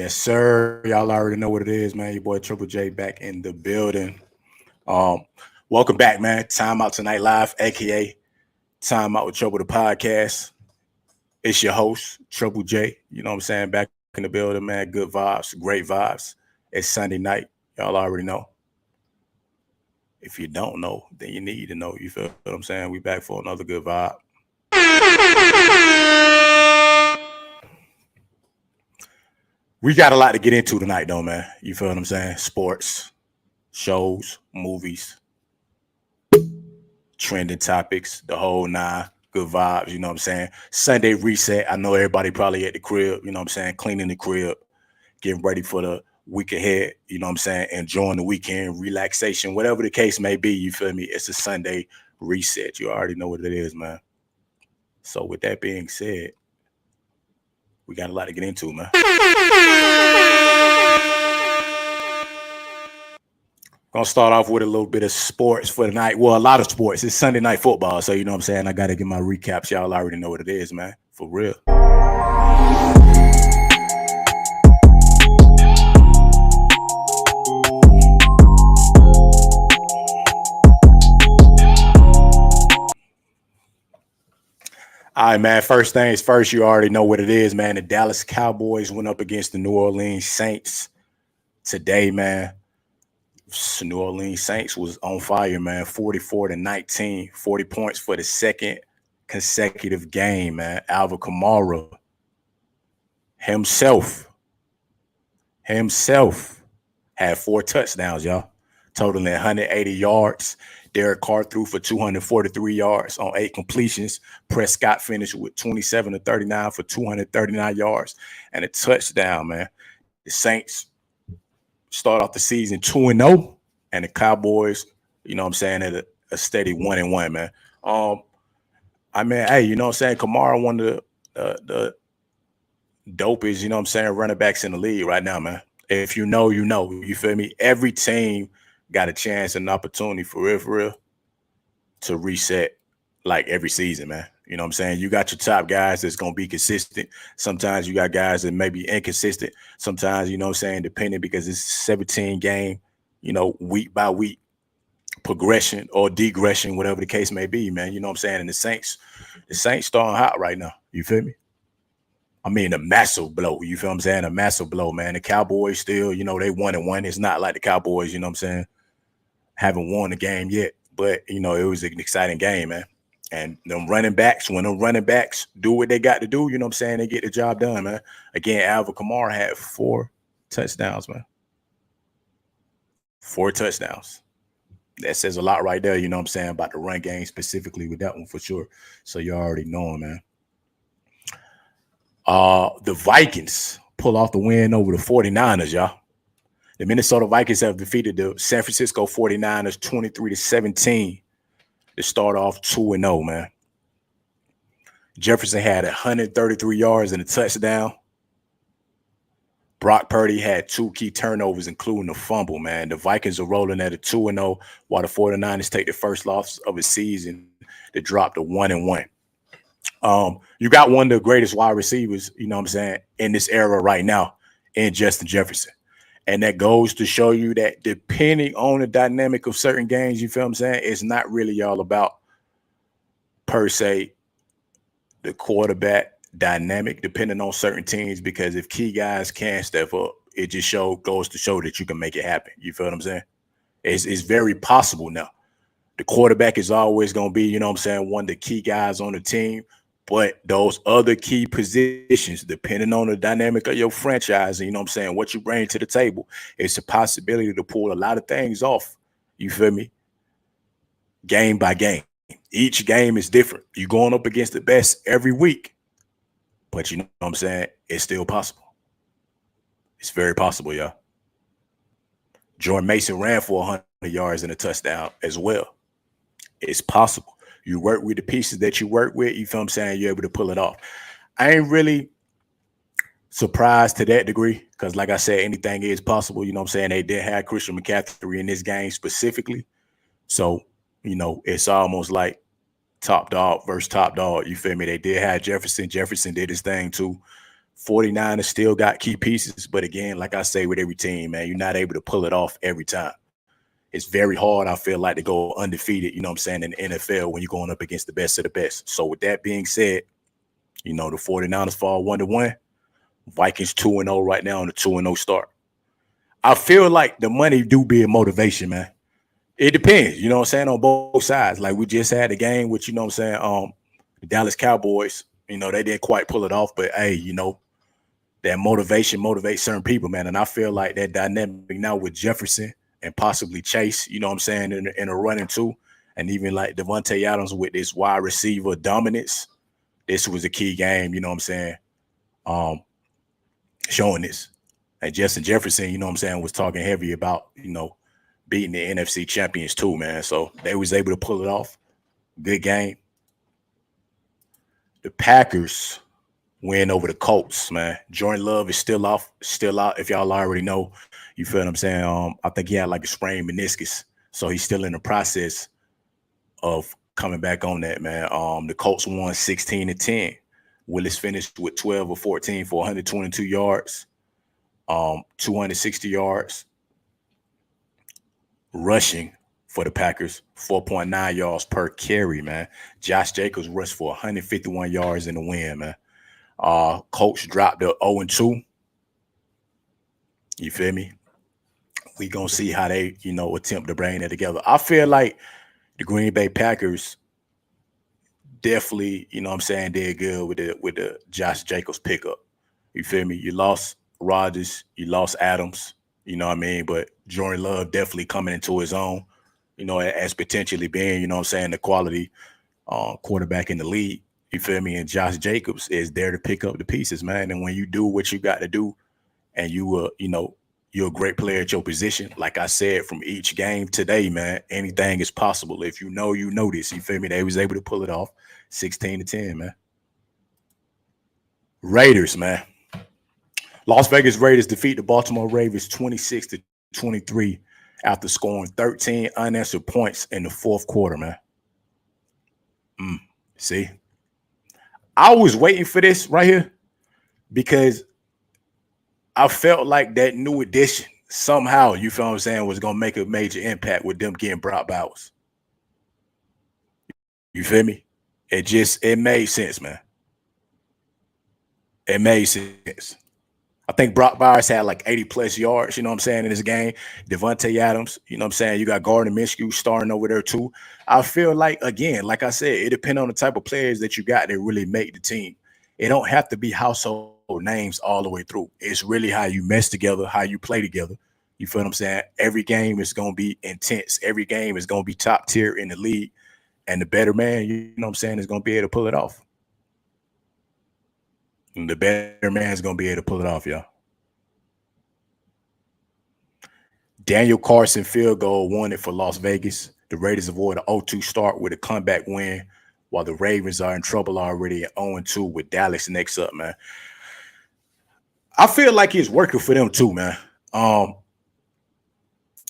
Yes, sir. Y'all already know what it is, man. Your boy Triple J back in the building. Um, Welcome back, man. Timeout Tonight Live, aka Timeout with Trouble the podcast. It's your host, Triple J. You know what I'm saying? Back in the building, man. Good vibes, great vibes. It's Sunday night. Y'all already know. If you don't know, then you need to know. You feel what I'm saying? We back for another good vibe. We got a lot to get into tonight, though, man. You feel what I'm saying? Sports, shows, movies, trending topics, the whole nine, good vibes, you know what I'm saying? Sunday reset. I know everybody probably at the crib, you know what I'm saying? Cleaning the crib, getting ready for the week ahead, you know what I'm saying? Enjoying the weekend, relaxation, whatever the case may be, you feel me? It's a Sunday reset. You already know what it is, man. So with that being said, we got a lot to get into, man. Gonna start off with a little bit of sports for the night. Well, a lot of sports. It's Sunday night football, so you know what I'm saying. I gotta get my recaps. Y'all already know what it is, man. For real. All right, man. First things first, you already know what it is, man. The Dallas Cowboys went up against the New Orleans Saints today, man. New Orleans Saints was on fire, man. 44-19, 40 points for the second consecutive game, man. Alvin Kamara himself had 4 touchdowns, y'all, totaling 180 yards. Derek Carr threw for 243 yards on 8 completions. Prescott finished with 27 to 39 for 239 yards and a touchdown, man. The Saints start off the season 2-0, and the Cowboys, you know what I'm saying, at a steady 1-1, man. I mean, hey, you know what I'm saying? Kamara, one of the dopest, you know what I'm saying, running backs in the league right now, man. If you know, you know. You feel me? Every team got a chance and an opportunity for real, to reset like every season, man. You know what I'm saying? You got your top guys that's going to be consistent. Sometimes you got guys that may be inconsistent. Sometimes, you know what I'm saying, depending because it's 17 game, you know, week by week progression or degression, whatever the case may be, man. You know what I'm saying? And the Saints starting hot right now. You feel me? I mean, a massive blow. You feel what I'm saying? A massive blow, man. The Cowboys still, you know, they 1-1. It's not like the Cowboys, you know what I'm saying, haven't won the game yet. But, you know, it was an exciting game, man. And them running backs, when them running backs do what they got to do, you know what I'm saying, they get the job done, man. Again, Alvin Kamara had 4 touchdowns, man. 4 touchdowns. That says a lot right there, you know what I'm saying, about the run game specifically with that one for sure. So you already know, man. The Vikings pull off the win over the 49ers, y'all. The Minnesota Vikings have defeated the San Francisco 49ers 23-17 to start off 2-0, man. Jefferson had 133 yards and a touchdown. Brock Purdy had 2 key turnovers, including a fumble, man. The Vikings are rolling at a 2-0, while the 49ers take the first loss of the season to drop to 1-1. You got one of the greatest wide receivers, you know what I'm saying, in this era right now in Justin Jefferson. And that goes to show you that depending on the dynamic of certain games, you feel what I'm saying, it's not really all about, per se, the quarterback dynamic, depending on certain teams, because if key guys can't step up, it just goes to show that you can make it happen. You feel what I'm saying? It's very possible now. The quarterback is always going to be, you know what I'm saying, one of the key guys on the team. But those other key positions, depending on the dynamic of your franchise, and you know what I'm saying, what you bring to the table, it's a possibility to pull a lot of things off. You feel me? Game by game. Each game is different. You're going up against the best every week. But you know what I'm saying? It's still possible. It's very possible, y'all. Jordan Mason ran for 100 yards and a touchdown as well. It's possible. You work with the pieces that you work with, you feel what I'm saying, you're able to pull it off. I ain't really surprised to that degree because, like I said, anything is possible. You know what I'm saying? They did have Christian McCaffrey in this game specifically. So, you know, it's almost like top dog versus top dog. You feel me? They did have Jefferson. Jefferson did his thing too. 49ers still got key pieces, but again, like I say with every team, man, you're not able to pull it off every time. It's very hard, I feel like, to go undefeated, you know what I'm saying, in the NFL when you're going up against the best of the best. So with that being said, the 49ers fall 1-1. Vikings 2-0 right now on the 2-0 start. I feel like the money do be a motivation, man. It depends, you know what I'm saying, on both sides. Like we just had a game with, you know what I'm saying, the Dallas Cowboys, they didn't quite pull it off, but hey, that motivation motivates certain people, man. And I feel like that dynamic now with Jefferson and possibly Chase, you know what I'm saying, in a running too. And even like Devontae Adams with this wide receiver dominance, this was a key game, you know what I'm saying, showing this. And Justin Jefferson, you know what I'm saying, was talking heavy about, beating the NFC champions too, man. So they was able to pull it off. Good game. The Packers win over the Colts, man. Jordan Love is still out. If y'all already know, you feel what I'm saying? I think he had like a sprained meniscus. So he's still in the process of coming back on that, man. The Colts won 16-10. Willis finished with 12 or 14 for 122 yards, 260 yards. Rushing for the Packers, 4.9 yards per carry, man. Josh Jacobs rushed for 151 yards in the win, man. Colts dropped to 0-2. You feel me? We gonna see how they, attempt to bring that together. I feel like the Green Bay Packers definitely, did good with the Josh Jacobs pickup. You feel me? You lost Rodgers, you lost Adams, you know what I mean? But Jordan Love definitely coming into his own, as potentially being, the quality quarterback in the league. You feel me? And Josh Jacobs is there to pick up the pieces, man. And when you do what you got to do, and you're a great player at your position, like I said, from each game today, man, anything is possible. If you know this. You feel me? They was able to pull it off 16-10, man. Raiders, man. Las Vegas Raiders defeat the Baltimore Ravens 26-23 after scoring 13 unanswered points in the fourth quarter, man. See? I was waiting for this right here because I felt like that new addition somehow, you feel what I'm saying, was going to make a major impact with them getting Brock Bowers. You feel me? It made sense, man. It made sense. I think Brock Bowers had like 80-plus yards, you know what I'm saying, in this game. Devontae Adams, you know what I'm saying? You got Gardner Minshew starting over there too. I feel like, again, like I said, it depends on the type of players that you got that really make the team. It don't have to be household names all the way through. It's really how you mesh together, how you play together. You feel what I'm saying? Every game is going to be intense. Every game is going to be top tier in the league. And the better man, you know what I'm saying, is going to be able to pull it off. And the better man is going to be able to pull it off, y'all. Daniel Carson field goal won it for Las Vegas. The Raiders avoid an 0-2 start with a comeback win, while the Ravens are in trouble already at 0-2 with Dallas next up, man. I feel like it's working for them too, man.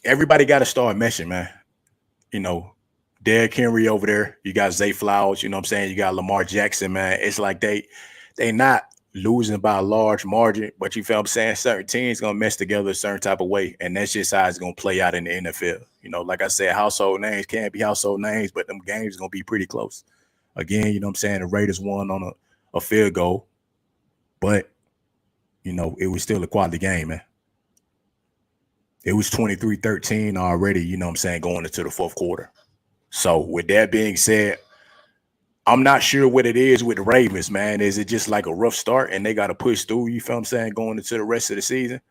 Everybody got to start meshing, man. Derrick Henry over there. You got Zay Flowers, you know what I'm saying? You got Lamar Jackson, man. It's like they not losing by a large margin, but you feel what I'm saying? Certain teams going to mesh together a certain type of way, and that's just how it's going to play out in the NFL. Like I said, household names can't be household names, but them games going to be pretty close. Again, you know what I'm saying? The Raiders won on a field goal, but, it was still a quality game, man. It was 23-13 already, you know what I'm saying, going into the fourth quarter. So with that being said, I'm not sure what it is with the Ravens, man. Is it just like a rough start and they got to push through, you feel what I'm saying, going into the rest of the season?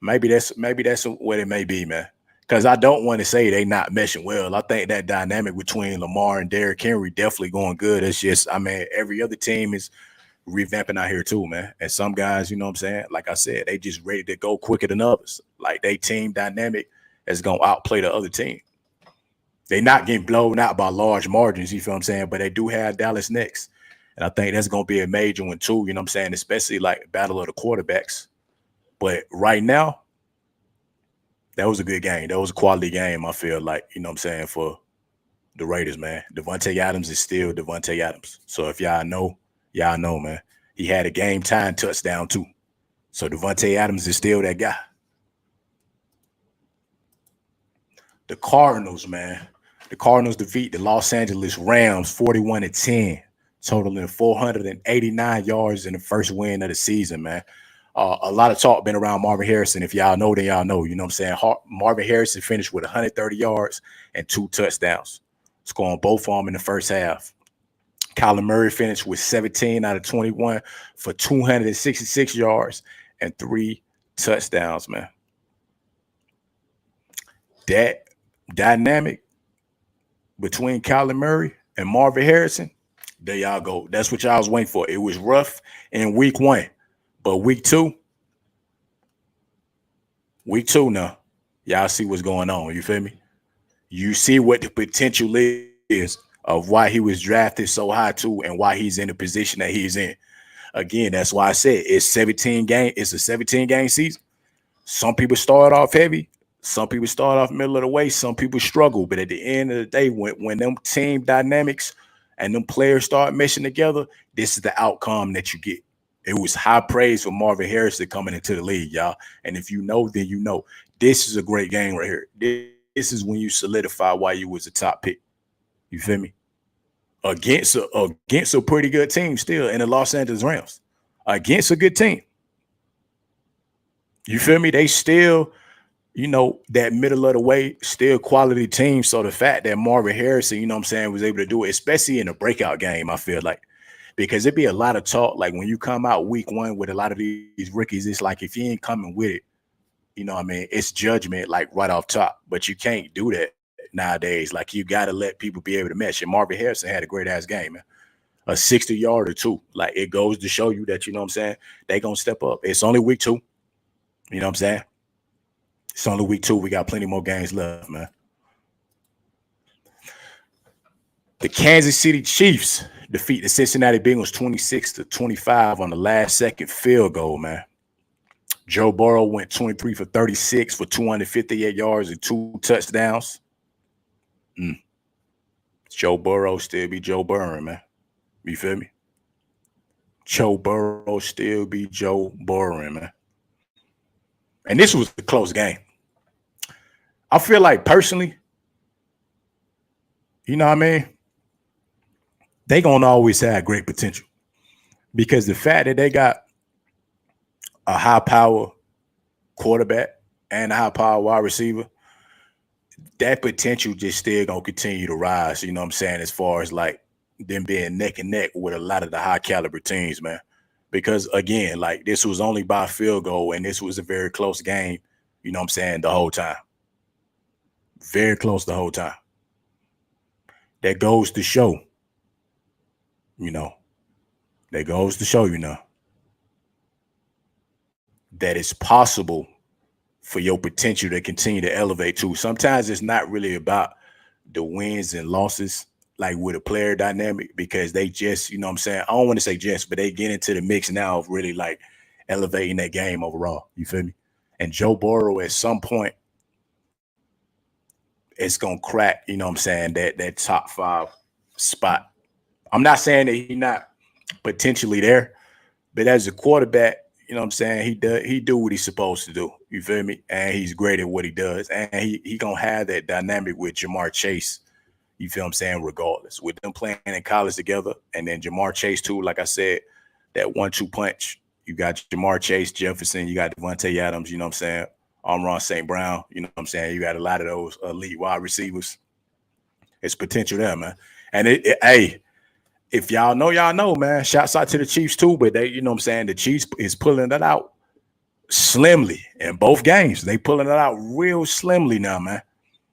Maybe that's what it may be, man. Because I don't want to say they not meshing well. I think that dynamic between Lamar and Derrick Henry definitely going good. It's just, every other team is revamping out here too, man. And some guys, you know what I'm saying, like I said, they just ready to go quicker than others. Like they team dynamic is going to outplay the other team. They not getting blown out by large margins, you feel what I'm saying? But they do have Dallas next. And I think that's going to be a major one too, you know what I'm saying? Especially like battle of the quarterbacks. But right now, that was a good game. That was a quality game, I feel like, you know what I'm saying, for the Raiders, man. Devontae Adams is still Devontae Adams. So if y'all know, man. He had a game-time touchdown, too. So Davante Adams is still that guy. The Cardinals, man. The Cardinals defeat the Los Angeles Rams 41-10, totaling 489 yards in the first win of the season, man. A lot of talk been around Marvin Harrison. If y'all know, then y'all know. You know what I'm saying? Marvin Harrison finished with 130 yards and 2 touchdowns, scoring both of them in the first half. Kyler Murray finished with 17 out of 21 for 266 yards and 3 touchdowns, man. That dynamic between Kyler Murray and Marvin Harrison, there y'all go. That's what y'all was waiting for. It was rough in week 1, but week 2 now, y'all see what's going on. You feel me? You see what the potential is of why he was drafted so high too, and why he's in the position that he's in. Again, that's why I said it's 17 game. It's a 17-game season. Some people start off heavy. Some people start off middle of the way. Some people struggle. But at the end of the day, when them team dynamics and them players start meshing together, this is the outcome that you get. It was high praise for Marvin Harrison coming into the league, y'all. And if you know, then you know. This is a great game right here. This is when you solidify why you was a top pick. You feel me? Against a pretty good team still in the Los Angeles Rams. Against a good team. You feel me? They still, you know, that middle of the way, still quality team. So the fact that Marvin Harrison, you know what I'm saying, was able to do it, especially in a breakout game, I feel like. Because it'd be a lot of talk. Like when you come out week 1 with a lot of these rookies, it's like if you ain't coming with it, you know what I mean? It's judgment like right off top. But you can't do that nowadays. Like you got to let people be able to match. And Marvin Harrison had a great ass game, man. A 60-yard or 2. Like it goes to show you that, you know what I'm saying, they gonna step up. It's only week 2. You know what I'm saying? It's only week 2. We got plenty more games left, man. The Kansas City Chiefs defeat the Cincinnati Bengals 26-25 on the last second field goal, man. Joe Burrow went 23 for 36 for 258 yards and 2 touchdowns. Joe Burrow still be Joe Burrow, man. You feel me? Joe Burrow still be Joe Burrow, man. And this was a close game. I feel like personally, you know what I mean? They gonna always have great potential. Because the fact that they got a high power quarterback and a high power wide receiver, that potential just still gonna continue to rise, you know what I'm saying, as far as like them being neck and neck with a lot of the high caliber teams, man. Because again, like this was only by field goal and this was a very close game, you know what I'm saying, the whole time. Very close the whole time. That goes to show, you know, that it's possible for your potential to continue to elevate too. Sometimes it's not really about the wins and losses, like with a player dynamic, because they just, you know what I'm saying, I don't want to say just, but they get into the mix now of really like elevating that game overall. You feel me? And Joe Burrow at some point, it's gonna crack, you know what I'm saying, that top 5 spot. I'm not saying that he's not potentially there, but as a quarterback, you know what I'm saying, he do what he's supposed to do. You feel me? And he's great at what he does. And he gonna have that dynamic with Jamar Chase. You feel what I'm saying? Regardless. With them playing in college together, and then Jamar Chase too, like I said, that 1-2 punch. You got Jamar Chase, Jefferson, you got Davante Adams, you know what I'm saying? Amon St. Brown, you know what I'm saying? You got a lot of those elite wide receivers. It's potential there, man. And hey, if y'all know, man. Shouts out to the Chiefs too, but they, you know what I'm saying, the Chiefs is pulling it out slimly in both games. They pulling it out real slimly now, man.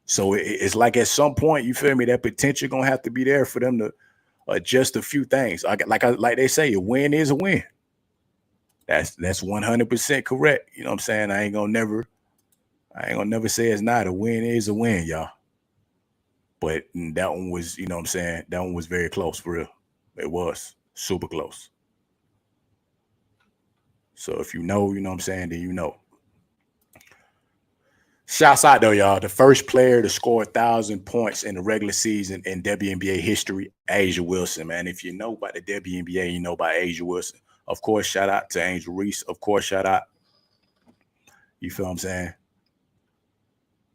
So it's like at some point, you feel me, that potential gonna have to be there for them to adjust a few things. Like they say, a win is a win. That's 100% correct. You know what I'm saying? I ain't gonna never say it's not. A win is a win, y'all. But that one was, you know what I'm saying, that one was very close for real. It was super close. So if you know what I'm saying, then you know. Shouts out though, y'all. The first player to score 1,000 points in the regular season in WNBA history, A'ja Wilson, man. If you know about the WNBA, you know about A'ja Wilson. Of course, shout out to Angel Reese. Of course, shout out, you feel what I'm saying,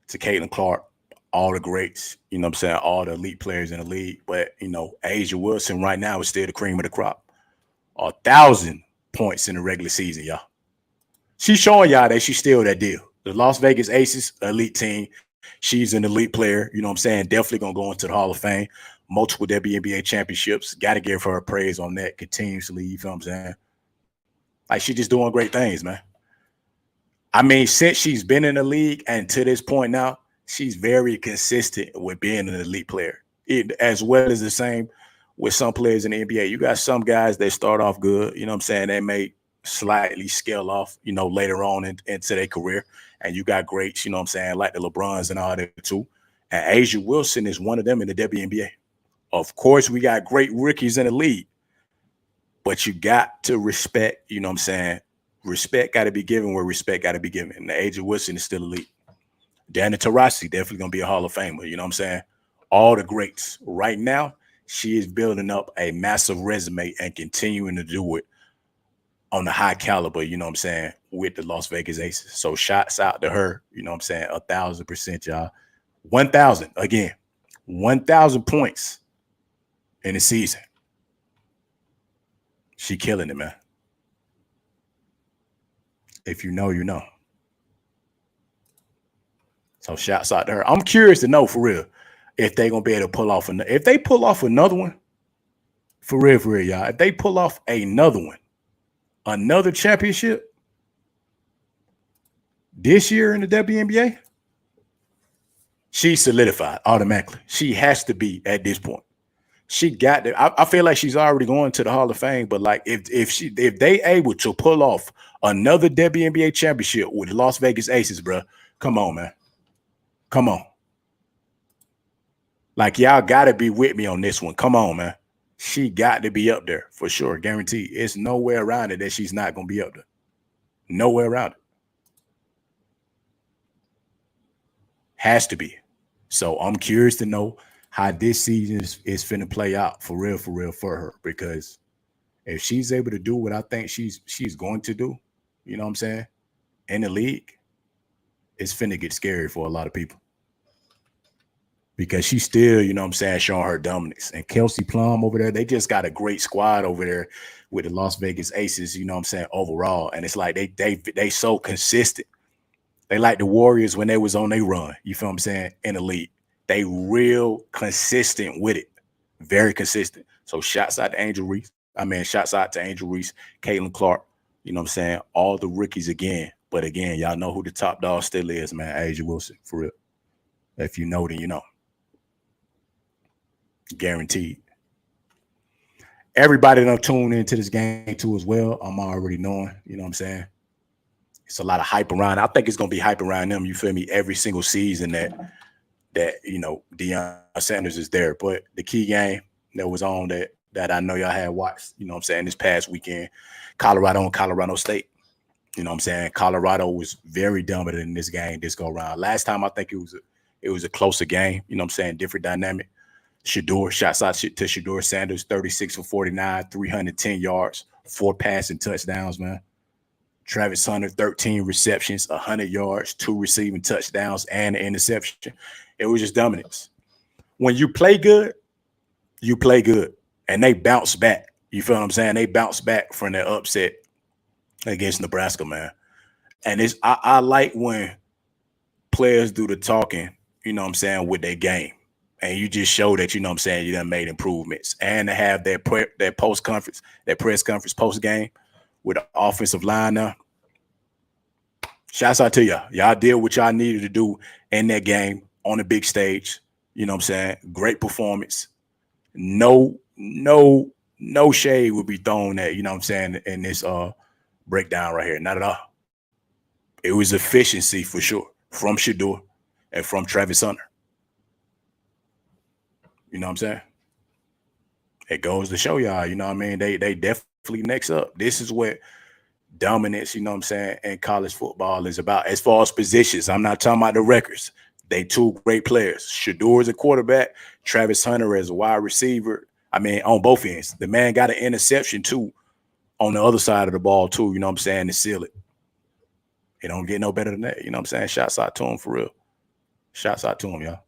to Caitlin Clark, all the greats, you know what I'm saying, all the elite players in the league. But, Asia Wilson right now is still the cream of the crop. 1,000 points in the regular season, y'all. She's showing y'all that she's still that deal. The Las Vegas Aces, elite team. She's an elite player, you know what I'm saying? Definitely going to go into the Hall of Fame. Multiple WNBA championships. Got to give her praise on that continuously, you feel what I'm saying? Like, she's just doing great things, man. I mean, since she's been in the league and to this point now, she's very consistent with being an elite player. As well as the same with some players in the NBA. You got some guys that start off good, you know what I'm saying? They may slightly scale off, later on into their career. And you got greats, you know what I'm saying, like the LeBrons and all that too. And Asia Wilson is one of them in the WNBA. Of course, we got great rookies in the league. But you got to respect, you know what I'm saying? Respect got to be given where respect got to be given. And Asia Wilson is still elite. Dana Taurasi definitely going to be a Hall of Famer, you know what I'm saying? All the greats. Right now, she is building up a massive resume and continuing to do it on the high caliber, you know what I'm saying, with the Las Vegas Aces. So shouts out to her, you know what I'm saying, 1,000%, y'all. 1,000, again, 1,000 points in the season. She killing it, man. If you know, you know. So shouts out to her. I'm curious to know, for real, if they're going to be able to pull off another. If they pull off another one, for real, y'all, if they pull off another one, another championship this year in the WNBA, she's solidified automatically. She has to be at this point. She got there. I feel like she's already going to the Hall of Fame, but like if they able to pull off another WNBA championship with the Las Vegas Aces, bro, come on, man. Come on. Like, y'all got to be with me on this one. Come on, man. She got to be up there for sure. Guaranteed. It's nowhere around it that she's not going to be up there. Nowhere around it. Has to be. So I'm curious to know how this season is finna play out for real for her. Because if she's able to do what I think she's going to do, you know what I'm saying, in the league, it's finna get scary for a lot of people. Because she's still, you know what I'm saying, showing her dominance. And Kelsey Plum over there, they just got a great squad over there with the Las Vegas Aces, you know what I'm saying, overall. And it's like they so consistent. They like the Warriors when they was on their run, you feel what I'm saying, in the league. They real consistent with it. Very consistent. So shouts out to Angel Reese. Shouts out to Angel Reese, Caitlin Clark, you know what I'm saying, all the rookies again. But again, y'all know who the top dog still is, man, Asia Wilson, for real. If you know, then you know. Guaranteed. Everybody done tune into this game too as well. I'm already knowing, you know what I'm saying? It's a lot of hype around. I think it's gonna be hype around them, you feel me, every single season that Deion Sanders is there. But the key game that was on that I know y'all had watched, you know what I'm saying, this past weekend, Colorado and Colorado State. You know what I'm saying? Colorado was very dominant in this game this go around. Last time I think it was a closer game, you know what I'm saying, different dynamic. Shedeur, shouts out to Shedeur Sanders, 36 for 49, 310 yards, 4 passing touchdowns, man. Travis Hunter, 13 receptions, 100 yards, 2 receiving touchdowns, and an interception. It was just dominance. When you play good, you play good. And they bounce back. You feel what I'm saying? They bounce back from their upset against Nebraska, man. And I like when players do the talking, you know what I'm saying, with their game. And you just show that, you know what I'm saying, you done made improvements. And to have their press conference post game with the offensive line now. Shouts out to y'all. Y'all did what y'all needed to do in that game on the big stage. You know what I'm saying? Great performance. No shade would be thrown at, you know what I'm saying, in this breakdown right here. Not at all. It was efficiency for sure from Shedeur and from Travis Hunter. You know what I'm saying? It goes to show y'all, you know what I mean? They definitely next up. This is what dominance, you know what I'm saying, in college football is about. As far as positions, I'm not talking about the records. They two great players. Shedeur is a quarterback. Travis Hunter as a wide receiver. On both ends. The man got an interception too on the other side of the ball too, you know what I'm saying, to seal it. It don't get no better than that. You know what I'm saying? Shouts out to him for real. Shouts out to him, y'all.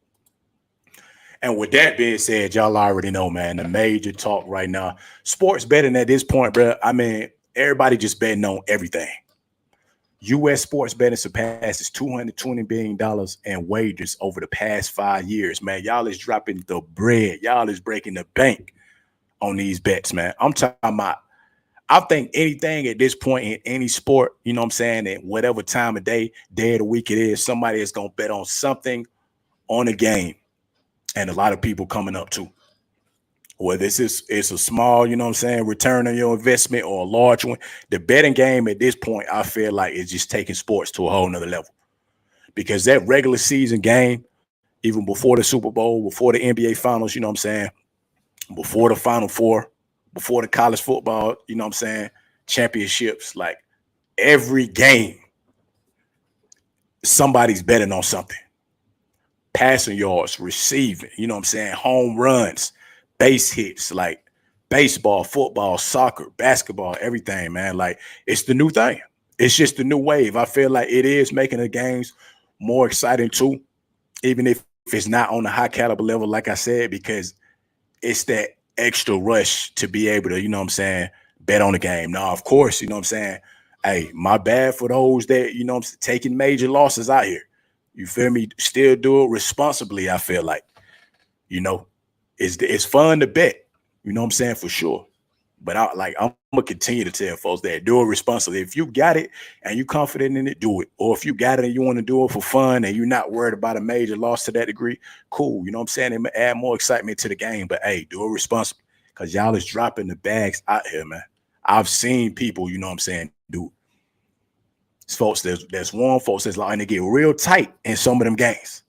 And with that being said, y'all already know, man, the major talk right now. Sports betting at this point, bro. I mean, everybody just betting on everything. U.S. sports betting surpasses $220 billion in wagers over the past 5 years, man. Y'all is dropping the bread. Y'all is breaking the bank on these bets, man. I'm talking about, I think anything at this point in any sport, you know what I'm saying, at whatever time of day of the week it is, somebody is going to bet on something on a game. And a lot of people coming up too. Whether it's a small, you know what I'm saying, return on your investment or a large one, the betting game at this point, I feel like is just taking sports to a whole nother level. Because that regular season game, even before the Super Bowl, before the NBA Finals, you know what I'm saying, before the Final Four, before the college football, you know what I'm saying, championships, like every game, somebody's betting on something. Passing yards, receiving, you know what I'm saying, home runs, base hits, like baseball, football, soccer, basketball, everything, man. Like, it's the new thing. It's just the new wave. I feel like it is making the games more exciting too, even if it's not on the high caliber level, like I said, because it's that extra rush to be able to, you know what I'm saying, bet on the game. Now, of course, you know what I'm saying, hey, my bad for those that, you know what I'm saying, taking major losses out here. You feel me? Still do it responsibly, I feel like. You know, it's fun to bet. You know what I'm saying? For sure. But I'm going to continue to tell folks that do it responsibly. If you got it and you're confident in it, do it. Or if you got it and you want to do it for fun and you're not worried about a major loss to that degree, cool. You know what I'm saying? It may add more excitement to the game. But, hey, do it responsibly because y'all is dropping the bags out here, man. I've seen people, you know what I'm saying, do it. Folks, there's one folks that's like, and they get real tight in some of them games.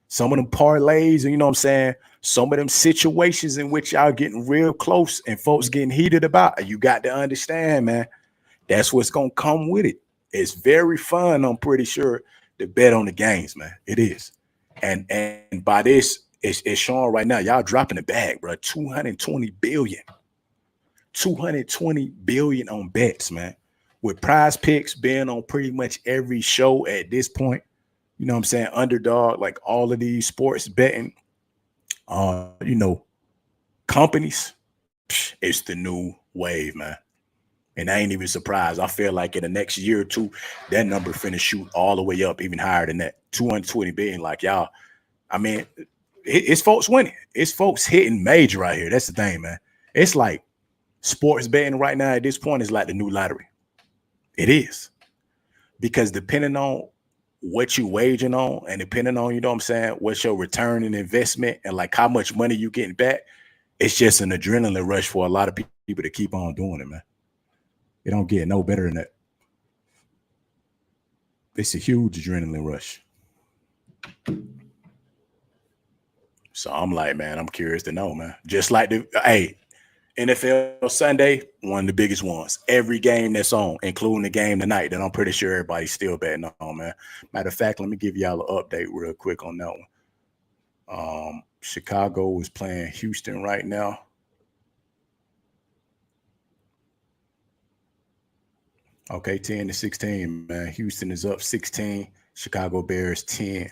Some of them parlays, and you know what I'm saying, some of them situations in which y'all getting real close and folks getting heated about. You got to understand, man, that's what's going to come with it. It's very fun, I'm pretty sure, to bet on the games, man. It is. And by this, it's showing right now, y'all dropping the bag, bro. 220 billion. 220 billion on bets, man. With Prize Picks being on pretty much every show at this point, you know what I'm saying, Underdog, like all of these sports betting, you know, companies, it's the new wave, man. And I ain't even surprised. I feel like in the next year or two, that number finna shoot all the way up, even higher than that. 220 billion, like y'all. I mean, it's folks winning. It's folks hitting major right here. That's the thing, man. It's like sports betting right now at this point is like the new lottery. It is. Because depending on what you waging on and depending on, you know what I'm saying, what's your return and investment and like how much money you getting back, it's just an adrenaline rush for a lot of people to keep on doing it, man. It don't get no better than that. It's a huge adrenaline rush. So I'm like, man, I'm curious to know, man. Just like NFL Sunday, one of the biggest ones. Every game that's on, including the game tonight, that I'm pretty sure everybody's still betting on, man. Matter of fact, let me give y'all an update real quick on that one. Chicago is playing Houston right now. Okay, 10-16, man. Houston is up 16. Chicago Bears 10.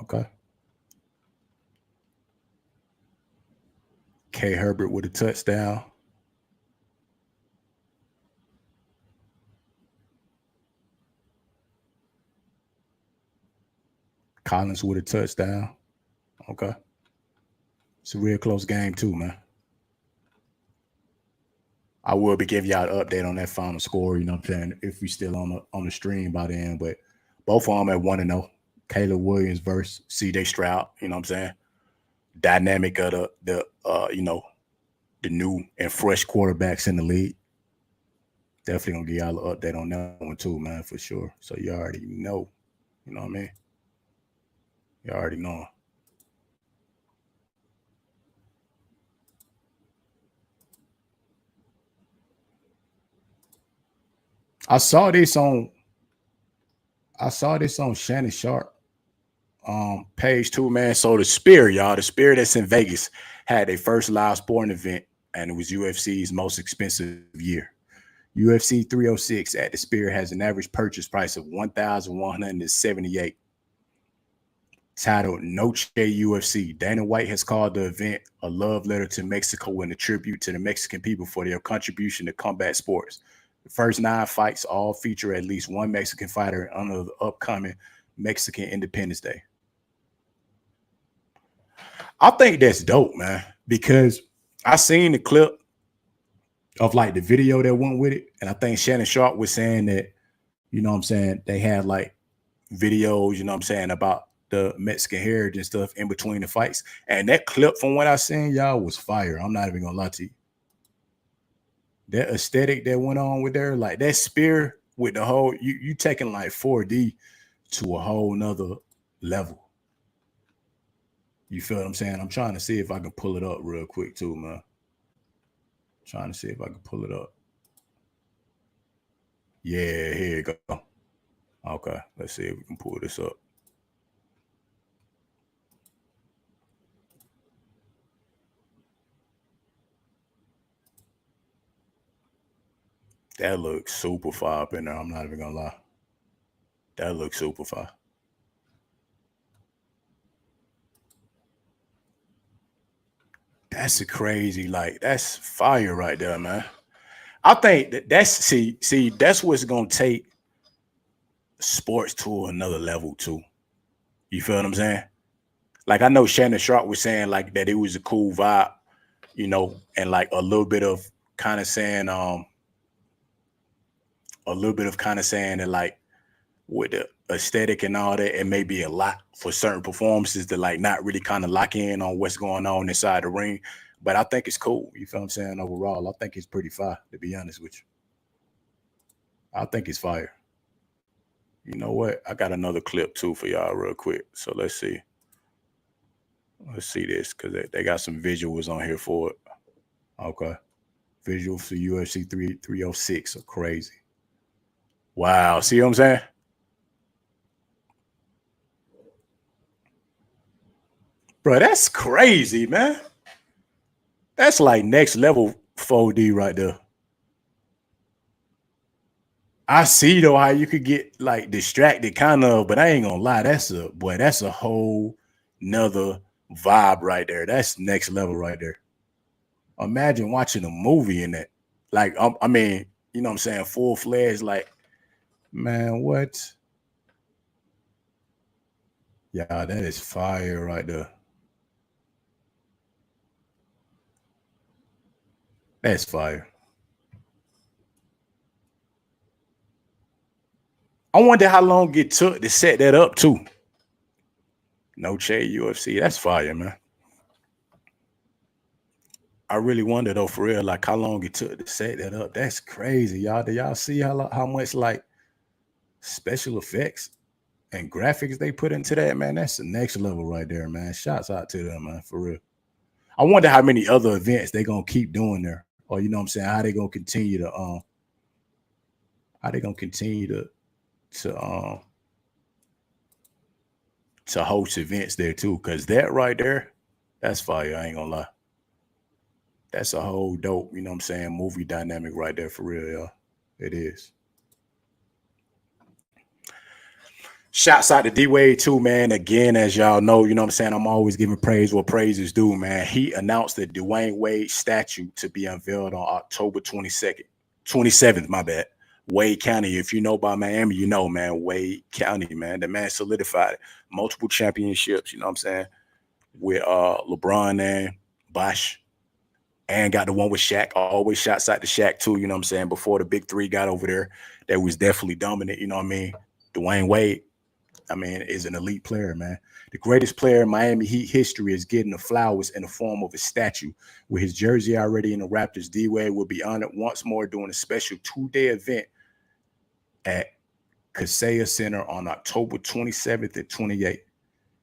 Okay. K. Herbert with a touchdown. Collins with a touchdown. Okay. It's a real close game too, man. I will be giving y'all an update on that final score, you know what I'm saying, if we still on the stream by then. But both of them at 1-0. Caleb Williams versus CJ Stroud, you know what I'm saying? Dynamic of the you know, the new and fresh quarterbacks in the league. Definitely gonna give y'all an update on that one too, man, for sure. So you already know. You know what I mean? You already know. I saw this on Shannon Sharp page too, man. So the Spirit, y'all, the Spirit that's in Vegas had their first live sporting event and it was UFC's most expensive year. UFC 306 at the Sphere has an average purchase price of $1,178. Titled Noche UFC, Dana White has called the event a love letter to Mexico and a tribute to the Mexican people for their contribution to combat sports. The first 9 fights all feature at least one Mexican fighter under the upcoming Mexican Independence Day. I think that's dope, man, because I seen the clip of like the video that went with it, and I think Shannon Sharp was saying that, you know what I'm saying, they had like videos, you know what I'm saying, about the Mexican heritage and stuff in between the fights. And that clip from what I seen, y'all, was fire. I'm not even gonna lie to you. That aesthetic that went on with there, like that spear with the whole, you taking like 4D to a whole nother level. You feel what I'm saying? I'm trying to see if I can pull it up real quick too, man. Trying to see if I can pull it up. Yeah, here you go. Okay, let's see if we can pull this up. That looks super fire up in there. I'm not even gonna lie. That looks super fire. That's a crazy, like, that's fire right there, man. I think that's see, that's what's gonna take sports to another level too. You feel what I'm saying? Like I know Shannon Sharp was saying like that it was a cool vibe, you know, and like a little bit of kind of saying that like with the aesthetic and all that, it may be a lot for certain performances to like not really kind of lock in on what's going on inside the ring. But I think it's cool. You feel what I'm saying? Overall, I think it's pretty fire, to be honest with you. I think it's fire. You know what? I got another clip too for y'all real quick. So let's see. Let's see this because they got some visuals on here for it. Okay. Visuals for UFC 306 are crazy. Wow. See what I'm saying? Bro, that's crazy, man. That's like next level 4D right there. I see though how you could get like distracted, kind of, but I ain't gonna lie, that's a whole nother vibe right there. That's next level right there. Imagine watching a movie in that. Like, I mean, you know what I'm saying, full fledged, like, man, what? Yeah, that is fire right there. That's fire. I wonder how long it took to set that up too. Noche UFC. That's fire, man. I really wonder though, for real, like how long it took to set that up. That's crazy, y'all. Do y'all see how much like special effects and graphics they put into that, man? That's the next level right there, man. Shouts out to them, man, for real. I wonder how many other events they gonna keep doing there, or you know what I'm saying, how they gonna continue to host events there too. Cause that right there, that's fire. I ain't gonna lie. That's a whole dope, you know what I'm saying, movie dynamic right there for real, y'all. It is. Shouts out to D Wade too, man. Again, as y'all know, you know what I'm saying, I'm always giving praise where praise is due, man. He announced the Dwayne Wade statue to be unveiled on October 27th, my bad. Wade County. If you know about Miami, you know, man, Wade County, man. The man solidified multiple championships, you know what I'm saying, with LeBron and Bosh. And got the one with Shaq. Always shouts out to Shaq too, you know what I'm saying? Before the big three got over there, that was definitely dominant, you know what I mean? Dwayne Wade, I mean, is an elite player, man. The greatest player in Miami Heat history is getting the flowers in the form of a statue. With his jersey already in the Raptors, D Wade will be honored once more during a special 2-day event at Kaseya Center on October 27th and 28th.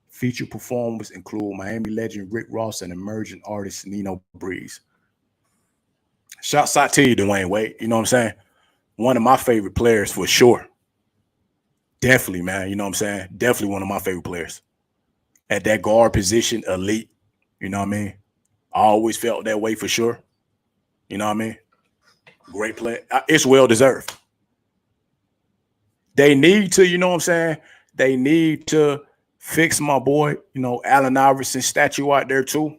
Featured performers include Miami legend Rick Ross and emerging artist Nino Breeze. Shouts out to you, Dwayne Wade. You know what I'm saying? One of my favorite players for sure. Definitely, man. You know what I'm saying? Definitely one of my favorite players. At that guard position, elite. You know what I mean? I always felt that way for sure. You know what I mean? Great play. It's well deserved. They need to, you know what I'm saying? They need to fix my boy, Allen Iverson statue out there too.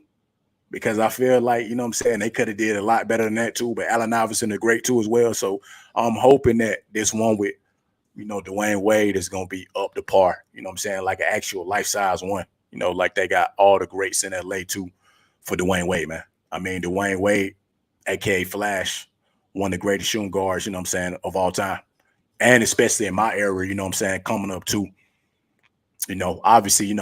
Because I feel like, you know what I'm saying, they could have did a lot better than that too. But Allen Iverson is great too as well. So I'm hoping that this one with, Dwayne Wade is gonna be up to par. You know what I'm saying? Like an actual life-size one. Like they got all the greats in LA too for Dwayne Wade, man. I mean, Dwayne Wade, aka Flash, one of the greatest shooting guards, you know what I'm saying, of all time. And especially in my era, you know what I'm saying, coming up too. Obviously,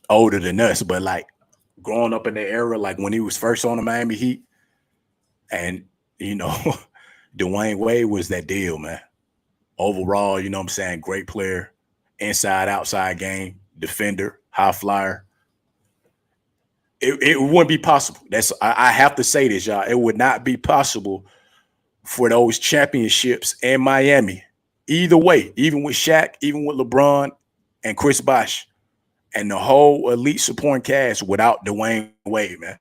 older than us, but like growing up in the era, like when he was first on the Miami Heat, and Dwayne Wade was that deal, man. Overall, you know what I'm saying, great player, inside, outside game, defender, high flyer. It wouldn't be possible. I have to say this, y'all. It would not be possible for those championships in Miami. Either way, even with Shaq, even with LeBron and Chris Bosh and the whole elite supporting cast without Dwayne Wade, man.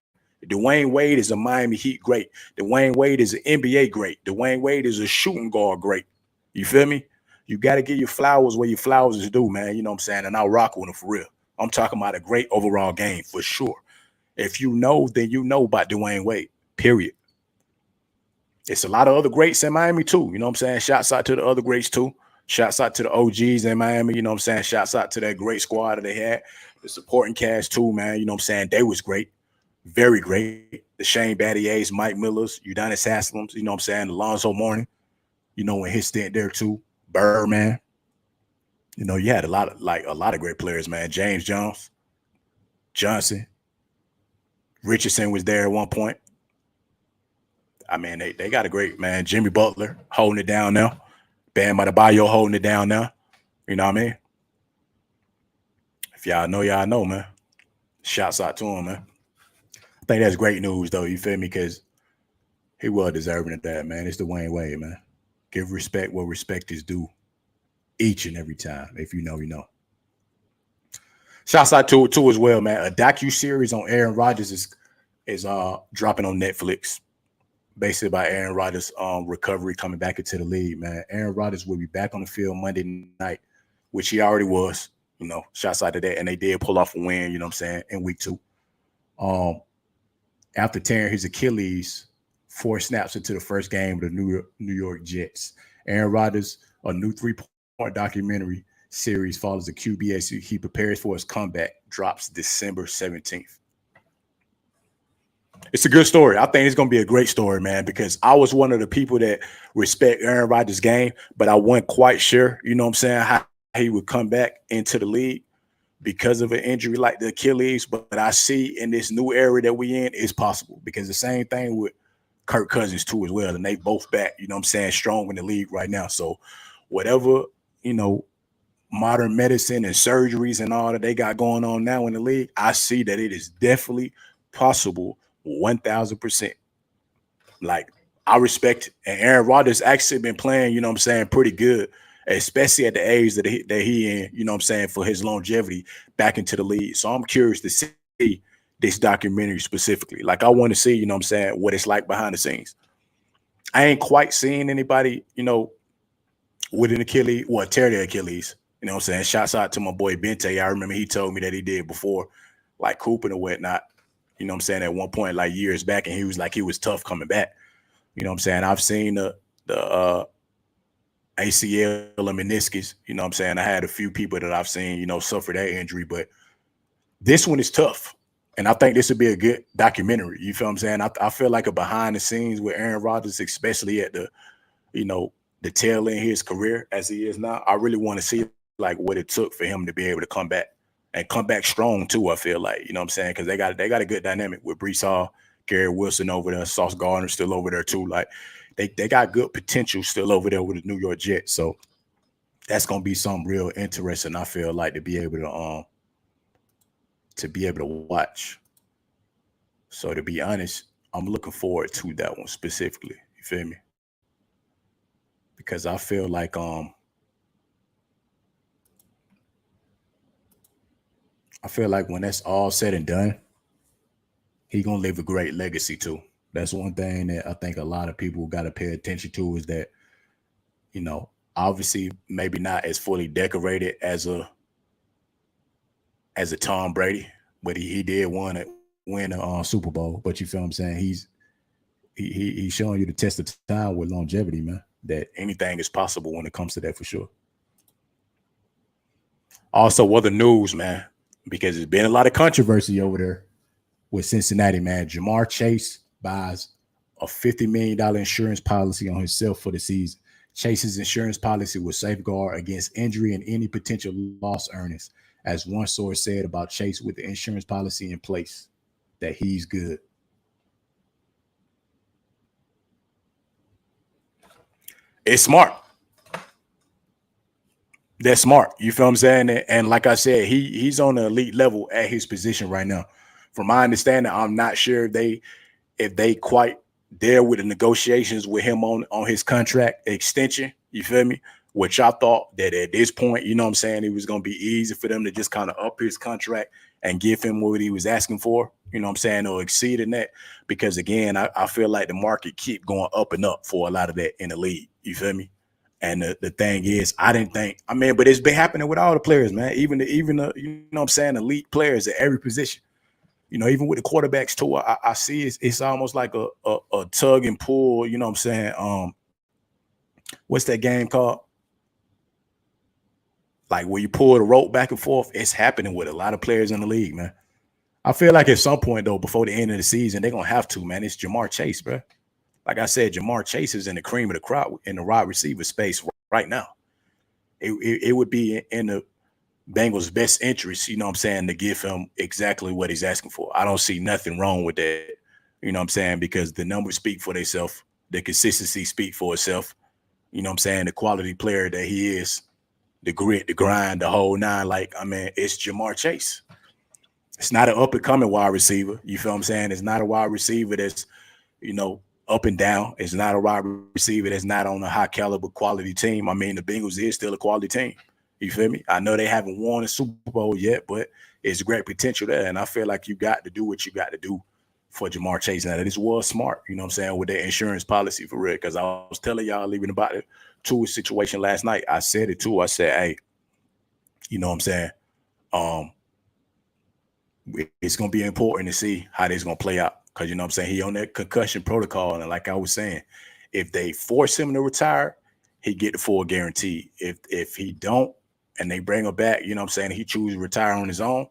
Dwayne Wade is a Miami Heat great. Dwayne Wade is an NBA great. Dwayne Wade is a shooting guard great. You feel me? You got to give your flowers where your flowers is due, man. You know what I'm saying? And I'll rock with him for real. I'm talking about a great overall game for sure. If you know, then you know about Dwayne Wade, period. It's a lot of other greats in Miami too. You know what I'm saying? Shouts out to the other greats too. Shouts out to the OGs in Miami. You know what I'm saying? Shouts out to that great squad that they had. The supporting cast too, man. You know what I'm saying? They was great. Very great. The Shane Battiers, Mike Millers, Udonis Haslams, you know what I'm saying? Alonzo Mourning, when his stint there too. Birdman. You had a lot of great players, man. James Johnson. Richardson was there at one point. I mean, they got a great, man. Jimmy Butler holding it down now. Bam Adebayo holding it down now. You know what I mean? If y'all know, man. Shouts out to him, man. I think that's great news, though. You feel me? Because he was deserving of that, man. It's Dwayne Wade, man. Give respect where respect is due each and every time. If you know, you know. Shouts out to it too as well, man. A docu-series on Aaron Rodgers is dropping on Netflix. Basically by Aaron Rodgers' recovery coming back into the league, man. Aaron Rodgers will be back on the field Monday night, which he already was. Shouts out to that. And they did pull off a win, you know what I'm saying, in week 2. After tearing his Achilles 4 snaps into the first game of the New York Jets. Aaron Rodgers, a new 3-part documentary series follows the QB as he prepares for his comeback, drops December 17th. It's a good story. I think it's going to be a great story, man, because I was one of the people that respect Aaron Rodgers' game, but I wasn't quite sure, you know what I'm saying, how he would come back into the league because of an injury like the Achilles. But I see in this new era that we in, it's possible, because the same thing with Kirk Cousins too as well, and they both back, you know what I'm saying, strong in the league right now. So whatever, modern medicine and surgeries and all that they got going on now in the league, I see that it is definitely possible 1,000%. Like, I respect it. And Aaron Rodgers actually been playing, you know what I'm saying, pretty good, especially at the age that he in, you know what I'm saying, for his longevity back into the league. So I'm curious to see this documentary specifically. Like, I want to see, you know what I'm saying, what it's like behind the scenes. I ain't quite seeing anybody, with an Achilles, tear their Achilles. You know what I'm saying? Shouts out to my boy Bente. I remember he told me that he did before, like Cooping and whatnot. You know what I'm saying? At one point, like years back, and he was tough coming back. You know what I'm saying? I've seen the ACL and meniscus. You know what I'm saying? I had a few people that I've seen, suffer that injury, but this one is tough. And I think this would be a good documentary. You feel what I'm saying? I feel like a behind the scenes with Aaron Rodgers, especially at the tail end of his career as he is now. I really want to see like what it took for him to be able to come back and come back strong too. I feel like, you know what I'm saying? Because they got a good dynamic with Brees Hall, Gary Wilson over there, Sauce Gardner still over there too. Like they got good potential still over there with the New York Jets. So that's gonna be something real interesting. I feel like to be able to watch. So to be honest, I'm looking forward to that one specifically. You feel me? Because I feel like when that's all said and done, he gonna leave a great legacy too. That's one thing that I think a lot of people got to pay attention to is that, obviously maybe not as fully decorated as a Tom Brady, but he did win a Super Bowl. But you feel what I'm saying? He's showing you the test of time with longevity, man. That anything is possible when it comes to that for sure. Also, other news, man, because there's been a lot of controversy over there with Cincinnati, man. Jamar Chase buys a $50 million insurance policy on himself for the season. Chase's insurance policy will safeguard against injury and any potential lost earnings, as one source said about Chase with the insurance policy in place, that he's good. It's smart. That's smart. You feel what I'm saying? And like I said, he's on the elite level at his position right now. From my understanding, I'm not sure if they quite there with the negotiations with him on his contract extension. You feel me? Which I thought that at this point, you know what I'm saying, it was going to be easy for them to just kind of up his contract and give him what he was asking for, you know what I'm saying, or exceeding that. Because again, I feel like the market keep going up and up for a lot of that in the league. You feel me? And the thing is, I didn't think, but it's been happening with all the players, man. Even the you know what I'm saying, elite players at every position. Even with the quarterbacks too, I see it's almost like a tug and pull, you know what I'm saying? What's that game called? Like where you pull the rope back and forth. It's happening with a lot of players in the league, man. I feel like at some point, though, before the end of the season, they're going to have to, man. It's Jamar Chase, bro. Like I said, Jamar Chase is in the cream of the crop in the wide receiver space right now. It would be in the Bengals' best interest, you know what I'm saying, to give him exactly what he's asking for. I don't see nothing wrong with that, you know what I'm saying, because the numbers speak for themselves. The consistency speak for itself. You know what I'm saying? The quality player that he is, the grit, the grind, the whole nine. Like, it's Jamar Chase. It's not an up-and-coming wide receiver. You feel what I'm saying? It's not a wide receiver that's, up and down. It's not a wide receiver that's not on a high-caliber quality team. The Bengals is still a quality team. You feel me? I know they haven't won a Super Bowl yet, but it's great potential there. And I feel like you got to do what you got to do for Jamar Chase. Now, this was smart, you know what I'm saying, with their insurance policy for real. Because I was telling y'all even about the Tua situation last night. I said it too. I said, hey, you know what I'm saying? It's going to be important to see how this is going to play out. Because, you know what I'm saying, he on that concussion protocol. And like I was saying, if they force him to retire, he get the full guarantee. If he don't, and they bring him back, you know what I'm saying, he chooses to retire on his own,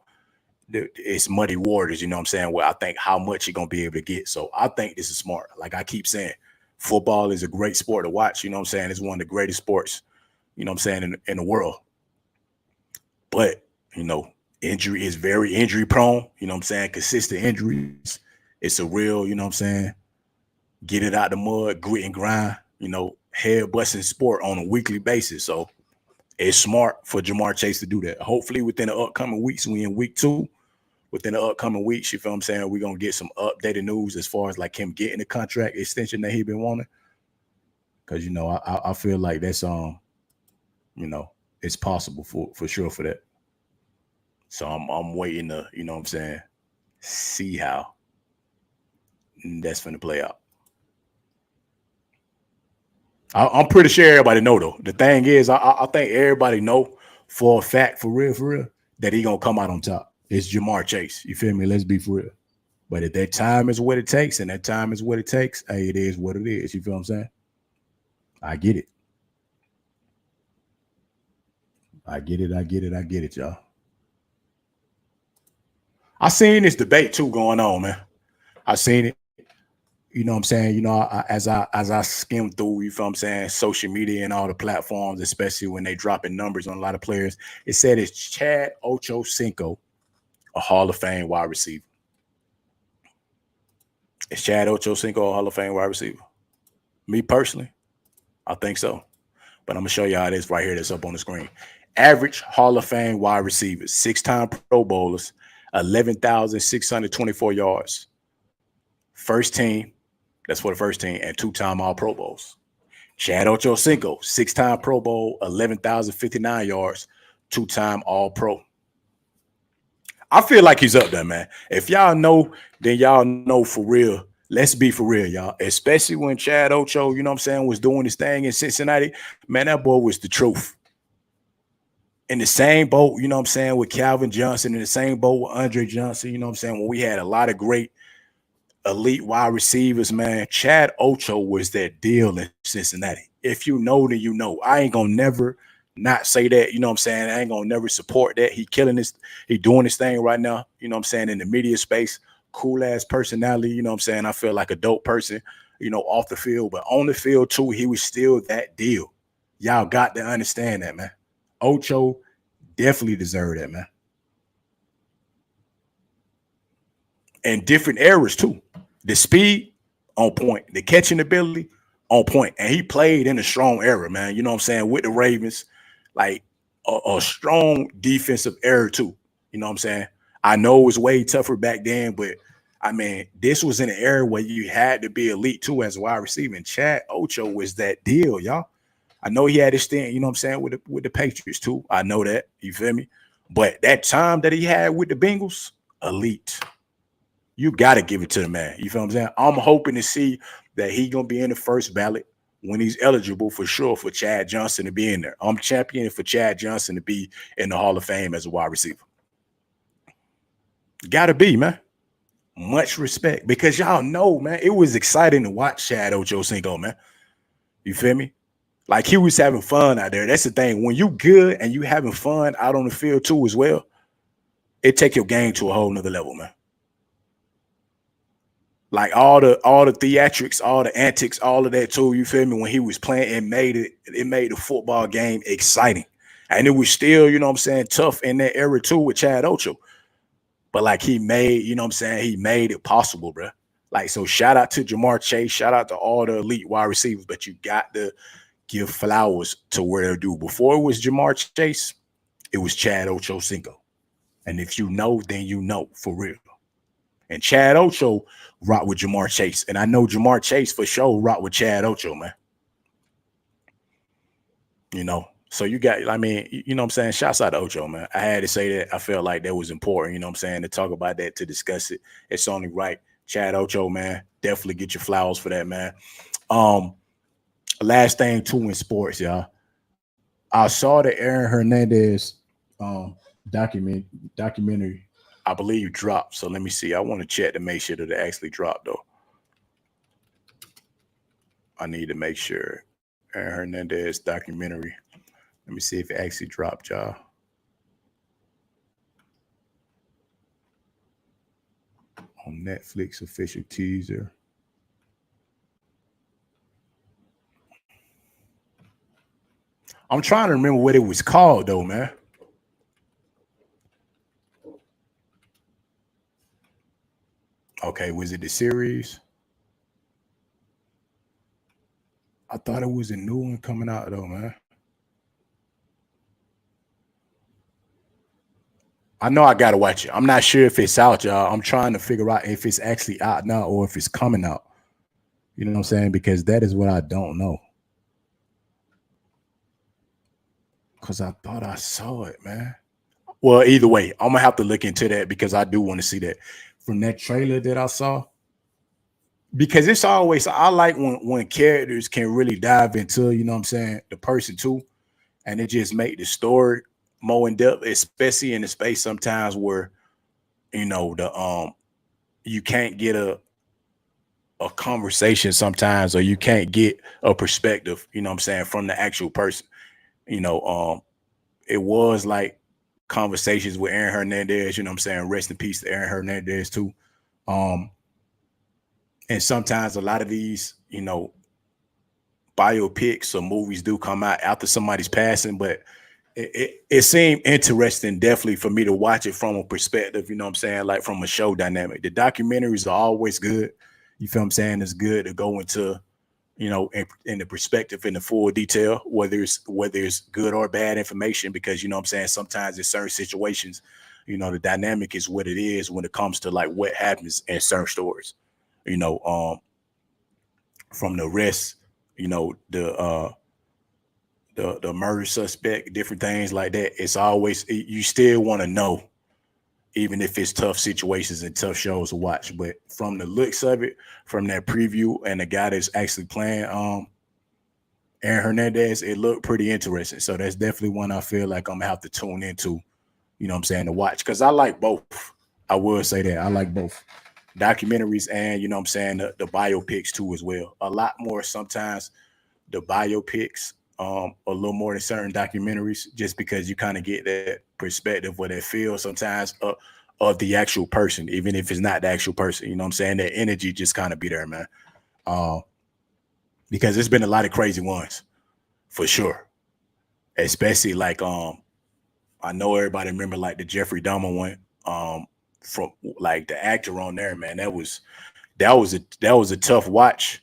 it's muddy waters, you know what I'm saying, where I think how much he's going to be able to get. So I think this is smart. Like I keep saying, football is a great sport to watch, you know what I'm saying? It's one of the greatest sports, you know what I'm saying, in the world. But, injury is very injury prone, you know what I'm saying, consistent injuries. It's a real, you know what I'm saying, get it out the mud, grit and grind, head busting sport on a weekly basis. So it's smart for Jamar Chase to do that. Hopefully within the upcoming weeks, we in week 2, within the upcoming weeks, you feel what I'm saying, we're going to get some updated news as far as like him getting the contract extension that he been wanting. Because, I feel like that's, it's possible for sure for that. So I'm waiting to, you know what I'm saying, see how that's going to play out. I'm pretty sure everybody know, though. The thing is, I think everybody know for a fact, for real, that he going to come out on top. It's Jamar Chase. You feel me? Let's be for real. But if that time is what it takes, and that time is what it takes, hey, it is what it is. You feel what I'm saying? I get it. I get it, y'all. I seen this debate, too, going on, man. I seen it. You know what I'm saying? As I skim through, you feel what I'm saying, social media and all the platforms, especially when they dropping numbers on a lot of players, it said it's Chad Ocho Cinco, a Hall of Fame wide receiver. Is Chad Ocho Cinco a Hall of Fame wide receiver? Me personally, I think so. But I'm going to show y'all this right here that's up on the screen. Average Hall of Fame wide receivers, 6-time Pro Bowlers, 11,624 yards. First team. That's for the first team, and 2-time All Pro Bowls. Chad Ocho Cinco, 6-time Pro Bowl, 11,059 yards, 2-time All Pro. I feel like he's up there, man. If y'all know, then y'all know for real Let's be for real, y'all. Especially when Chad Ocho, you know what I'm saying, was doing his thing in Cincinnati. Man, that boy was the truth. In the same boat, you know what I'm saying, with Calvin Johnson, in the same boat with Andre Johnson, you know what I'm saying, when we had a lot of great elite wide receivers, man, Chad Ocho was that deal in Cincinnati. If you know, then you know. I ain't gonna never not say that, you know what I'm saying? I ain't gonna never support that. He killing this, he doing this thing right now, you know what I'm saying, in the media space. Cool ass personality, you know what I'm saying? I feel like a dope person, you know, off the field, but on the field too, he was still that deal. Y'all got to understand that, man. Ocho definitely deserved that, man. And different eras too. The speed on point, the catching ability on point, and he played in a strong era, man. You know what I'm saying, with the Ravens, like a strong defensive era too. You know what I'm saying. I know it was way tougher back then, but I mean, this was in an era where you had to be elite too as a wide receiver. And Chad Ocho was that deal, y'all. I know he had his stint, you know what I'm saying, with the Patriots too. I know that. You feel me? But that time that he had with the Bengals, elite. You got to give it to the man. You feel what I'm saying? I'm hoping to see that he going to be in the first ballot when he's eligible for sure for Chad Johnson to be in there. I'm championing for Chad Johnson to be in the Hall of Fame as a wide receiver. Got to be, man. Much respect because y'all know, man, it was exciting to watch Chad Ocho Cinco, man. You feel me? Like he was having fun out there. That's the thing. When you good and you having fun out on the field too as well, it take your game to a whole nother level, man. Like all the theatrics, all the antics, all of that too. You feel me? When he was playing, it made the football game exciting. And it was still, you know what I'm saying, tough in that era too with Chad Ocho. But like he made, you know what I'm saying, he made it possible, bro. Like, so shout out to Jamar Chase, shout out to all the elite wide receivers, but you got to give flowers to where they're due. Before it was Jamar Chase, it was Chad Ocho Cinco. And if you know, then you know for real. And Chad Ocho rock with Jamar Chase. And I know Jamar Chase for sure rock with Chad Ocho, man. You know, so you got, I mean, you know what I'm saying? Shouts out to Ocho, man. I had to say that. I felt like that was important, you know what I'm saying, to talk about that, to discuss it. It's only right. Chad Ocho, man, definitely get your flowers for that, man. Last thing too in sports, y'all. I saw the Aaron Hernandez documentary, I believe, dropped. So let me see. I want to check to make sure that it actually dropped, though. I need to make sure. Aaron Hernandez documentary. Let me see if it actually dropped, y'all. On Netflix official teaser. I'm trying to remember what it was called, though, man. Okay, was it the series? I thought it was a new one coming out, though, man. I know I gotta watch it. I'm not sure if it's out, y'all. I'm trying to figure out if it's actually out now or if it's coming out. You know what I'm saying? Because that is what I don't know. Because I thought I saw it, man. Well, either way, I'm gonna have to look into that because I do want to see that from that trailer that I saw. Because it's always, I like when characters can really dive into, you know what I'm saying, the person too, and it just make the story more in depth, especially in the space sometimes where, you know, the you can't get a conversation sometimes, or you can't get a perspective, you know what I'm saying, from the actual person. You know, it was like conversations with Aaron Hernandez, you know what I'm saying? Rest in peace to Aaron Hernandez too. Um, and sometimes a lot of these, you know, biopics or movies do come out after somebody's passing, but it seemed interesting definitely for me to watch it from a perspective, you know what I'm saying, like from a show dynamic. The documentaries are always good. You feel what I'm saying? It's good to go into, you know, in the perspective, in the full detail, whether it's good or bad information, because you know what I'm saying, sometimes in certain situations, you know, the dynamic is what it is when it comes to like what happens in certain stories. You know, from the arrest, you know, the murder suspect, different things like that. It's always, you still want to know even if it's tough situations and tough shows to watch. But from the looks of it, from that preview and the guy that's actually playing Aaron Hernandez, it looked pretty interesting. So that's definitely one I feel like I'm gonna have to tune into, you know what I'm saying, to watch. Because I like both. I will say that. I like both documentaries and, you know what I'm saying, the biopics too as well. A lot more sometimes the biopics, a little more than certain documentaries, just because you kind of get that perspective or that feel sometimes of the actual person, even if it's not the actual person. You know what I'm saying? That energy just kind of be there, man. Uh, because there's been a lot of crazy ones for sure. Especially like I know everybody remember like the Jeffrey Dahmer one. From like the actor on there, man. That was a tough watch.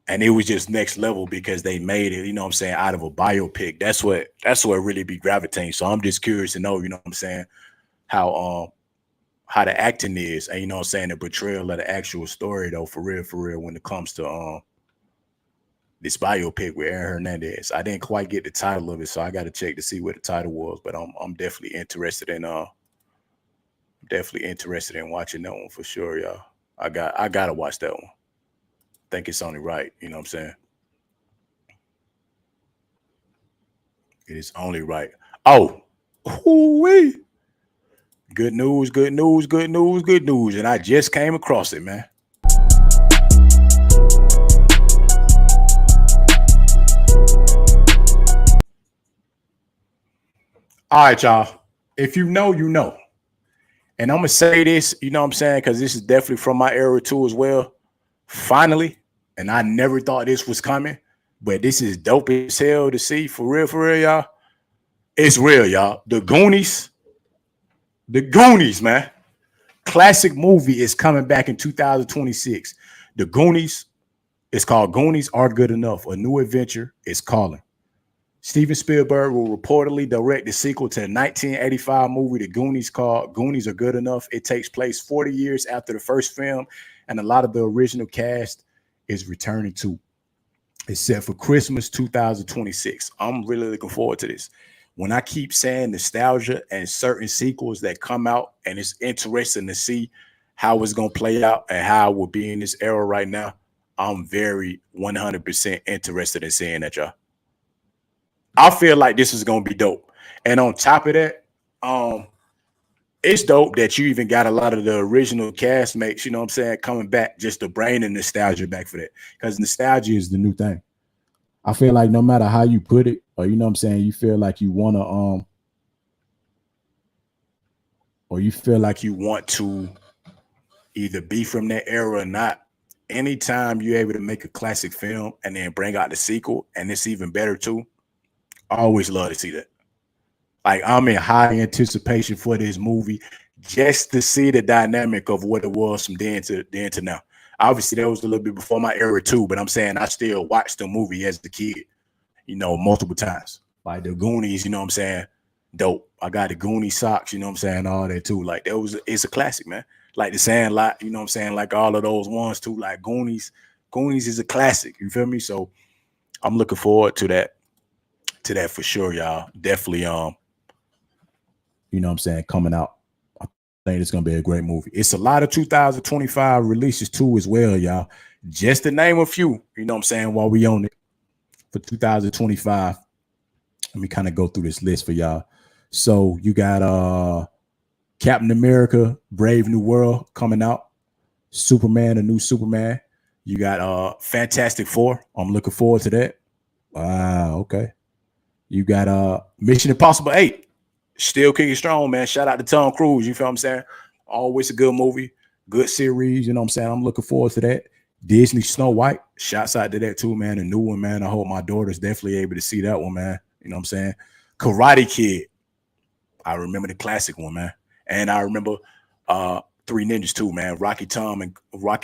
And it was just next level because they made it, you know what I'm saying, out of a biopic. That's what really be gravitating. So I'm just curious to know, you know what I'm saying, how the acting is, and you know what I'm saying, the portrayal of the actual story though, for real, when it comes to this biopic with Aaron Hernandez. I didn't quite get the title of it, so I got to check to see what the title was. But I'm definitely interested in watching that one for sure, y'all. I gotta watch that one. Think it's only right, you know what I'm saying? It is only right. Oh, wee. Good news, good news, good news, good news. And I just came across it, man. All right, y'all. If you know, you know. And I'm gonna say this, you know what I'm saying, because this is definitely from my era too as well. Finally, and I never thought this was coming, but this is dope as hell to see, for real, y'all. It's real, y'all. The Goonies, man. Classic movie is coming back in 2026. The Goonies, it's called Goonies Are Good Enough. A new adventure is calling. Steven Spielberg will reportedly direct the sequel to the 1985 movie The Goonies called Goonies Are Good Enough. It takes place 40 years after the first film, and a lot of the original cast is returning too. It's set for Christmas 2026. I'm really looking forward to this. When I keep saying nostalgia and certain sequels that come out, and it's interesting to see how it's going to play out and how it will be in this era right now, I'm very 100% interested in seeing that, y'all. I feel like this is going to be dope. And on top of that, um, it's dope that you even got a lot of the original castmates, you know what I'm saying, coming back just to bring the nostalgia back for that. Because nostalgia is the new thing. I feel like no matter how you put it, or you know what I'm saying, you feel like you want to or you feel like you want to either be from that era or not. Anytime you're able to make a classic film and then bring out the sequel and it's even better too, I always love to see that. Like I'm in high anticipation for this movie just to see the dynamic of what it was from then to now. Obviously, that was a little bit before my era too, but I'm saying I still watched the movie as a kid, you know, multiple times. Like the Goonies, you know what I'm saying? Dope. I got the Goonie socks, you know what I'm saying? All that too. Like it's a classic, man. Like the Sandlot, you know what I'm saying? Like all of those ones too. Like Goonies is a classic. You feel me? So I'm looking forward to that for sure, y'all. Definitely, you know what I'm saying, coming out. I think it's gonna be a great movie. It's a lot of 2025 releases too, as well, y'all. Just to name a few, you know what I'm saying, while we on it for 2025. Let me kind of go through this list for y'all. So you got Captain America, Brave New World coming out, Superman, a new Superman. You got Fantastic Four. I'm looking forward to that. Wow, okay. You got Mission Impossible 8. Still kicking strong, man. Shout out to Tom Cruise. You feel what I'm saying? Always a good movie, good series. You know what I'm saying? I'm looking forward to that. Disney Snow White. Shouts out to that too, man. A new one, man. I hope my daughter's definitely able to see that one, man. You know what I'm saying? Karate Kid. I remember the classic one, man. And I remember Three Ninjas too, man. Rocky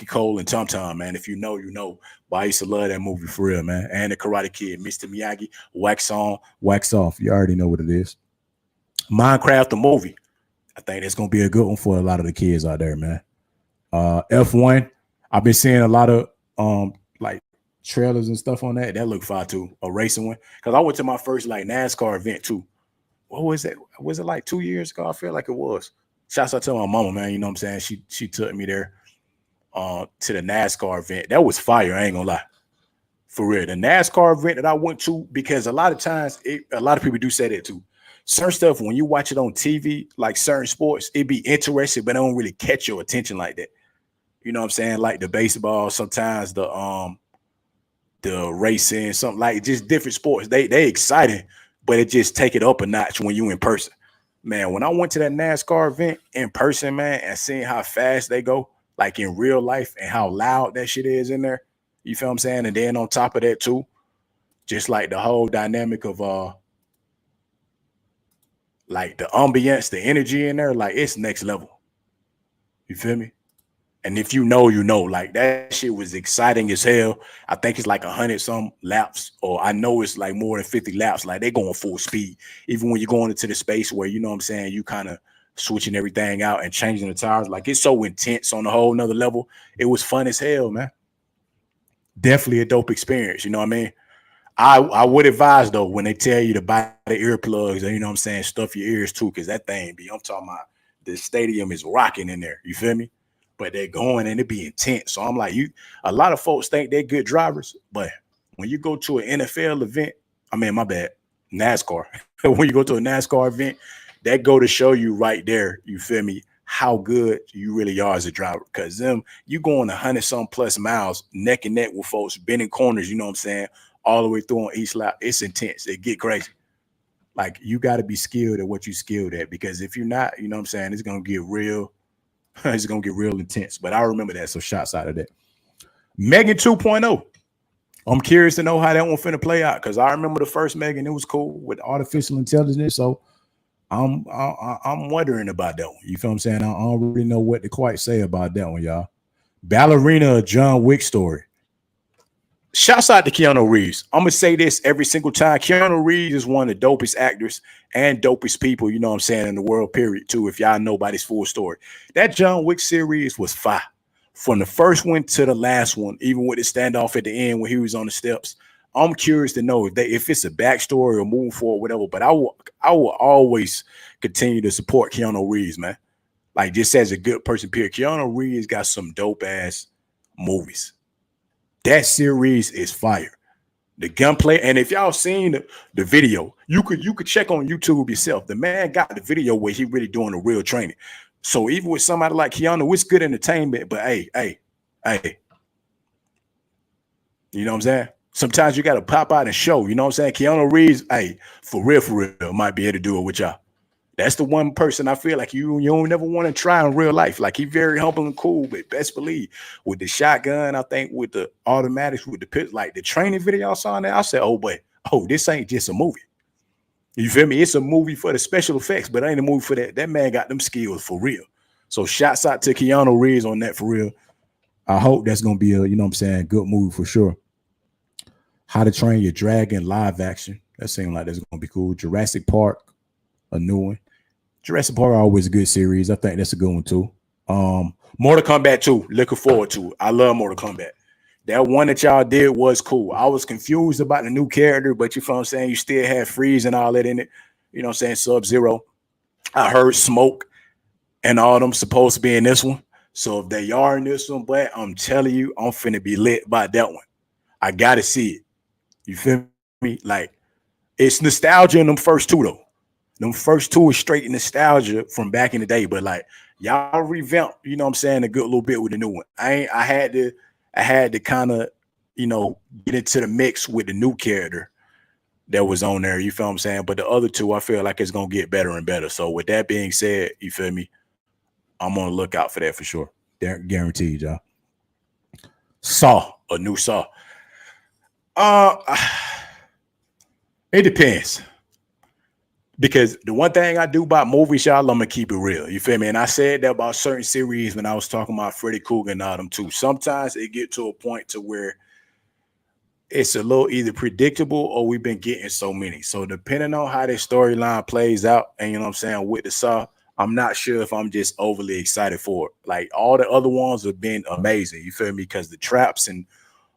Cole and Tom Tom, man. If you know, you know. But I used to love that movie for real, man. And the Karate Kid, Mr. Miyagi, wax on, wax off. You already know what it is. Minecraft, the movie. I think that's gonna be a good one for a lot of the kids out there, man. F1. I've been seeing a lot of like trailers and stuff on that. That look fire too. A racing one. Because I went to my first like NASCAR event too. What was it? Was it like 2 years ago? I feel like it was. Shouts out to my mama, man. You know what I'm saying? She took me there to the NASCAR event. That was fire. I ain't gonna lie. For real. The NASCAR event that I went to, because a lot of times a lot of people do say that too. Certain stuff when you watch it on TV, like certain sports, it be interesting, but it don't really catch your attention like that. You know what I'm saying? Like the baseball, sometimes the racing, something like just different sports. They exciting, but it just take it up a notch when you in person. Man, when I went to that NASCAR event in person, man, and seeing how fast they go, like in real life, and how loud that shit is in there, you feel what I'm saying? And then on top of that too, just like the whole dynamic of like the ambience, the energy in there, like it's next level. You feel me? And if you know, you know, like that shit was exciting as hell. I think it's like 100 some laps, or I know it's like more than 50 laps. Like they going full speed. Even when you're going into the space where, you know what I'm saying, you kind of switching everything out and changing the tires. Like it's so intense on a whole nother level. It was fun as hell, man. Definitely a dope experience. You know what I mean? I would advise though, when they tell you to buy the earplugs and, you know what I'm saying, stuff your ears too, because that thing I'm talking about, the stadium is rocking in there. You feel me? But they're going and it be intense. So I'm like, a lot of folks think they're good drivers, but when you go to an NFL event, I mean, my bad, NASCAR. When you go to a NASCAR event, that go to show you right there, you feel me, how good you really are as a driver. Because you going 100 some plus miles neck and neck with folks, bending corners, you know what I'm saying, all the way through on each lap. It's intense. It get crazy. Like you got to be skilled at what you skilled at, because if you're not, you know what I'm saying, it's gonna get real. It's gonna get real intense. But I remember that. So shots out of that. Megan 2.0. I'm curious to know how that one finna play out, because I remember the first Megan. It was cool with artificial intelligence. So I'm wondering about that one. You feel what I'm saying? I don't really know what to quite say about that one, y'all. Ballerina John Wick story. Shouts out to Keanu Reeves. I'm gonna say this every single time. Keanu Reeves is one of the dopest actors and dopest people, you know what I'm saying, in the world, period, too, if y'all know about his full story. That John Wick series was fire. From the first one to the last one, even with the standoff at the end when he was on the steps. I'm curious to know if it's a backstory or moving forward, whatever. But I will always continue to support Keanu Reeves, man. Like, just as a good person, period. Keanu Reeves got some dope ass movies. That series is fire. The gunplay, and if y'all seen the video, you could check on YouTube yourself. The man got the video where he really doing the real training. So even with somebody like Keanu, it's good entertainment, but hey, you know what I'm saying? Sometimes you got to pop out and show. You know what I'm saying? Keanu Reeves, hey, for real, might be able to do it with y'all. That's the one person I feel like you don't never want to try in real life. Like, he very humble and cool, but best believe with the shotgun, I think with the automatics, with the pit, like the training video I saw in there, I said, oh, boy, this ain't just a movie. You feel me? It's a movie for the special effects, but it ain't a movie for that. That man got them skills for real. So shouts out to Keanu Reeves on that for real. I hope that's going to be a, you know what I'm saying, good movie for sure. How to Train Your Dragon live action. That seems like that's going to be cool. Jurassic Park, a new one. Jurassic Park always a good series. I think that's a good one too. Mortal Kombat 2, looking forward to it. I love Mortal Kombat. That one that y'all did was cool. I was confused about the new character, but you feel what I'm saying? You still had Freeze and all that in it. You know what I'm saying? Sub-Zero. I heard Smoke and all them supposed to be in this one. So if they are in this one, but I'm telling you, I'm finna be lit by that one. I gotta see it. You feel me? Like, it's nostalgia in them first two, though. Them first two is straight nostalgia from back in the day. But like, y'all revamp, you know what I'm saying, a good little bit with the new one. I had to kind of, you know, get into the mix with the new character that was on there. You feel what I'm saying? But the other two, I feel like it's gonna get better and better. So with that being said, you feel me? I'm on the lookout for that for sure. Guaranteed, y'all. Saw, a new Saw. It depends. Because the one thing I do about movies, y'all, I'm gonna keep it real. You feel me? And I said that about certain series when I was talking about Freddy Krueger and all them too. Sometimes it get to a point to where it's a little either predictable or we've been getting so many. So depending on how this storyline plays out, and you know what I'm saying, with the Saw, I'm not sure if I'm just overly excited for it. Like, all the other ones have been amazing. You feel me? Because the traps and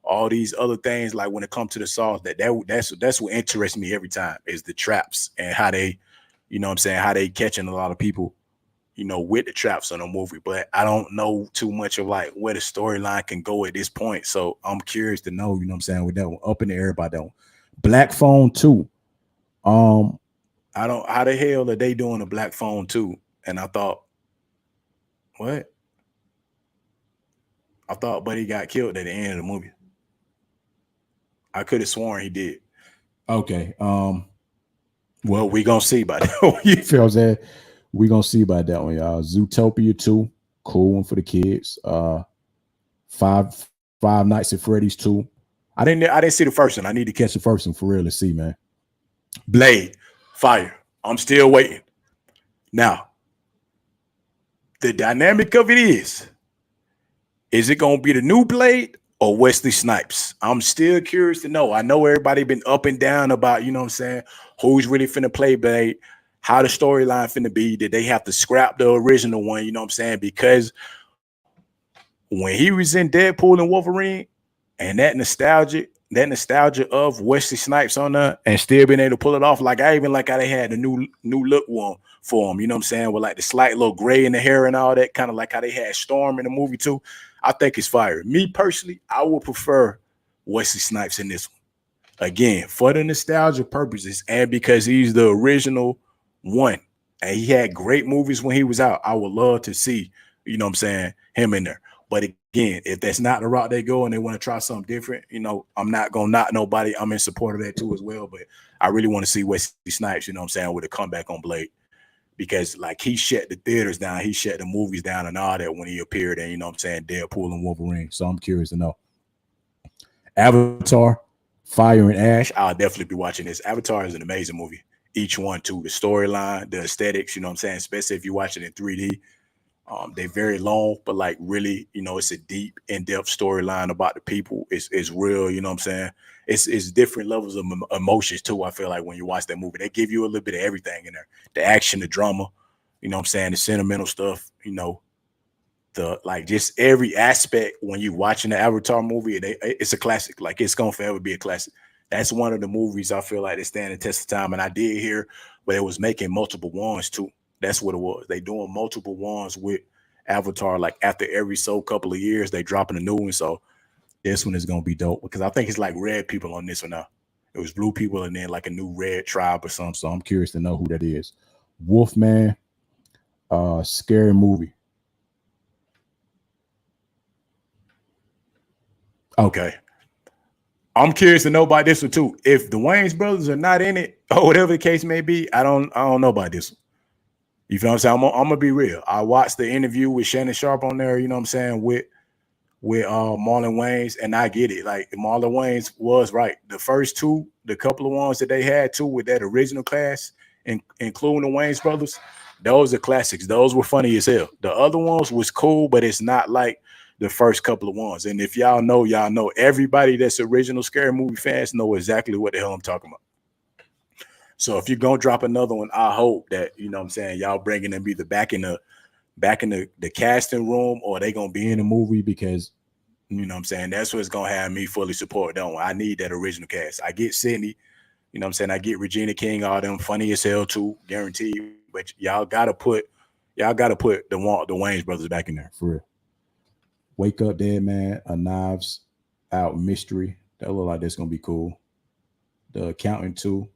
all these other things, like when it comes to the Saws, that's what interests me every time, is the traps and how they, you know what I'm saying, how they catching a lot of people, with the traps on the movie, but I don't know too much of like where the storyline can go at this point. So I'm curious to know, what I'm saying, with that one up in the air about that one. Black Phone 2. I don't, how the hell are they doing a Black Phone 2? And I thought, what? I thought Buddy got killed at the end of the movie. I could have sworn he did. Okay. Well, we gonna see about that. You feel what I'm saying? We gonna see about that one, y'all. Zootopia 2, cool one for the kids. Five Nights at Freddy's 2. I didn't see the first one. I need to catch the first one for real to see, man. Blade, fire. I'm still waiting. Now, the dynamic of it is it gonna be the new Blade or Wesley Snipes? I'm still curious to know. I know everybody been up and down about, what I'm saying, who's really finna play Blade, how the storyline finna be. Did they have to scrap the original one, what I'm saying? Because when he was in Deadpool and Wolverine, and that nostalgia of Wesley Snipes on there and still being able to pull it off, like I even like how they had the new look one for him, what I'm saying, with like the slight little gray in the hair and all that, kind of like how they had Storm in the movie too. I think it's fire. Me personally, I would prefer Wesley Snipes in this one. Again, for the nostalgia purposes and because he's the original one and he had great movies when he was out, I would love to see, what I'm saying, him in there. But again, if that's not the route they go and they want to try something different, I'm not going to knock nobody. I'm in support of that too as well. But I really want to see Wesley Snipes, what I'm saying, with a comeback on Blade. Because like he shut the theaters down, he shut the movies down and all that when he appeared in, what I'm saying, Deadpool and Wolverine. So I'm curious to know. Avatar, Fire and Ash. I'll definitely be watching this. Avatar is an amazing movie. Each one too. The storyline, the aesthetics, what I'm saying, especially if you watch it in 3D. They're very long, but like really, it's a deep, in-depth storyline about the people. It's real, what I'm saying? It's different levels of emotions too. I feel like when you watch that movie, they give you a little bit of everything in there. The action, the drama, what I'm saying, the sentimental stuff, the like just every aspect when you're watching the Avatar movie, it's a classic. Like it's gonna forever be a classic. That's one of the movies I feel like they stand the test of time. And I did hear where it was making multiple ones too. That's what it was. They doing multiple ones with Avatar. Like after every couple of years, they dropping a new one. So this one is gonna be dope because I think it's like red people on this one now. It was blue people and then like a new red tribe or something. So I'm curious to know who that is. Wolfman, scary movie. Okay. I'm curious to know about this one too. If the Wayne's brothers are not in it, or whatever the case may be, I don't know about this one. You feel what I'm saying? I'm gonna be real. I watched the interview with Shannon Sharp on there, what I'm saying, with Marlon Wayans, and I get it. Like Marlon Wayans was right. The first two, the couple of ones that they had too with that original cast, including the Wayans brothers, those are classics. Those were funny as hell. The other ones was cool, but it's not like the first couple of ones. And if y'all know, everybody that's original scary movie fans know exactly what the hell I'm talking about. So if you're gonna drop another one, I hope that what I'm saying, y'all bringing them either back in the casting room or they gonna be in the movie because what I'm saying, that's what's gonna have me fully support that one. I need that original cast. I get Sydney, what I'm saying, I get Regina King, all them funny as hell too, guaranteed. But y'all gotta put the Wayans brothers back in there for real. Wake Up Dead Man, a Knives Out mystery. That look like that's gonna be cool. The Accountant 2.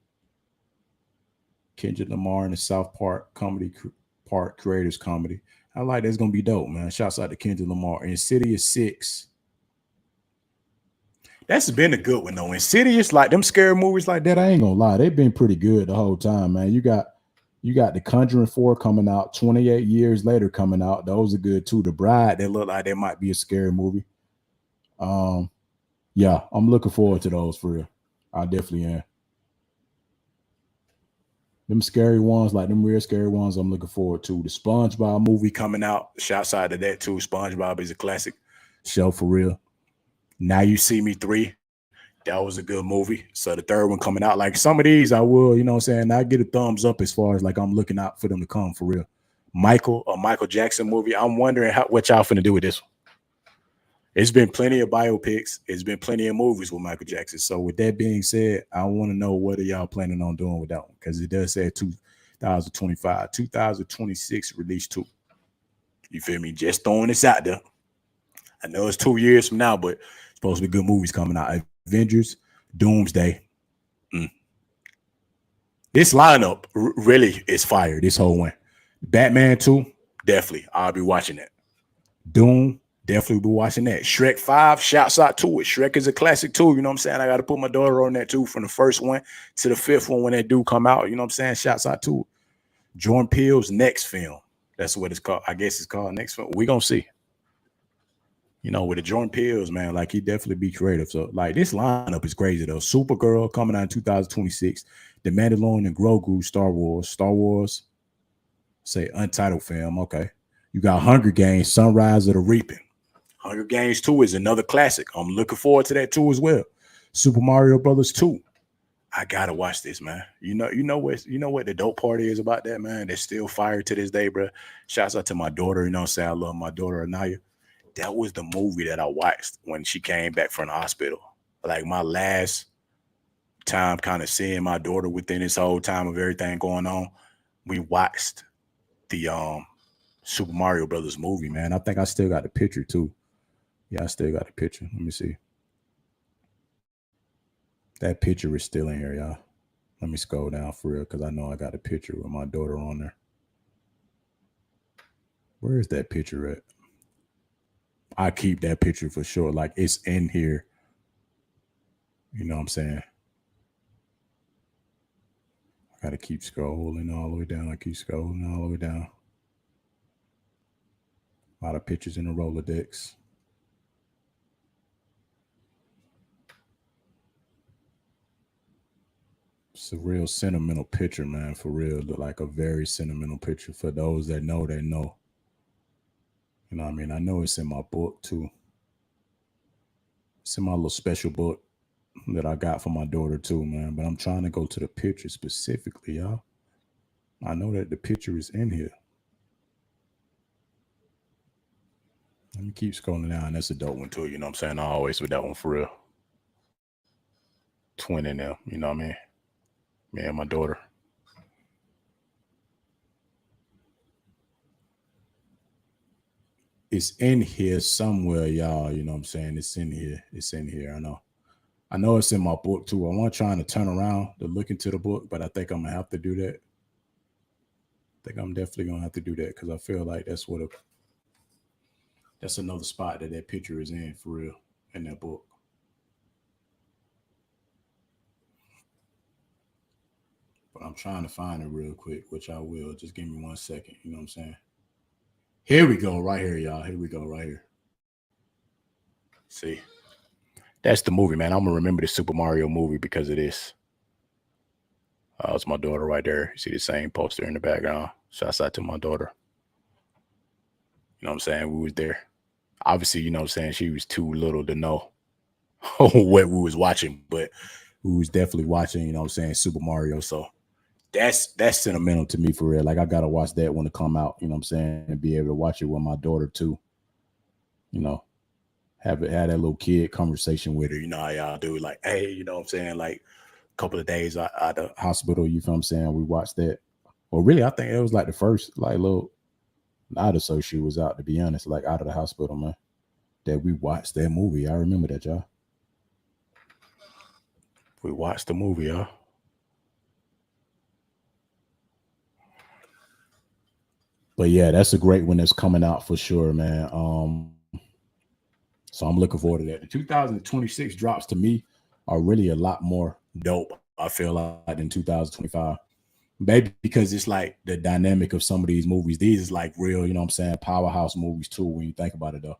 Kendrick Lamar in the South Park creators comedy. I like that's gonna be dope, man. Shouts out to Kendrick Lamar. Insidious 6. That's been a good one though. Insidious, like them scary movies like that, I ain't gonna lie, they've been pretty good the whole time, man. You got The Conjuring 4 coming out, 28 years later coming out. Those are good too. The Bride, they look like they might be a scary movie. Yeah, I'm looking forward to those for real. I definitely am. Them scary ones, like them real scary ones, I'm looking forward to. The SpongeBob movie coming out. Shouts out to that too. SpongeBob is a classic show for real. Now You See Me 3. That was a good movie. So the third one coming out. Like some of these, I will, what I'm saying, I get a thumbs up as far as like I'm looking out for them to come for real. Michael Jackson movie. I'm wondering what y'all finna do with this one. It's been plenty of biopics. It's been plenty of movies with Michael Jackson. So with that being said, I want to know what are y'all planning on doing with that one? Because it does say 2025. 2026 release 2. You feel me? Just throwing this out there. I know it's 2 years from now, but it's supposed to be good movies coming out. Avengers, Doomsday. This lineup really is fire. This whole one. Batman 2, definitely. I'll be watching that. Doom, definitely be watching that. Shrek 5, shouts out to it. Shrek is a classic too. You know what I'm saying? I got to put my daughter on that too, from the first one to the 5th one when that do come out. You know what I'm saying? Shouts out to it. Jordan Peele's next film. That's what it's called. I guess it's called next film. We're going to see. You know, with the Jordan Peele's, man, like he definitely be creative. So, like, this lineup is crazy, though. Supergirl coming out in 2026. The Mandalorian and Grogu, Star Wars, say untitled film. Okay. You got Hunger Games, Sunrise of the Reaping. Hunger Games 2 is another classic. I'm looking forward to that too as well. Super Mario Brothers 2. I gotta watch this, man. You know what the dope part is about that, man? They're still fire to this day, bro. Shouts out to my daughter. You know what I'm saying? I love my daughter, Anaya. That was the movie that I watched when she came back from the hospital. Like my last time kind of seeing my daughter within this whole time of everything going on. We watched the Super Mario Brothers movie, man. I think I still got the picture too. Yeah, I still got the picture. Let me see. That picture is still in here, y'all. Let me scroll down for real because I know I got a picture with my daughter on there. Where is that picture at? I keep that picture for sure. Like it's in here. You know what I'm saying? I got to keep scrolling all the way down. I keep scrolling all the way down. A lot of pictures in the Rolodex. It's a real sentimental picture, man, for real. Like a very sentimental picture. For those that know, they know. You know what I mean? I know it's in my book, too. It's in my little special book that I got for my daughter, too, man. But I'm trying to go to the picture specifically, y'all. I know that the picture is in here. Let me keep scrolling down. That's a dope one, too. You know what I'm saying? I always with that one for real. Twin in there. You know what I mean? Me and my daughter. It's in here somewhere, y'all. You know what I'm saying? It's in here. It's in here. I know it's in my book too. I want trying to turn around to look into the book, but I think I'm gonna have to do that. I think I'm definitely gonna have to do that because I feel like that's another spot that picture is in for real in that book. But I'm trying to find it real quick, which I will. Just give me 1 second. You know what I'm saying? Here we go, right here, y'all. Here we go, right here. See, that's the movie, man. I'm gonna remember the Super Mario movie because of this. It's my daughter right there. You see the same poster in the background. Shouts out to my daughter. You know what I'm saying? We was there. Obviously, you know what I'm saying? She was too little to know what we was watching, but we was definitely watching, you know what I'm saying, Super Mario. So that's sentimental to me for real. Like I gotta watch that when it come out, you know what I'm saying, and be able to watch it with my daughter too. You know, have that little kid conversation with her. You know how y'all do, like, hey, you know what I'm saying, like a couple of days out of the hospital, you feel what I'm saying? We watched that. Well, really, I think it was like the first like little night or so she was out, to be honest, like out of the hospital, man. That we watched that movie. I remember that, y'all. We watched the movie, y'all. But yeah, that's a great one that's coming out for sure, man. So I'm looking forward to that. The 2026 drops to me are really a lot more dope, I feel like, than 2025. Maybe because it's like the dynamic of some of these movies. These is like real, you know what I'm saying, powerhouse movies too, when you think about it though.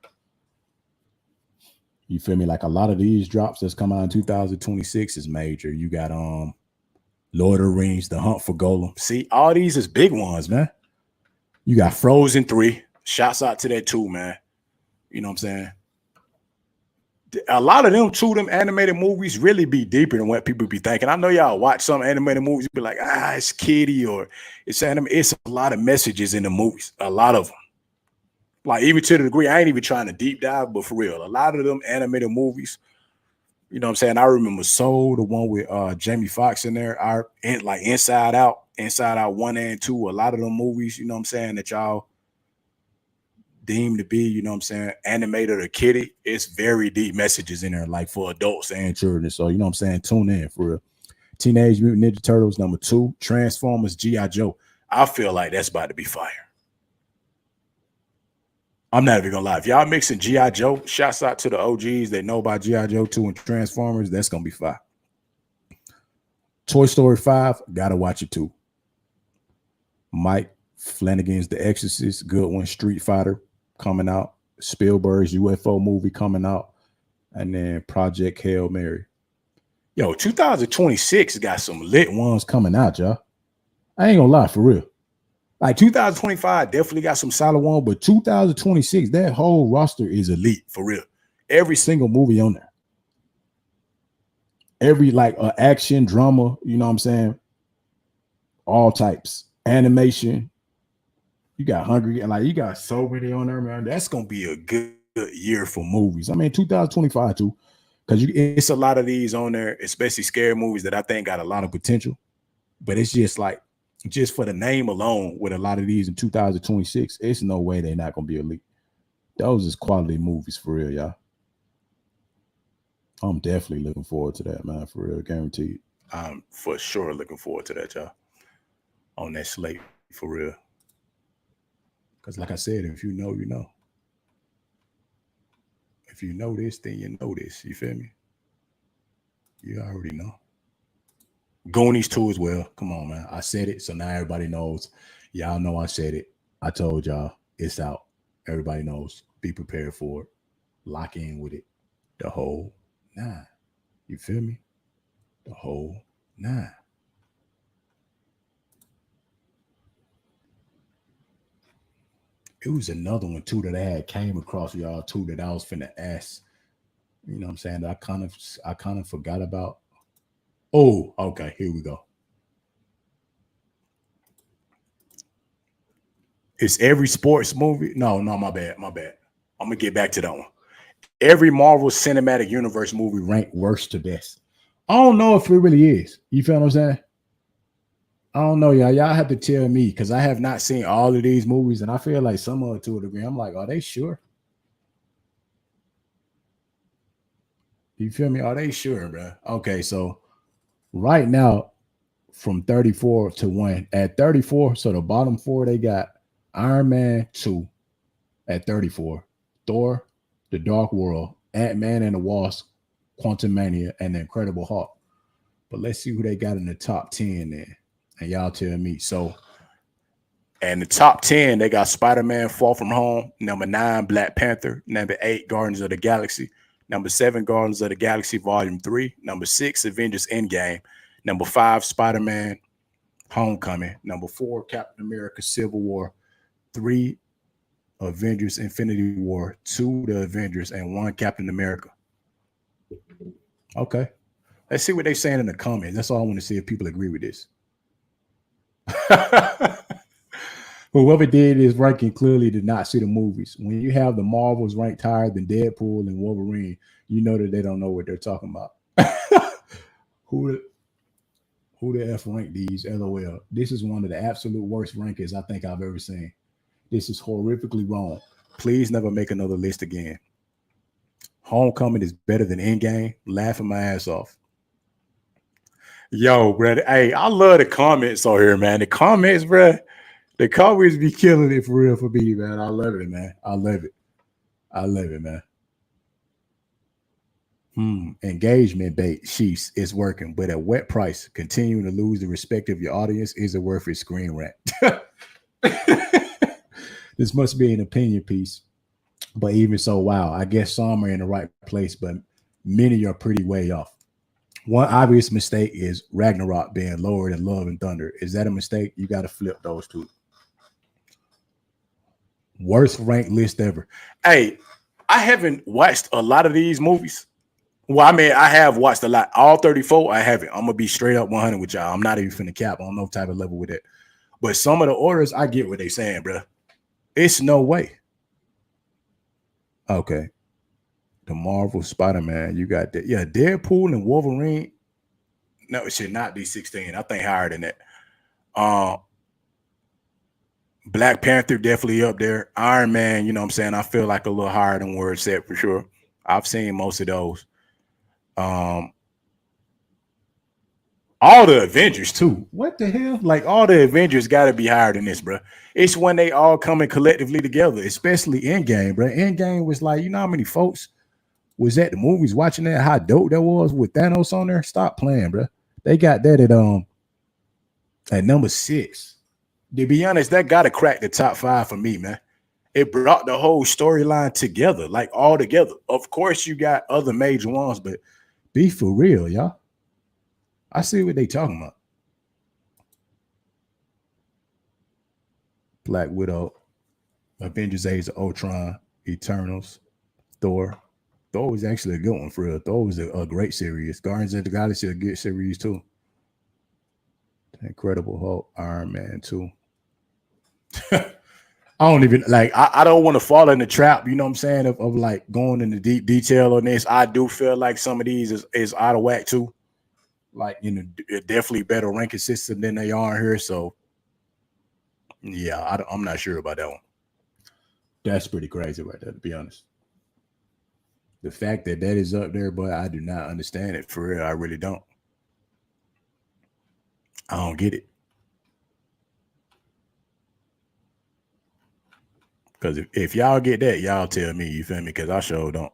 You feel me? Like a lot of these drops that's coming out in 2026 is major. You got Lord of the Rings, The Hunt for Golem. See, all these is big ones, man. You got Frozen 3. Shouts out to that too, man. You know what I'm saying? A lot of them too, them animated movies really be deeper than what people be thinking. I know y'all watch some animated movies, be like, it's kiddie or it's anime. It's a lot of messages in the movies. A lot of them. Like even to the degree, I ain't even trying to deep dive, but for real, a lot of them animated movies, you know what I'm saying? I remember Soul, the one with Jamie Foxx in there, like Inside Out, Inside Out 1 and 2, a lot of them movies, you know what I'm saying, that y'all deemed to be, you know what I'm saying, animated or kiddie, it's very deep messages in there, like for adults and children. So, you know what I'm saying, tune in for real. Teenage Mutant Ninja Turtles, number 2. Transformers, G.I. Joe. I feel like that's about to be fire. I'm not even gonna lie. If y'all mixing G.I. Joe, shouts out to the OGs that know about G.I. Joe 2 and Transformers, that's gonna be fire. Toy Story 5, gotta watch it too. Mike Flanagan's The Exorcist, good one. Street Fighter coming out. Spielberg's UFO movie coming out. And then Project Hail Mary. Yo, 2026 got some lit ones coming out, y'all. I ain't gonna lie, for real. Like 2025 definitely got some solid ones, but 2026, that whole roster is elite, for real. Every single movie on there. Every like action, drama, you know what I'm saying? All types. Animation. You got Hungry, and like you got so many on there, man. That's gonna be a good year for movies. I mean, 2025 too, because it's a lot of these on there, especially scary movies that I think got a lot of potential. But it's just like, just for the name alone, with a lot of these in 2026, it's no way they're not gonna be elite. Those is quality movies for real, y'all. I'm definitely looking forward to that, man. For real, guaranteed. I'm for sure looking forward to that, y'all. On that slate, for real. Because like I said, if you know, you know. If you know this, then you know this. You feel me? You already know. Goonies 2 as well. Come on, man. I said it, so now everybody knows. Y'all know I said it. I told y'all it's out. Everybody knows. Be prepared for it. Lock in with it. The whole 9. You feel me? The whole 9. It was another one too that I had came across y'all too that I was finna ask. You know what I'm saying? That I kind of forgot about. Oh, okay. Here we go. It's every sports movie. No, my bad. I'm gonna get back to that one. Every Marvel Cinematic Universe movie ranked worst to best. I don't know if it really is. You feel what I'm saying? I don't know, y'all. Y'all have to tell me because I have not seen all of these movies, and I feel like some of it to a degree. I'm like, are they sure? You feel me? Are they sure, bro? Okay, so right now, from 34 to 1, at 34, so the bottom 4 they got Iron Man 2 at 34, Thor, The Dark World, Ant-Man and the Wasp, Quantum Mania, and The Incredible Hulk. But let's see who they got in the top 10 then. And y'all tell me. So, and the top 10, they got Spider-Man Far From Home, number 9, Black Panther, number 8, Guardians of the Galaxy, number 7, Guardians of the Galaxy Volume 3, number 6, Avengers Endgame, number 5, Spider-Man Homecoming, number 4, Captain America Civil War, 3, Avengers Infinity War, 2, The Avengers, and 1, Captain America. Okay. Let's see what they're saying in the comments. That's all I want to see if people agree with this. Whoever did this ranking clearly did not see the movies. When you have the Marvels ranked higher than Deadpool and Wolverine, you know that they don't know what they're talking about. Who the F ranked these? LOL. This is one of the absolute worst rankings I think I've ever seen. This is horrifically wrong. Please never make another list again. Homecoming is better than Endgame. Laughing my ass off. Yo, brother. Hey, I love the comments on here, man. The comments, bro. The comments be killing it for real for me, man. I love it, man. I love it, man. Engagement bait, sheets is working, but at what price? Continuing to lose the respect of your audience isn't worth it. Screen rant. This must be an opinion piece. But even so, wow, I guess some are in the right place, but many are pretty way off. One obvious mistake is Ragnarok being lower than Love and Thunder. Is that a mistake? You got to flip those two. Worst ranked list ever. Hey, I haven't watched a lot of these movies. Well, I mean, I have watched a lot. All 34, I haven't. I'm going to be straight up 100 with y'all. I'm not even finna cap on no type of level with it. But some of the orders, I get what they saying, bro. It's no way. Okay. The Marvel Spider-Man, you got that. Yeah, Deadpool and Wolverine. No, it should not be 16. I think higher than that. Black Panther definitely up there. Iron Man, you know what I'm saying? I feel like a little higher than where it's at for sure. I've seen most of those. All the Avengers too. What the hell? Like all the Avengers got to be higher than this, bro. It's when they all coming collectively together, especially Endgame, bro. Endgame was like, you know how many folks was at the movies watching that? How dope that was with Thanos on there. Stop playing, bro. They got that at number 6. To be honest, that got to crack the top 5 for me, man. It brought the whole storyline together, like all together. Of course, you got other major ones, but be for real, y'all. I see what they talking about. Black Widow, Avengers Age of Ultron, Eternals, Thor. Thor was actually a good one for real. Thor was a great series. Guardians of the Galaxy, a good series too. Incredible Hulk, Iron Man 2. I don't even like. I don't want to fall in the trap. You know what I'm saying? Of like going into deep detail on this. I do feel like some of these is out of whack too. Like, you know, definitely better ranking system than they are here. So yeah, I'm not sure about that one. That's pretty crazy right there, to be honest. The fact that is up there, but I do not understand it for real. I really don't. I don't get it. Because if y'all get that, y'all tell me, you feel me? Because I sure don't.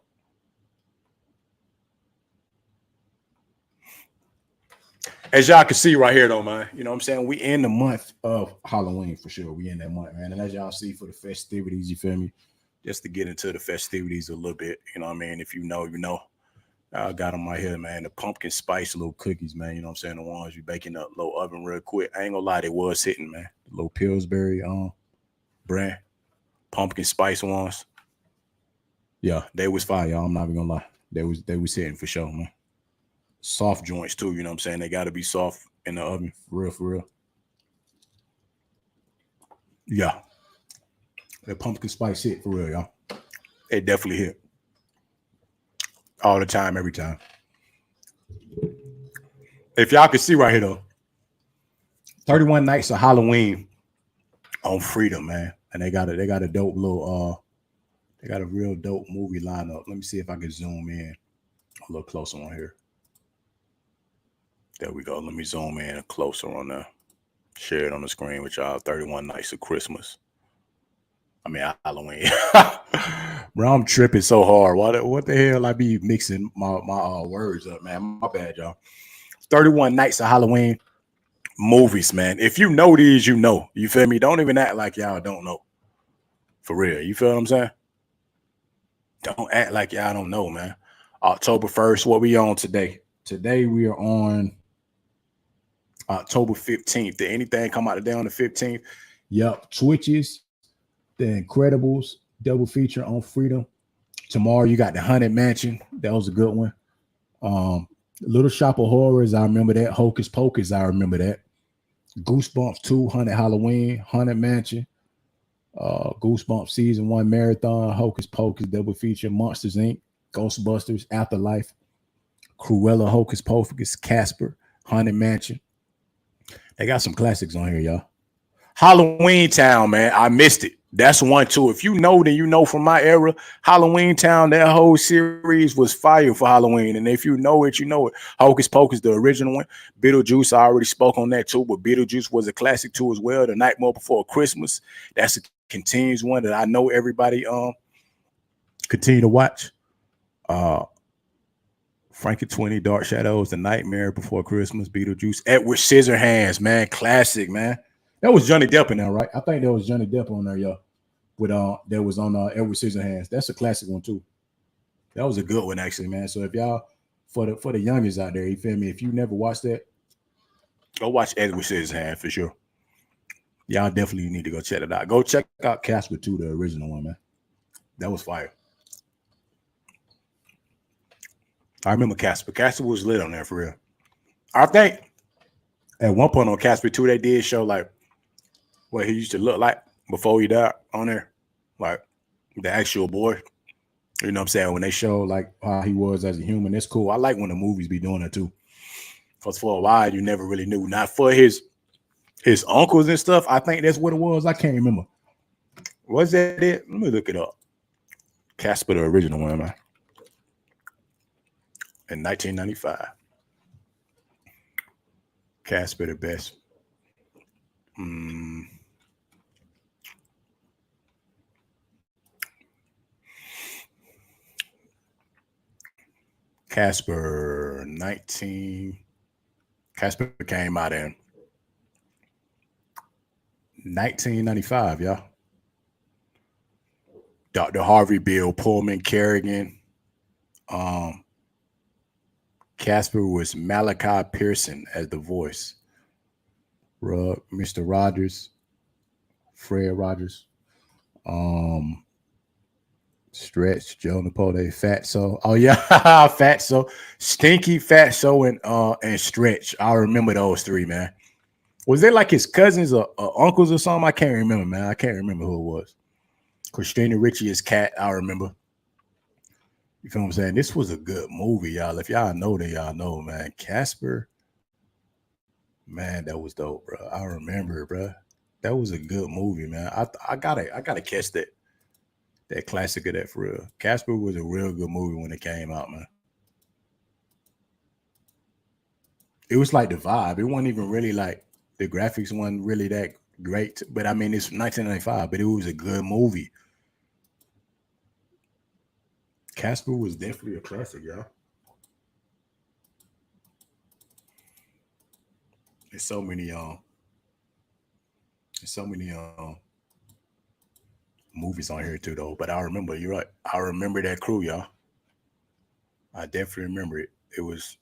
As y'all can see right here, though, man, you know what I'm saying? We in the month of Halloween for sure. We in that month, man. And as y'all see for the festivities, you feel me? Just to get into the festivities a little bit, you know what I mean? If you know, you know. I got them right here, man. The pumpkin spice little cookies, man. You know what I'm saying? The ones you baking up low oven real quick. I ain't gonna lie, they was hitting, man. The little Pillsbury brand. Pumpkin spice ones. Yeah, they was fire, y'all. I'm not even gonna lie. They was hitting for sure, man. Soft joints too, you know what I'm saying? They gotta be soft in the oven. For real. Yeah. That pumpkin spice hit for real, y'all. It definitely hit. All the time, every time. If y'all can see right here though, 31 Nights of Halloween on Freedom, man. And they got a dope little they got a real dope movie lineup. Let me see if I can zoom in a little closer on here. There we go. Let me zoom in closer on there. Share it on the screen with y'all. 31 Nights of Christmas. I mean, Halloween. Bro, I'm tripping so hard. What the hell I be mixing my words up, man? My bad, y'all. 31 Nights of Halloween movies, man. If you know these, you know. You feel me? Don't even act like y'all don't know. For real. You feel what I'm saying? Don't act like y'all don't know, man. October 1st, what we on today? Today we are on October 15th. Did anything come out today on the 15th? Yep. Twitches, The Incredibles, double feature on Freedom. Tomorrow you got the Haunted Mansion. That was a good one. Little Shop of Horrors, I remember that. Hocus Pocus, I remember that. Goosebumps 2, Haunted Halloween, Haunted Mansion. Goosebumps Season 1 Marathon, Hocus Pocus double feature, Monsters Inc., Ghostbusters, Afterlife, Cruella, Hocus Pocus, Casper, Haunted Mansion. They got some classics on here, y'all. Halloween Town, man. I missed it. That's one too. If you know, then you know from my era. Halloween Town, that whole series was fire for Halloween. And if you know it, you know it. Hocus Pocus, the original one. Beetlejuice, I already spoke on that too, but Beetlejuice was a classic too as well. The Nightmare Before Christmas. That's a continues one that I know everybody continue to watch. Frankie 20, Dark Shadows, The Nightmare Before Christmas, Beetlejuice, Edward Scissorhands, man, classic, man. That was Johnny Depp in there, right? I think there was Johnny Depp on there, y'all. With that was on Edward Scissorhands. That's a classic one too. That was a good one actually, man. So if y'all for the youngest out there, you feel me? If you never watched that, go watch Edward Scissorhands for sure. Y'all definitely need to go check it out. Go check out Casper 2, the original one, man. That was fire. I remember Casper. Casper was lit on there for real. I think at one point on Casper 2, they did show like what he used to look like before he died on there. Like the actual boy. You know what I'm saying? When they show like how he was as a human, it's cool. I like when the movies be doing it too. Because for a while, you never really knew. Not for his his uncles and stuff. I think that's what it was. I can't remember. Was that it? Let me look it up. Casper, the original one, man. In 1995. Casper, the best. Casper 19. Casper came out in 1995, y'all. Dr. Harvey, Bill Pullman, Kerrigan. Casper was Malachi Pearson as the voice. Mr. Rodgers, Fred Rodgers. Stretch, Joe Napoleon, Fatso. Oh yeah, Fatso, Stinky, Fatso, and Stretch. I remember those three, man. Was they like his cousins or uncles or something? I can't remember, man. I can't remember who it was. Christina Ricci is Cat. I remember. You feel what I'm saying? This was a good movie, y'all. If y'all know, then y'all know, man. Casper, man, that was dope, bro. I remember it, bro. That was a good movie, man. I gotta catch that classic of that for real. Casper was a real good movie when it came out, man. It was like the vibe. It wasn't even really like the graphics wasn't really that great, but I mean it's 1995, but it was a good movie. Casper was definitely a classic, y'all. There's so many movies on here too though. But I remember, you're right. I remember that crew, y'all. I definitely remember it. It was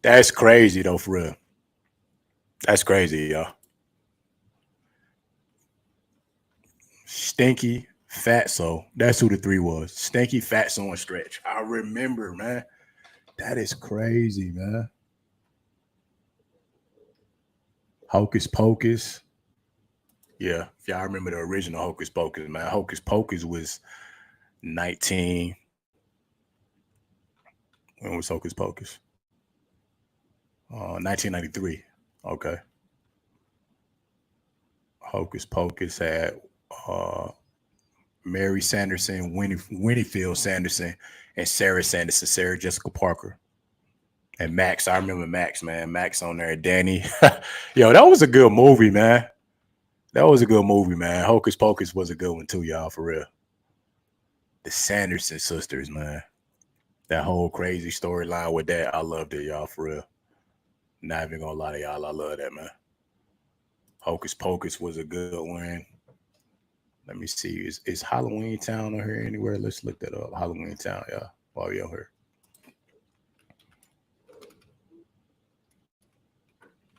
that's crazy though, for real. That's crazy, y'all. Stinky, Fatso. That's who the three was. Stinky, Fatso, and Stretch. I remember, man. That is crazy, man. Hocus Pocus. Yeah, if y'all remember the original Hocus Pocus, man. Hocus Pocus was 19. When was Hocus Pocus? 1993. Okay. Hocus Pocus had Mary Sanderson, Winniefield Sanderson, and Sarah Sanderson, Sarah Jessica Parker. And Max, I remember Max, man. Max on there, Danny. Yo, that was a good movie, man. That was a good movie, man. Hocus Pocus was a good one too, y'all, for real. The Sanderson sisters, man. That whole crazy storyline with that, I loved it, y'all, for real. Not even gonna lie to y'all, I love that, man. Hocus Pocus was a good one. Let me see. Is Halloween Town on here anywhere? Let's look that up. Halloween Town, y'all, while we on here.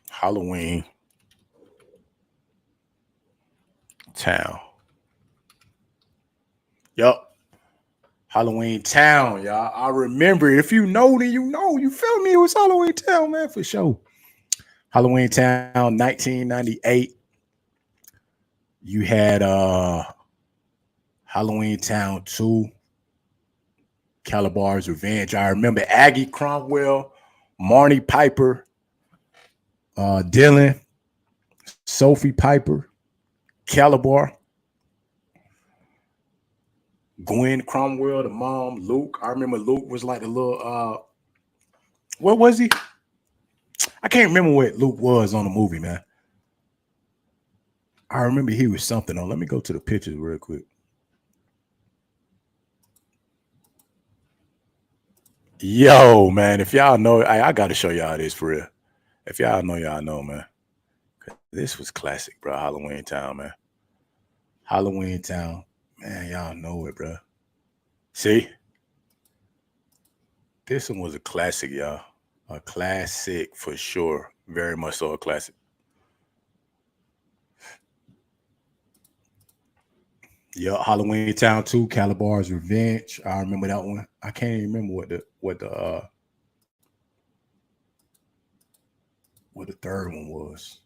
Halloween Town. Yup. Halloween Town, y'all. I remember it. If you know, then you know. You feel me? It was Halloween Town, man, for sure. Halloween Town, 1998. You had Halloween Town 2, Calabar's Revenge. I remember Aggie Cromwell, Marnie Piper, Dylan, Sophie Piper, Calabar, Gwen Cromwell, the mom, Luke. I remember Luke was like a little what was he? I can't remember what Luke was on the movie, man. I remember he was something on. Let me go to the pictures real quick. Yo, man, if y'all know, I got to show y'all this for real. If y'all know, y'all know, man. This was classic, bro. Halloween Town, man. Halloween Town, man. Y'all know it, bro. See, this one was a classic, y'all. A classic for sure. Very much so a classic. Yeah, Halloween Town 2, Calabar's Revenge. I remember that one. I can't even remember what the third one was.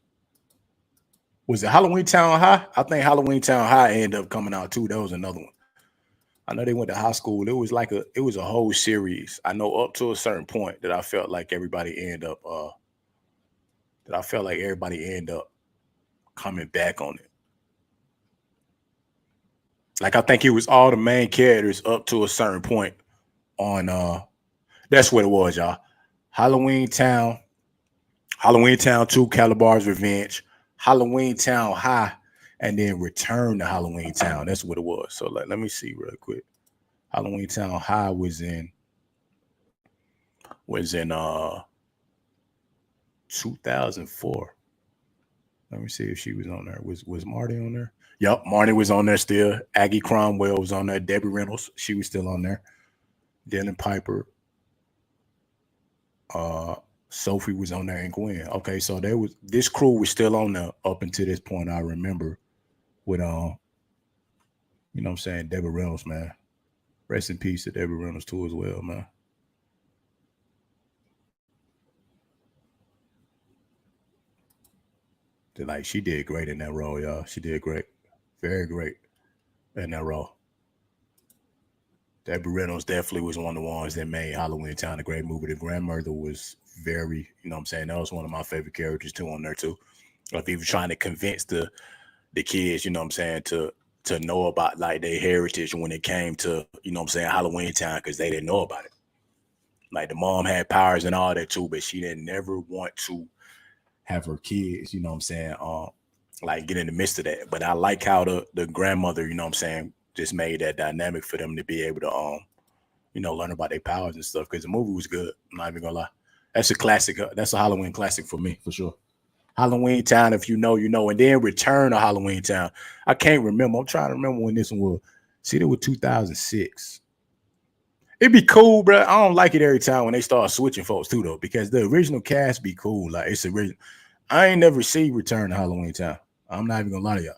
Was it Halloween Town High? I think Halloween Town High ended up coming out too. That was another one. I know they went to high school. It was a whole series. I know up to a certain point that I felt like everybody ended up that I felt like everybody end up coming back on it. Like I think it was all the main characters up to a certain point on that's what it was, y'all. Halloween Town, Halloween Town 2, Calabar's Revenge, Halloween Town High, and then Return to Halloween Town. That's what it was. So let me see real quick. Halloween Town High was in 2004. Let me see if she was on there. Was Marty on there? Yep, Marty was on there still. Aggie Cromwell was on there. Debbie Reynolds, she was still on there. Dylan Piper, Sophie was on there, and Gwen. Okay, so this crew was still on there up until this point. I remember with you know what I'm saying, Debbie Reynolds, man. Rest in peace to Debbie Reynolds too as well, man. Like she did great in that role, y'all. She did great, very great in that role. Debbie Reynolds definitely was one of the ones that made Halloween Town a great movie. The grandmother was very, you know what I'm saying, that was one of my favorite characters too on there too. Like he was trying to convince the kids, you know what I'm saying, to know about like their heritage when it came to, you know what I'm saying, Halloween Town, because they didn't know about it. Like the mom had powers and all that too, but she didn't never want to have her kids, you know what I'm saying, like get in the midst of that. But I like how the grandmother, you know what I'm saying, just made that dynamic for them to be able to learn about their powers and stuff, because the movie was good. I'm not even gonna lie. That's a classic. That's a Halloween classic for me, for sure. Halloween Town, if you know, you know. And then Return to Halloween Town. I can't remember. I'm trying to remember when this one was. See, it was 2006. It'd be cool, bro. I don't like it every time when they start switching folks too, though, because the original cast be cool. Like it's original. I ain't never see Return to Halloween Town. I'm not even gonna lie to y'all.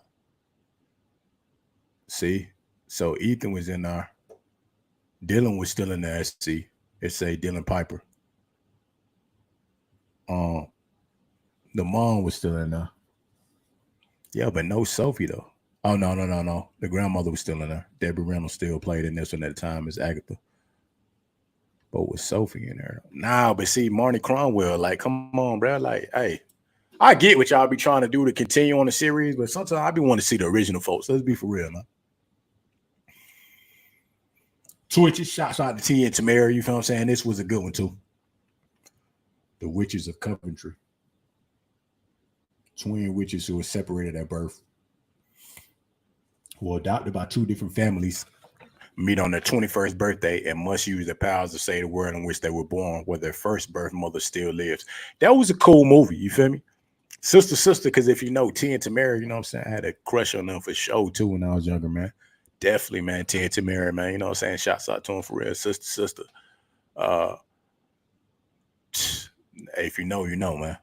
See, so Ethan was in there. Dylan was still in the SC. It say Dylan Piper. The mom was still in there. Yeah, but no Sophie though. Oh no. The grandmother was still in there. Debbie Reynolds still played in this one at the time as Agatha. But with Sophie in there. Nah, but see, Marty Cromwell, like, come on, bro. Like, hey, I get what y'all be trying to do to continue on the series, but sometimes I be wanting to see the original folks. Let's be for real, man. Twitches, shots out to T and Tamara, you feel what I'm saying? This was a good one, too. The Witches of Coventry. Twin witches who were separated at birth, who were adopted by two different families, meet on their 21st birthday and must use their powers to say the word in which they were born, where their first birth mother still lives. That was a cool movie, you feel me? Sister, because if you know T and Tamara, you know what I'm saying, I had a crush on them for sure, too, when I was younger, man. Definitely, man, T and Tamara, man, you know what I'm saying? Shouts out to them for real. Sister. If you know, you know, man.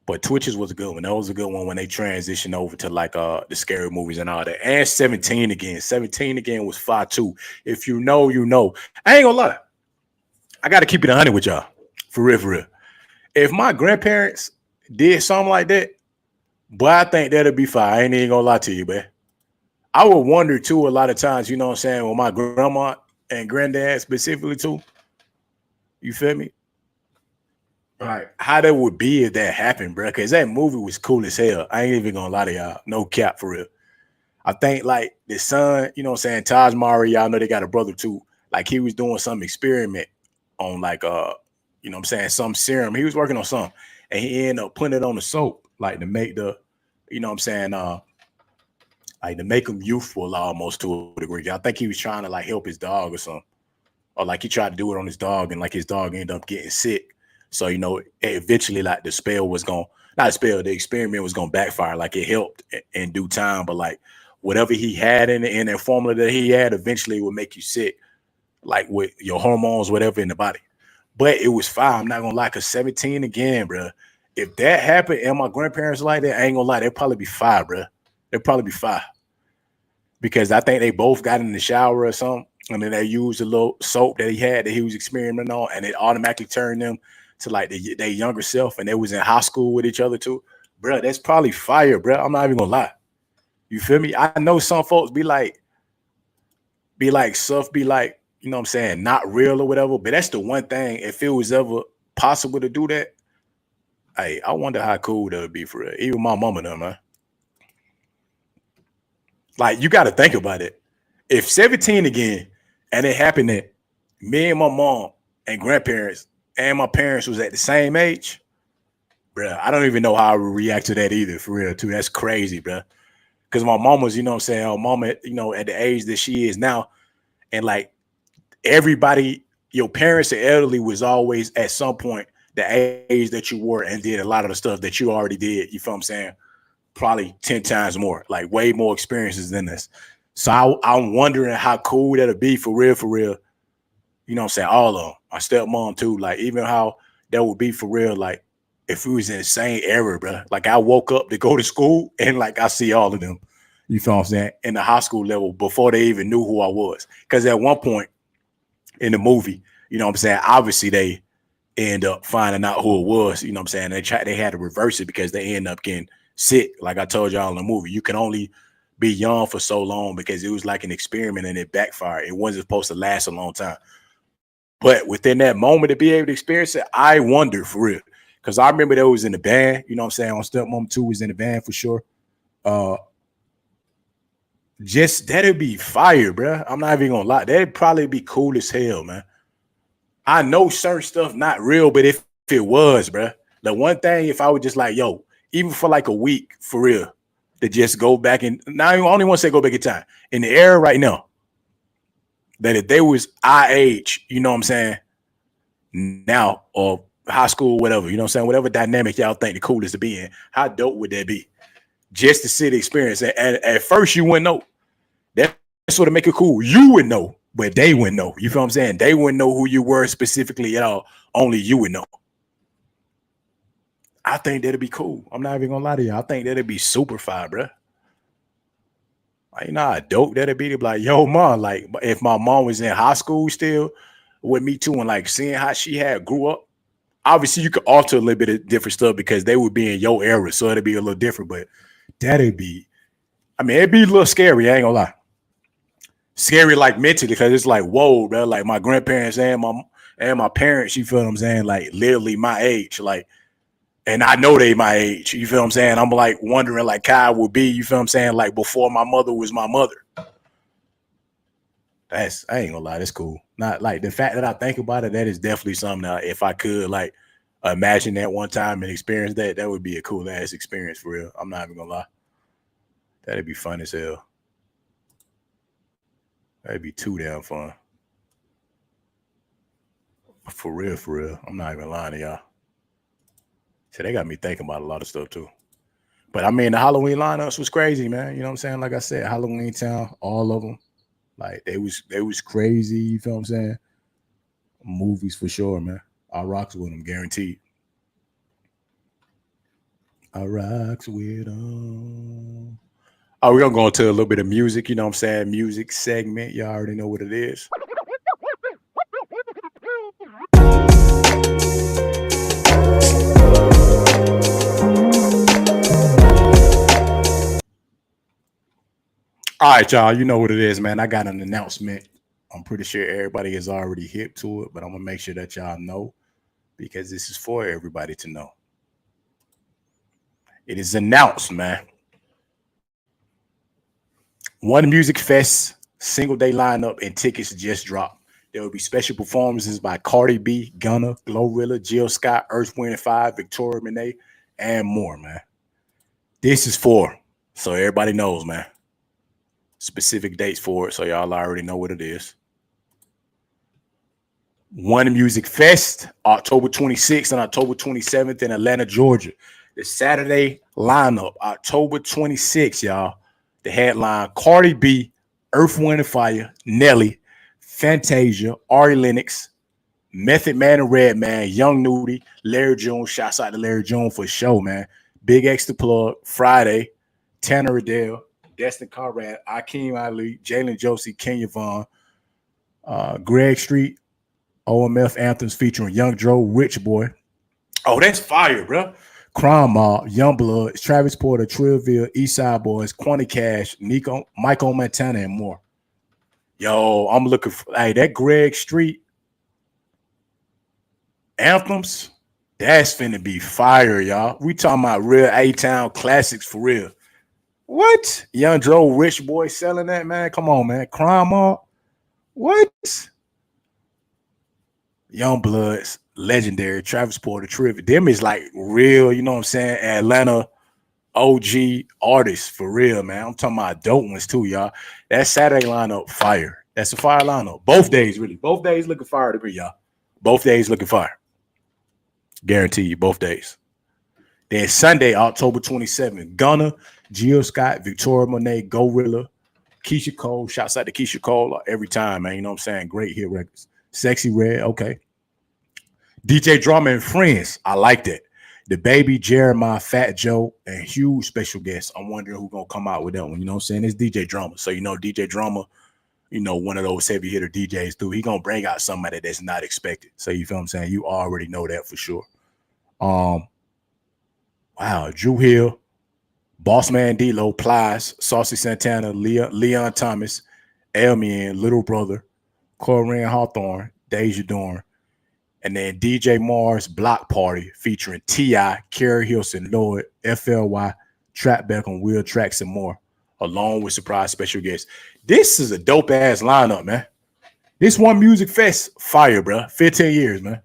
But Twitches was a good one. That was a good one when they transitioned over to like the scary movies and all that. And 17 again. 17 again was 5-2. If you know, you know. I ain't gonna lie. I gotta keep it 100 with y'all. For real, for real. If my grandparents did something like that, boy, I think that'd be fine. I ain't even gonna lie to you, man. I would wonder too a lot of times, you know what I'm saying, with my grandma and granddad specifically too. You feel me? Right. How that would be if that happened, bro. Because that movie was cool as hell. I ain't even gonna lie to y'all. No cap for real. I think like the son, you know what I'm saying, Taj Mari, y'all know they got a brother too. Like he was doing some experiment on like you know what I'm saying, some serum. He was working on something and he ended up putting it on the soap, like to make the, you know what I'm saying, like to make him youthful almost to a degree. I think he was trying to like help his dog or something. Or like he tried to do it on his dog and like his dog ended up getting sick. So, you know, eventually, like the spell was going, not a spell, the experiment was going to backfire. Like it helped in due time, but like whatever he had in that formula that he had, eventually would make you sick, like with your hormones, whatever in the body. But it was fine. I'm not going to lie, because 17 again, bro. If that happened and my grandparents like that, I ain't going to lie, they'd probably be 5, bro. They'd probably be 5. Because I think they both got in the shower or something, and then they used a little soap that he had that he was experimenting on, and it automatically turned them to like their younger self, and they was in high school with each other too, bro. That's probably fire, bro. I'm not even gonna lie. You feel me? I know some folks be like, stuff be like, you know what I'm saying, not real or whatever. But that's the one thing. If it was ever possible to do that, Hey, I wonder how cool that would be for real. Even my mama done, man. Like, you got to think about it. If 17 again, and it happened that me and my mom and grandparents and my parents was at the same age, bruh, I don't even know how I would react to that either, for real, too. That's crazy, bruh. Because my mom was, you know what I'm saying, her mama, you know, at the age that she is now, and like everybody, your parents and elderly was always at some point the age that you were and did a lot of the stuff that you already did. You feel what I'm saying? Probably 10 times more, like way more experiences than this. So I'm wondering how cool that'll be for real, for real. You know what I'm saying? All of them. My stepmom too. Like even how that would be for real. Like if we was in the same era, bro. Like I woke up to go to school and like I see all of them. You feel what I'm saying? In the high school level before they even knew who I was. Because at one point in the movie, you know what I'm saying? Obviously they end up finding out who it was. You know what I'm saying? They had to reverse it because they end up getting sick. Like I told y'all in the movie, you can only be young for so long because it was like an experiment and it backfired. It wasn't supposed to last a long time. But within that moment to be able to experience it, I wonder for real. Because I remember that was in the band, you know what I'm saying? On Stepmom 2 was in the band for sure. Just that'd be fire, bro. I'm not even gonna lie. That'd probably be cool as hell, man. I know certain stuff not real, but if it was, bro, the one thing, if I was just like, yo, even for like a week, for real, to just go back and now I only want to say go back in time. In the era right now, that if they was our age, you know what I'm saying, now or high school, whatever, you know what I'm saying, whatever dynamic y'all think the coolest to be in, how dope would that be? Just to see the experience. And at first you wouldn't know. That's what to make it cool. You would know, but they wouldn't know. You feel what I'm saying? They wouldn't know who you were specifically at all. Only you would know. I think that'd be cool. I'm not even gonna lie to you. I think that'd be super fire, bro. Like, you know how dope that'd be to be like, yo, mom, like if my mom was in high school still with me too, and like seeing how she had grew up. Obviously, you could alter a little bit of different stuff because they would be in your era, so it'd be a little different. But that'd be, I mean, it'd be a little scary. I ain't gonna lie, scary like mentally because it's like, whoa, bro. Like my grandparents and my parents, you feel what I'm saying? Like literally my age, like, and I know they my age. You feel what I'm saying? I'm like wondering like how it would be. You feel what I'm saying? Like before my mother was my mother. That's I ain't gonna lie, that's cool. Not like the fact that I think about it, that is definitely something that if I could like imagine that one time and experience that, that would be a cool ass experience for real. I'm not even gonna lie. That'd be fun as hell. That'd be too damn fun. For real, for real. I'm not even lying to y'all. So they got me thinking about a lot of stuff too. But I mean, the Halloween lineups was crazy, man. You know what I'm saying? Like I said, Halloween Town, all of them. Like they was crazy. You feel what I'm saying? Movies for sure, man. I rocks with them, guaranteed. I rocks with them. Oh, we're gonna go into a little bit of music. You know what I'm saying? Music segment. Y'all already know what it is. All right, y'all. You know what it is, man. I got an announcement. I'm pretty sure everybody is already hip to it, but I'm gonna make sure that y'all know because this is for everybody to know. It is announced, man. One Music Fest single day lineup and tickets just dropped. There will be special performances by Cardi B, Gunna, Glorilla, Jill Scott, Earth, Wind and Fire, Victoria Monet, and more, man. This is for, so everybody knows, man. Specific dates for it, so y'all already know what it is. One Music Fest, October 26th and October 27th in Atlanta, Georgia. The Saturday lineup, October 26th, y'all. The headline, Cardi B, Earth, Wind and Fire, Nelly, Fantasia, Ari Lennox, Method Man and Redman, Young Nudie, Larry June. Shouts out to Larry June for show, man. Big X the Plug, Friday, Tanner Adele, Destin Conrad, Akeem Ali, Jalen Josie, Kenya Vaughn, Greg Street, OMF Anthems featuring Young Dro, Rich Boy. Oh, that's fire, bro. Crime Mob, Youngblood, Travis Porter, Trillville, Eastside Boys, Quanti Cash, Nico, Michael Montana, and more. Yo, I'm looking for that Greg Street Anthems. That's finna be fire, y'all. We talking about real A-Town classics for real. What? Young Joe, Rich Boy selling that, man? Come on, man. Crime Mall. What? Young Bloods, legendary. Travis Porter, terrific. Them is like real, you know what I'm saying? Atlanta OG artists for real, man. I'm talking about dope ones too, y'all. That Saturday lineup, fire. That's a fire lineup. Both days, really. Both days looking fire to me, y'all. Both days looking fire. Guarantee you, both days. Then Sunday, October 27th, Gunna, Gio Scott, Victoria Monet, Gorilla, Keisha Cole. Shouts out to Keisha Cole every time, man. You know what I'm saying? Great hit records. Sexy Red, okay. DJ Drama and Friends. I like that. The Baby, Jeremiah, Fat Joe, and huge special guests. I'm wondering who's going to come out with that one. You know what I'm saying? It's DJ Drama. So, you know, DJ Drama, you know, one of those heavy hitter DJs, too. He going to bring out somebody that's not expected. So, you feel what I'm saying? You already know that for sure. Wow, Drew Hill, Bossman D-Lo, Plies, Saucy Santana, Leon Thomas, Elmian, Little Brother, Corinne Hawthorne, Deja Dorn, and then DJ Mars Block Party featuring T.I., Kerry Hilson, Lloyd, FLY, Trap Back on Wheel Tracks, and more, along with surprise special guests. This is a dope-ass lineup, man. This One Music Fest, fire, bro. 15 years, man.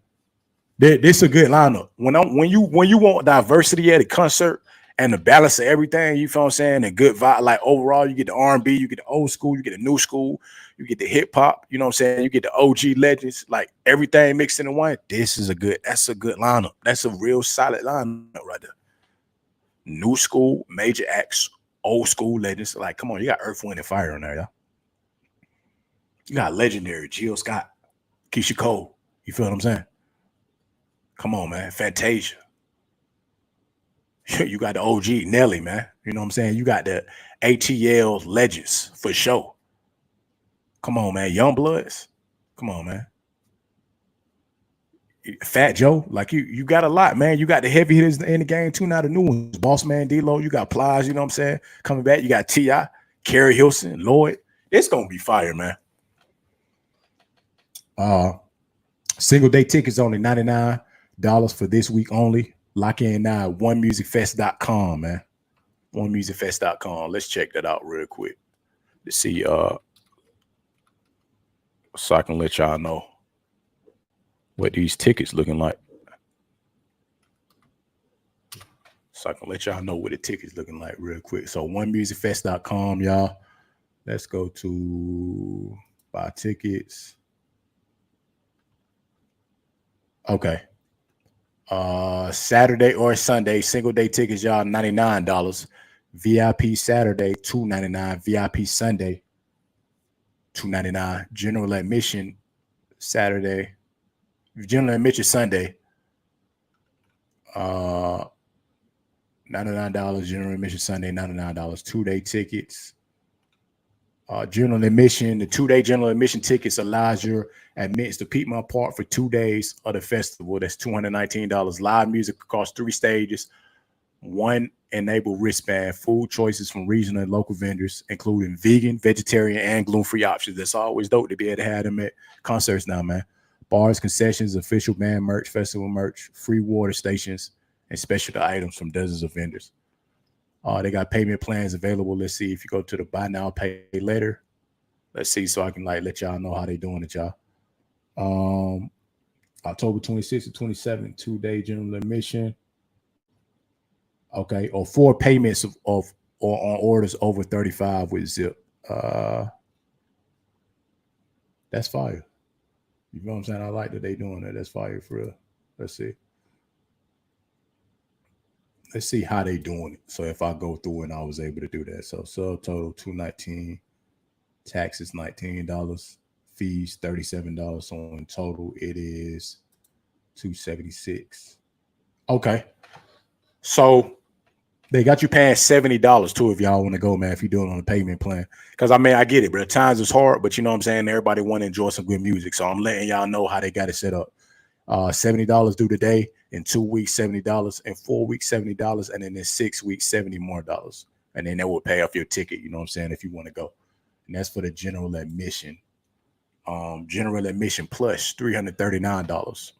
This is a good lineup. When you want diversity at a concert and the balance of everything, you feel what I'm saying, and good vibe, like overall, you get the R&B, you get the old school, you get the new school, you get the hip hop, you know what I'm saying, you get the OG legends, like everything mixed into one. That's a good lineup. That's a real solid lineup right there. New school, major acts, old school legends. Like, come on, you got Earth, Wind, and Fire in there, y'all. You got legendary Jill Scott, Keisha Cole. You feel what I'm saying? Come on, man. Fantasia. You got the OG Nelly, man. You know what I'm saying? You got the ATL legends for sure. Come on, man. Young Bloods. Come on, man. Fat Joe. Like you got a lot, man. You got the heavy hitters in the game too. Now the new ones. Bossman D-Lo. You got Plies, you know what I'm saying? Coming back. You got T.I., Kerry Hilson, Lloyd. It's gonna be fire, man. Single day tickets only $99 for this week only. Lock in now at onemusicfest.com, man. Onemusicfest.com. Let's check that out real quick to see so I can let y'all know what these tickets looking like. So I can let y'all know what the tickets looking like real quick. So onemusicfest.com, y'all. Let's go to buy tickets. Okay. Saturday or Sunday, single day tickets, y'all, $99. VIP Saturday, $299. VIP Sunday, $299. General admission Saturday. General admission Sunday, $99. General admission Sunday, $99. 2-day tickets. General admission, the 2-day general admission tickets allows your admittance to Piedmont Park for 2 days of the festival. That's $219. Live music across 3 stages, 1 enabled wristband, food choices from regional and local vendors, including vegan, vegetarian, and gluten-free options. That's always dope to be able to have them at concerts now, man. Bars, concessions, official band merch, festival merch, free water stations, and special items from dozens of vendors. They got payment plans available. Let's see if you go to the buy now, pay later. Let's see so I can like let y'all know how they doing it, y'all. October 26th to 27th, 2-day general admission. Okay, or 4 payments of or on orders over 35 with Zip. That's fire. You know what I'm saying? I like that they doing that. That's fire for real. Let's see. Let's see how they doing it. So if I go through and I was able to do that. So subtotal $219, taxes $19, fees $37. So in total it is $276. Okay. So they got you paying $70 too if y'all want to go, man, if you're doing it on a payment plan. Because I mean, I get it, but at times it's hard, but you know what I'm saying? Everybody want to enjoy some good music. So I'm letting y'all know how they got it set up. $70 due today, in 2 weeks, $70, in 4 weeks, $70, and then in 6 weeks, $70 more. And then they will pay off your ticket, you know what I'm saying, if you want to go. And that's for the general admission. General admission plus $339.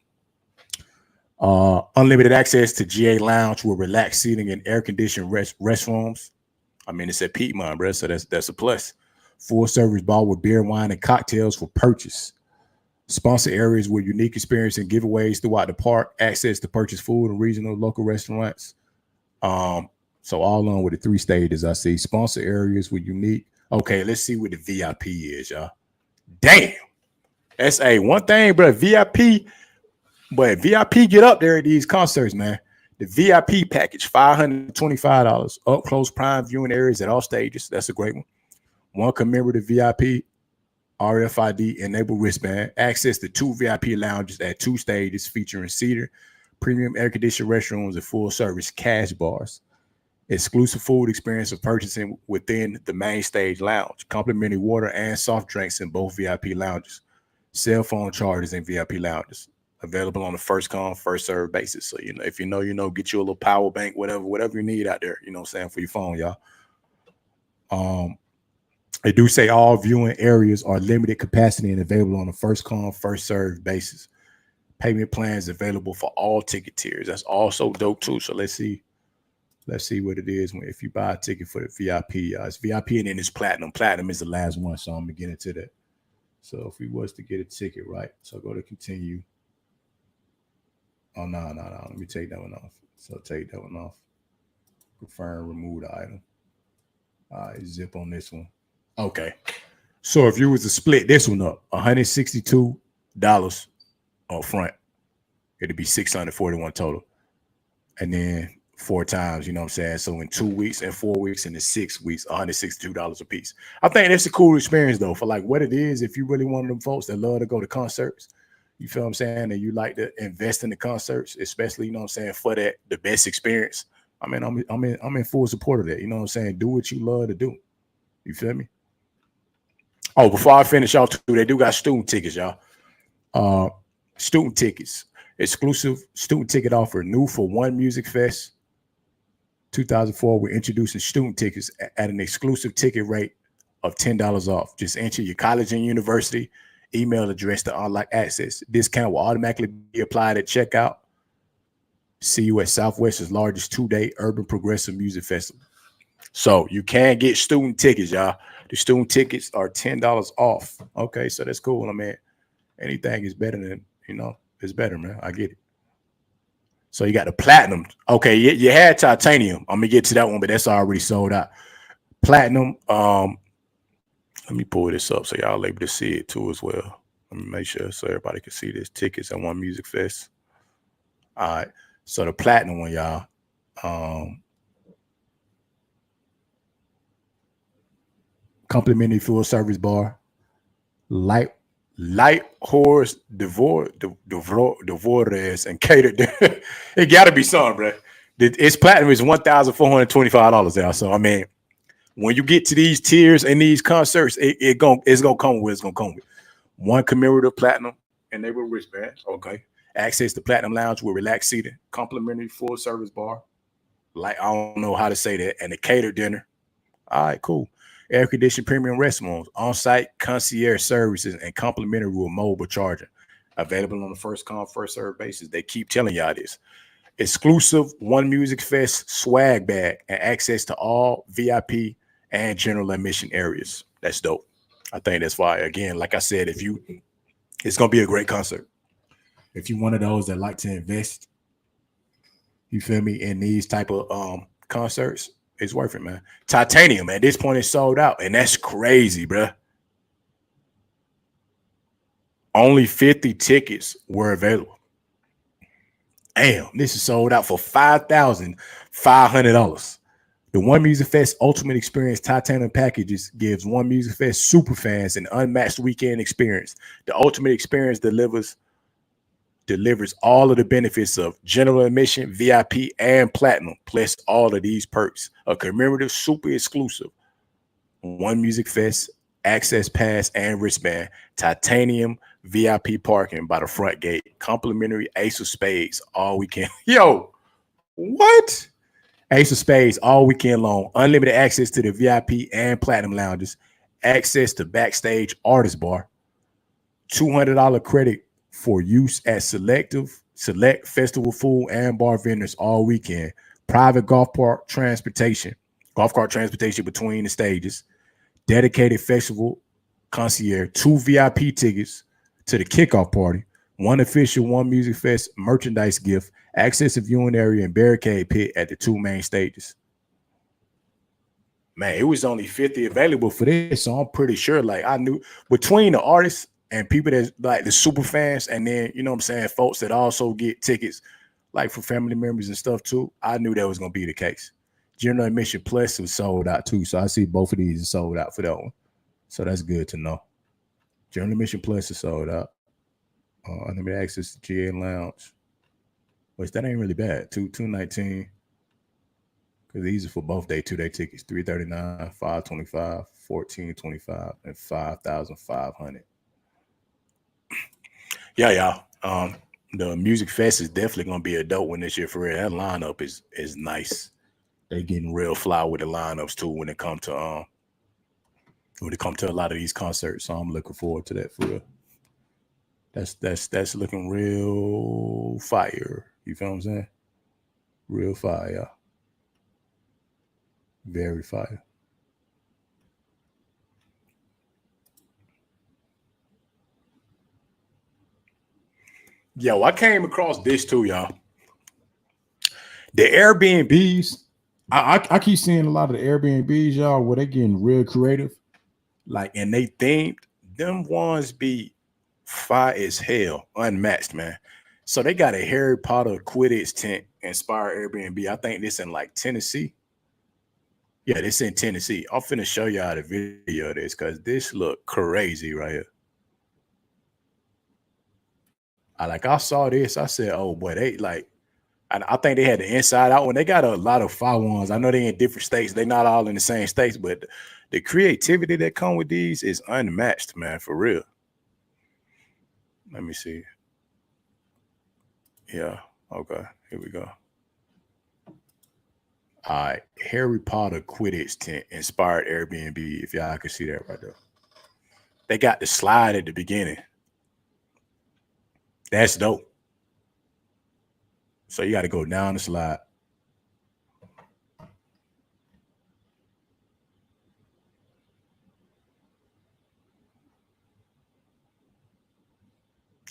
Unlimited access to GA Lounge with relaxed seating and air-conditioned restrooms. I mean, it's at Piedmont, bro, so that's a plus. Full service bar with beer, wine, and cocktails for purchase. Sponsor areas with unique experience and giveaways throughout the park. Access to purchase food and regional local restaurants. So all on with the 3 stages I see. Sponsor areas with unique. Okay, let's see what the VIP is, y'all. Damn. That's one thing, bro. VIP get up there at these concerts, man. The VIP package, $525. Up close prime viewing areas at all stages. That's a great one. One commemorative VIP RFID enabled wristband. Access to 2 VIP lounges at 2 stages featuring seater, premium air-conditioned restrooms, and full-service cash bars. Exclusive food experience of purchasing within the main stage lounge. Complimentary water and soft drinks in both VIP lounges. Cell phone chargers in VIP lounges. Available on a first come, first served basis. So, if you know, get you a little power bank, whatever you need out there, you know what I'm saying, for your phone, y'all. They do say all viewing areas are limited capacity and available on a first come, first served basis. Payment plans available for all ticket tiers. That's also dope too. So let's see what it is if you buy a ticket for the VIP. It's VIP and then it's platinum. Platinum is the last one, so I'm gonna get into that. So if we was to get a ticket, right? So go to continue. Oh, no. Let me take that one off. So take that one off. Confirm, remove the item. All right, zip on this one. Okay. So if you was to split this one up, $162 up front, it'd be $641 total. And then 4 times, you know what I'm saying? So in 2 weeks and 4 weeks and in 6 weeks, $162 a piece. I think that's a cool experience though, for like what it is. If you really one of them folks that love to go to concerts, you feel what I'm saying, and you like to invest in the concerts, especially, you know what I'm saying, for the best experience. I mean, I'm in full support of that. You know what I'm saying? Do what you love to do. You feel me? Oh, before I finish y'all too, they do got student tickets, y'all. Student tickets. Exclusive student ticket offer, new for One Music Fest 2004. We're introducing student tickets at an exclusive ticket rate of $10 off. Just enter your college and university email address to unlock access. Discount will automatically be applied at checkout. See you at Southwest's largest 2-day urban progressive music festival. So you can get student tickets, y'all. The student tickets are $10 off. Okay, so that's cool. I mean, anything is better than, it's better, man. I get it. So you got the platinum. Okay, you had titanium. I'm gonna get to that one, but that's already sold out. Platinum. Let me pull this up so y'all able to see it too as well. Let me make sure so everybody can see this. Tickets at One Music Fest. All right. So the platinum one, y'all. Complimentary full service bar. Light horse Devores and catered. It gotta be something, bro. It's platinum is $1,425 now. So I mean, when you get to these tiers and these concerts, it's gonna come with. It's gonna come with one commemorative platinum enabled wristband. Okay, access to platinum lounge with relaxed seating, complimentary full service bar. Like I don't know how to say that, and a catered dinner. All right, cool. Air conditioned premium restrooms, on-site concierge services, and complimentary with mobile charging. Available on the first come, first served basis. They keep telling y'all this. Exclusive One Music Fest swag bag and access to all VIP and general admission areas. That's dope. I think that's why, again, like I said, it's gonna be a great concert. If you're one of those that like to invest, you feel me, in these type of concerts, it's worth it, man. Titanium at this point is sold out, and that's crazy, bro. Only 50 tickets were available. Damn, this is sold out for $5,500. The One Music Fest Ultimate Experience Titanium Packages gives One Music Fest super fans an unmatched weekend experience. The Ultimate Experience delivers all of the benefits of general admission, VIP, and platinum, plus all of these perks. A commemorative, super exclusive One Music Fest access pass and wristband, titanium VIP parking by the front gate, complimentary Ace of Spades all weekend. Yo, what? Ace of Spades all weekend long, unlimited access to the VIP and platinum lounges, access to backstage artist bar, $200 credit for use at selective select festival food and bar vendors all weekend, private golf cart transportation between the stages, dedicated festival concierge, 2 VIP tickets to the kickoff party, one official, one music fest merchandise gift, access to viewing area and barricade pit at the 2 main stages. Man, it was only 50 available for this, so I'm pretty sure. Like, I knew between the artists and people that like the super fans, and then you know what I'm saying, folks that also get tickets like for family members and stuff too. I knew that was gonna be the case. General admission plus was sold out too, so I see both of these are sold out for that one. So that's good to know. General admission plus is sold out. Unlimited access to GA Lounge, which that ain't really bad. 219. Because these are for both day 2 day tickets, 339, 525, 1425, and 5,500. Yeah, y'all. The music fest is definitely gonna be a dope one this year for real. That lineup is nice. They getting real fly with the lineups too when it come to a lot of these concerts. So I'm looking forward to that for real. That's looking real fire. You feel what I'm saying? Real fire. Very fire. Yo, I came across this too, y'all. The Airbnbs. I keep seeing a lot of the Airbnbs, y'all, where they getting real creative. Like, and they themed them ones be fire as hell, unmatched, man. So they got a Harry Potter Quidditch tent inspired Airbnb. I think this in like Tennessee. Yeah, this in Tennessee. I'm finna show y'all the video of this because this look crazy right here. I saw this. I said, oh boy, they like, I think they had the inside out one. They got a lot of fire ones. I know they in different states. They not all in the same states, but the creativity that come with these is unmatched, man, for real. Let me see. Yeah. Okay. Here we go. All right. Harry Potter Quidditch tent inspired Airbnb. If y'all can see that right there. They got the slide at the beginning. That's dope. So you got to go down the slide.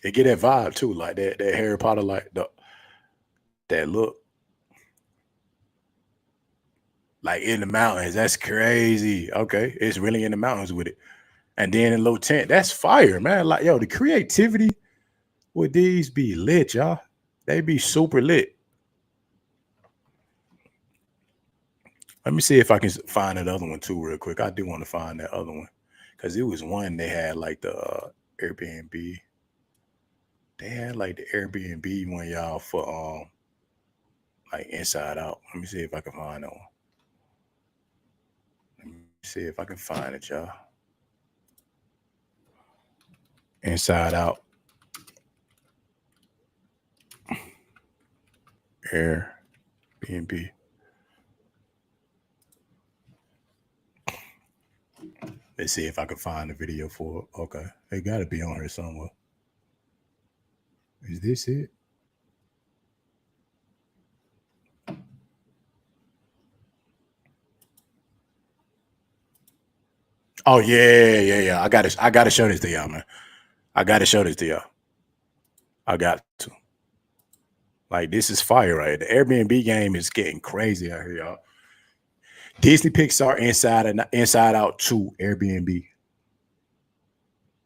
It get that vibe too, like that Harry Potter, like that look. Like in the mountains. That's crazy. Okay. It's really in the mountains with it. And then in low tent, that's fire, man. Like, yo, the creativity with these be lit, y'all. They be super lit. Let me see if I can find another one too, real quick. I do want to find that other one because it was one they had like the Airbnb. They had like the Airbnb one, y'all, for like Inside Out. Let me see if I can find that one. Let me see if I can find it, y'all. Inside Out. Airbnb. Let's see if I can find the video for it. Okay. It got to be on here somewhere. Is this it? Oh yeah. I gotta show this to y'all, man. I gotta show this to y'all. I got to. Like, this is fire, right? The Airbnb game is getting crazy out here, y'all. Disney Pixar Inside Out 2 Airbnb.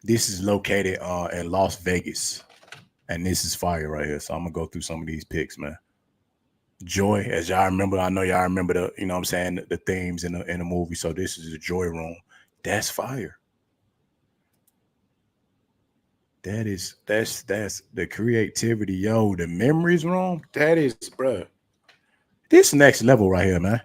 This is located in Las Vegas. And this is fire right here. So I'm gonna go through some of these pics, man. Joy, as y'all remember, I know y'all remember the, you know what I'm saying, the themes in the movie. So this is the Joy Room. That's fire. That's the creativity, yo. The memories room. That is, bro. This next level right here, man.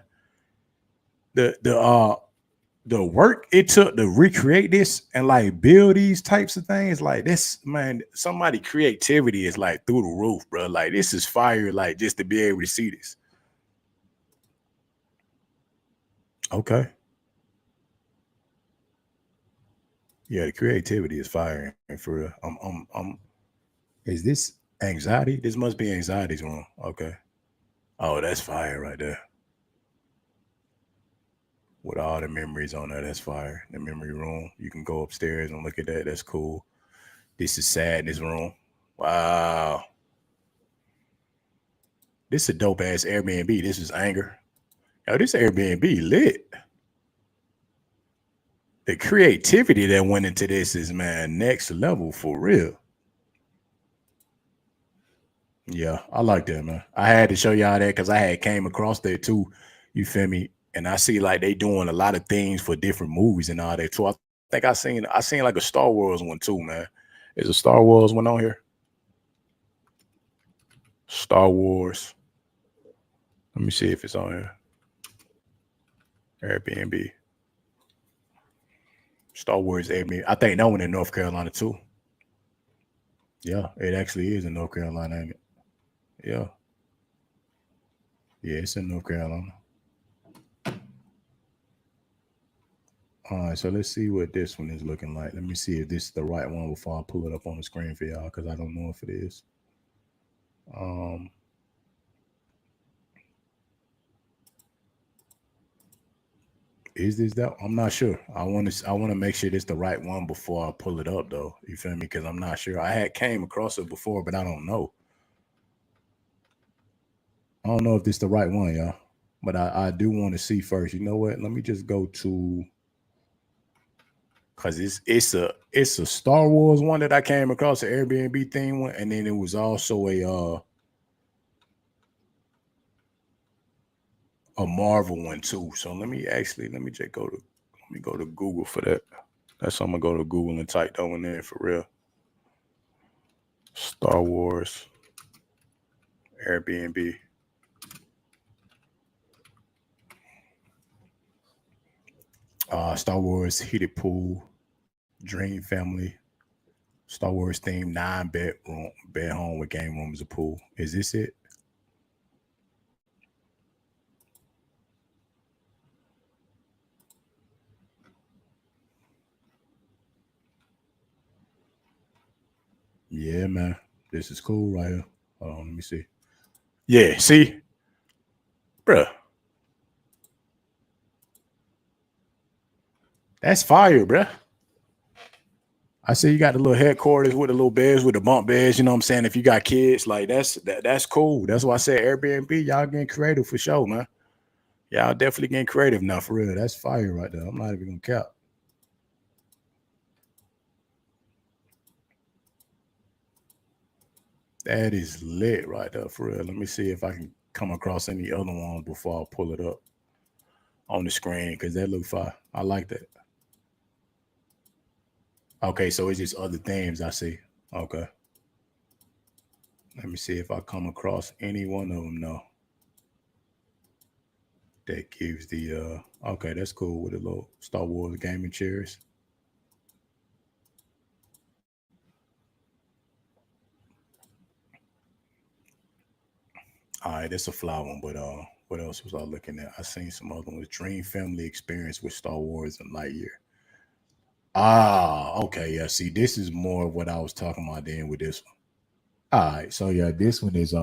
The work it took to recreate this and like build these types of things, like this, man. Somebody creativity is like through the roof, bro. Like, this is fire. Like, just to be able to see this. Okay. Yeah, the creativity is fire, and for real. Is this Anxiety? This must be anxiety's room. Okay. Oh, that's fire right there. With all the memories on there, that's fire. The memory room. You can go upstairs and look at that. That's cool. This is sadness room. Wow. This is a dope ass Airbnb. This is anger. Yo, this Airbnb lit. The creativity that went into this is, man, next level for real. Yeah, I like that, man. I had to show y'all that because I had came across that too. You feel me? And I see like they doing a lot of things for different movies and all that too. I think I seen like a Star Wars one too, man. There's a Star Wars one on here. Star Wars. Let me see if it's on here. Airbnb. Star Wars Airbnb. I think that one in North Carolina too. Yeah, it actually is in North Carolina, ain't it? Yeah. Yeah, it's in North Carolina. All right, so let's see what this one is looking like. Let me see if this is the right one before I pull it up on the screen for y'all because I don't know if it is. Is this that? I'm not sure. I want to make sure this the right one before I pull it up though. You feel me? Because I'm not sure. I had came across it before, but I don't know. I don't know if this the right one, y'all. But I do want to see first. You know what? Let me just go to because it's a Star Wars one that I came across, an Airbnb theme one, and then it was also a Marvel one too. So let me just go to Google for that. That's I'm gonna go to Google and type that one in for real. Star Wars Airbnb. Star Wars heated pool, dream family, Star Wars theme, 9 bedroom bed home with game room as a pool. Is this it? Yeah, man. This is cool right here. Hold on, let me see. Yeah, see, bruh, that's fire, bruh. I see you got the little headquarters with the little beds with the bunk beds. You know what I'm saying? If you got kids, like that's cool. That's why I said Airbnb. Y'all getting creative for sure, man. Y'all definitely getting creative now for real. That's fire right there. I'm not even gonna cap. That is lit right there for real. Let me see if I can come across any other ones before I pull it up on the screen because that look fire. I like that. Okay, so it's just other themes I see. Okay. Let me see if I come across any one of them now that gives the okay, that's cool with the little Star Wars gaming chairs. All right, that's a fly one, but what else was I looking at? I seen some other ones. Dream Family Experience with Star Wars and Lightyear. Ah, okay, yeah. See, this is more of what I was talking about then with this one. All right, so yeah, this one is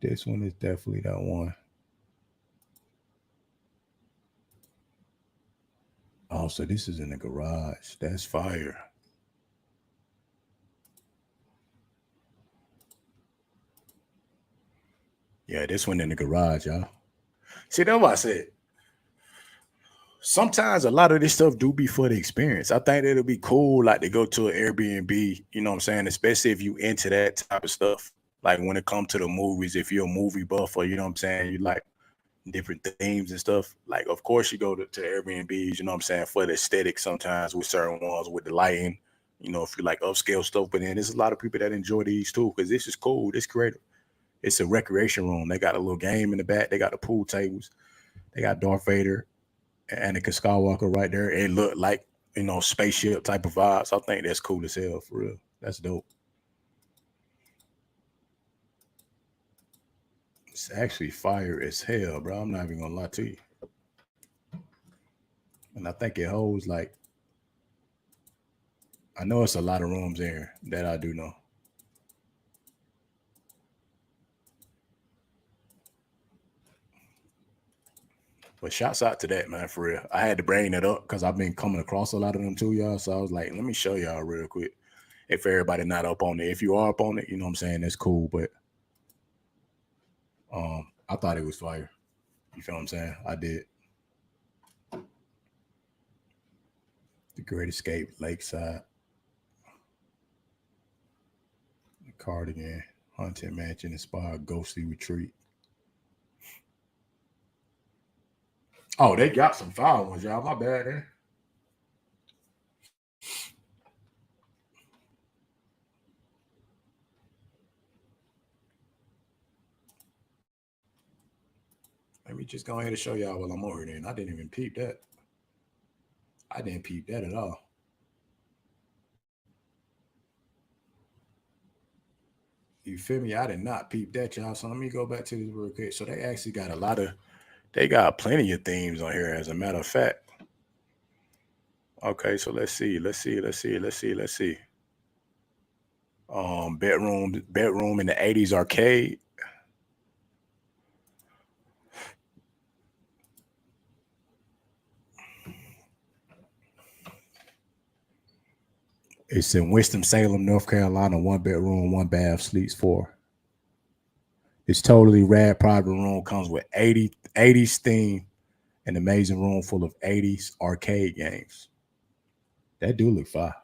definitely that one. Oh, so this is in the garage. That's fire. Yeah, this one in the garage, y'all. See, that's what I said. Sometimes a lot of this stuff do be for the experience. I think it'll be cool, like to go to an Airbnb, you know what I'm saying? Especially if you into that type of stuff. Like when it comes to the movies, if you're a movie buff or you know what I'm saying, you like different themes and stuff. Like, of course, you go to Airbnbs, you know what I'm saying, for the aesthetic sometimes with certain ones with the lighting, you know, if you like upscale stuff. But then there's a lot of people that enjoy these too, because this is cool. This creative. It's a recreation room. They got a little game in the back. They got the pool tables. They got Darth Vader and the Skywalker right there. It looked like, you know, spaceship type of vibes. I think that's cool as hell for real. That's dope. It's actually fire as hell, bro. I'm not even gonna lie to you. And I think it holds like I know it's a lot of rooms there that I do know. But shouts out to that, man, for real. I had to bring that up because I've been coming across a lot of them too, y'all. So I was like, let me show y'all real quick. If everybody not up on it. If you are up on it, you know what I'm saying, that's cool. But I thought it was fire. You feel what I'm saying? I did. The Great Escape, Lakeside, the Cardigan, Haunted Mansion, Inspired Ghostly Retreat. Oh, they got some foul ones, y'all. My bad, eh? Let me just go ahead and show y'all while I'm over there. And I didn't even peep that. I didn't peep that at all. You feel me? I did not peep that, y'all. So let me go back to this real quick. So they actually got they got plenty of themes on here, as a matter of fact. Okay, so let's see. Bedroom in the 80s arcade. It's in Winston-Salem, North Carolina. 1 bedroom, 1 bath, sleeps 4. It's totally rad. Private room comes with 80s theme, an amazing room full of 80s arcade games. That do look fire.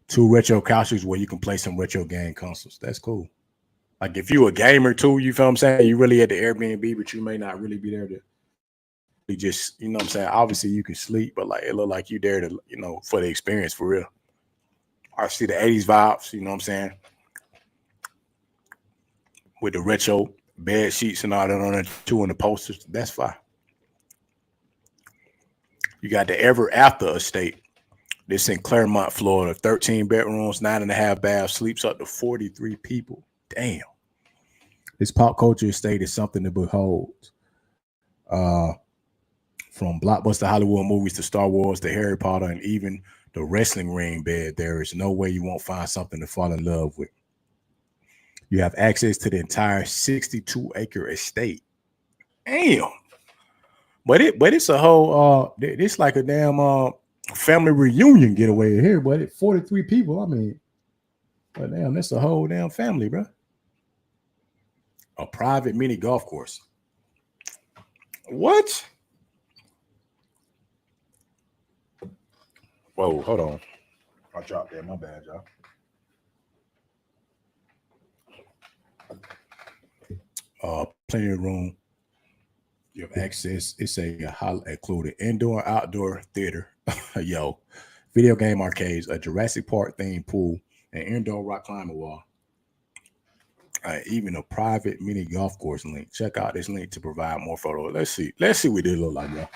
2 retro couches where you can play some retro game consoles. That's cool. Like if you a gamer too, you feel what I'm saying? You really at the Airbnb, but you may not really be there to just, you know what I'm saying? Obviously you can sleep, but like it look like you there to, you know, for the experience for real. I see the 80s vibes, you know what I'm saying? With the retro bed sheets and all that on it too, and the posters. That's fine. You got the Ever After Estate. This in Claremont, Florida. 13 bedrooms, 9.5 baths, sleeps up to 43 people. Damn. This pop culture estate is something to behold. From blockbuster Hollywood movies to Star Wars to Harry Potter and even the wrestling ring bed, there is no way you won't find something to fall in love with. You have access to the entire 62-acre estate. Damn. But it's a whole it's like a damn family reunion getaway here, but it 43 people. I mean, but damn, that's a whole damn family, bro. A private mini golf course. What? Whoa, hold on. I dropped that. My bad, y'all. Plenty of room. You have access. It's included indoor and outdoor theater. Yo, video game arcades, a Jurassic Park themed pool, an indoor rock climbing wall. Even a private mini golf course link. Check out this link to provide more photos. Let's see what this look like, y'all.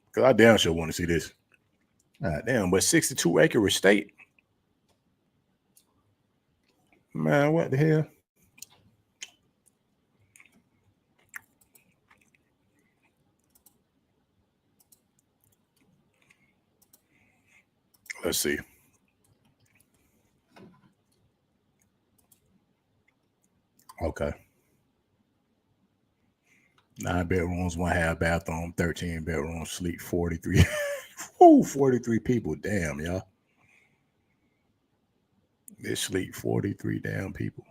Because I damn sure want to see this. Damn, but 62-acre estate. Man, what the hell? Let's see. Okay. 9 bedrooms, 1/2 bathroom, 13 bedrooms, sleep 43. Woo, 43 people. Damn, y'all. They sleep 43 damn people.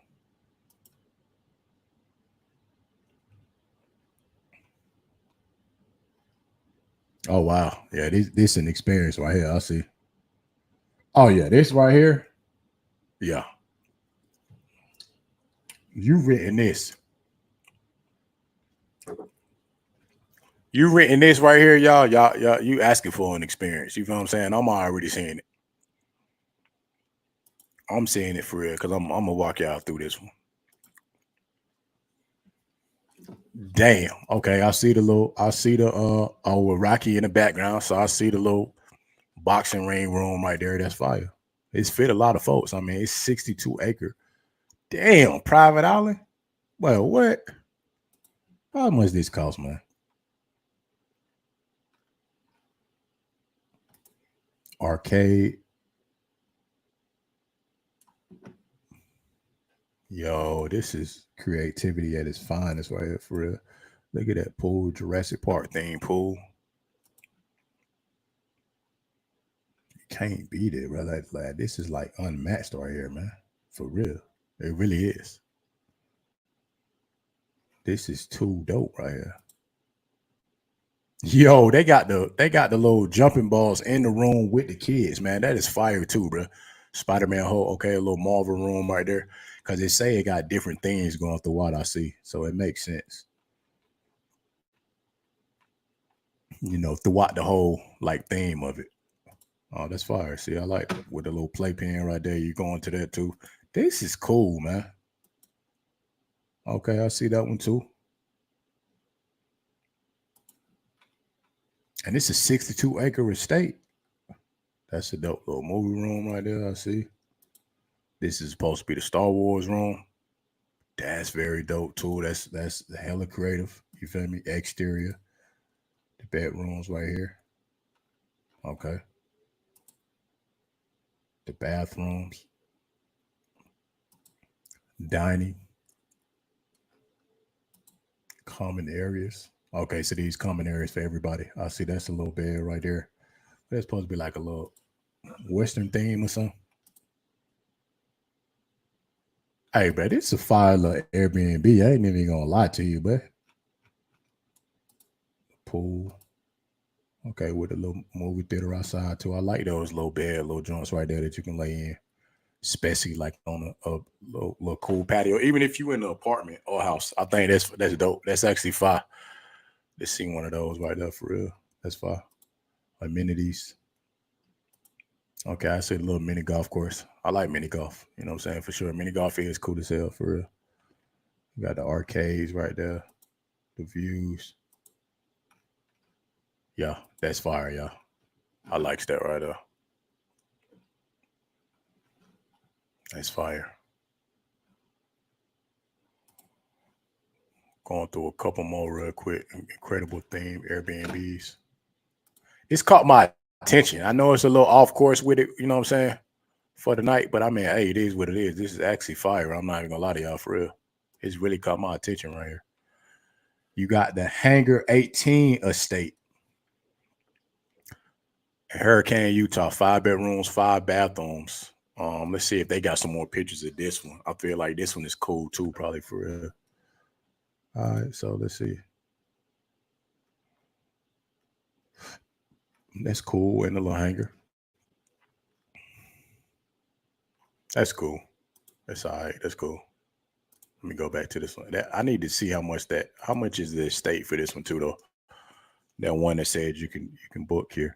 Oh wow. Yeah, this an experience right here. I see. Oh yeah, this right here. Yeah. You written this. You written this right here, y'all. Y'all, you asking for an experience. You feel what I'm saying? I'm already seeing it. I'm seeing it for real because I'm gonna walk y'all through this one. Damn. Okay, I see the with Rocky in the background. So I see the little boxing ring room right there. That's fire. It's fit a lot of folks. I mean, it's 62 acre. Damn, private island. Well, what? How much this cost, man? Arcade. Yo, this is creativity at its finest right here, for real. Look at that pool, Jurassic Park theme pool. You can't beat it, bro. Like, this is like unmatched right here, man. For real. It really is. This is too dope right here. Yo, they got the little jumping balls in the room with the kids, man. That is fire too, bro. Spider-Man hole, okay, a little Marvel room right there. Cause they say it got different things going through what I see. So it makes sense. Throughout the whole like theme of it. Oh, that's fire. See, I like it. With the little playpen right there. You going to that too. This is cool, man. Okay, I see that one too. And it's a 62-acre estate. That's a dope little movie room right there. I see. This is supposed to be the Star Wars room. That's very dope too. That's hella creative. You feel me? Exterior. The bedrooms right here. Okay. The bathrooms. Dining. Common areas. Okay, so these common areas for everybody. I see that's a little bed right there. That's supposed to be like a little Western theme or something. Hey, but it's a fire little Airbnb. I ain't even gonna lie to you, but pool. Okay, with a little movie theater outside too. I like those little bed, little joints right there that you can lay in, especially like on a little cool patio. Even if you in an apartment or house, I think that's dope. That's actually fire. Let's see one of those right there for real. That's fire. Amenities. Okay, I said a little mini golf course. I like mini golf. You know what I'm saying? For sure. Mini golf is cool as hell for real. You got the arcades right there. The views. Yeah, that's fire, yeah. I like that right there. That's fire. Going through a couple more real quick. Incredible theme, Airbnbs. It's caught my attention. I know it's a little off course with it, you know what I'm saying? For the night, but I mean, hey, it is what it is. This is actually fire. I'm not even gonna lie to y'all for real. It's really caught my attention right here. You got the Hangar 18 estate. Hurricane, Utah, 5 bedrooms, 5 bathrooms. Let's see if they got some more pictures of this one. I feel like this one is cool too, probably for real. All right, so let's see. That's cool in the little hangar. That's cool. That's all right. That's cool. Let me go back to this one. I need to see how much is the estate for this one too, though. That one that said you can book here.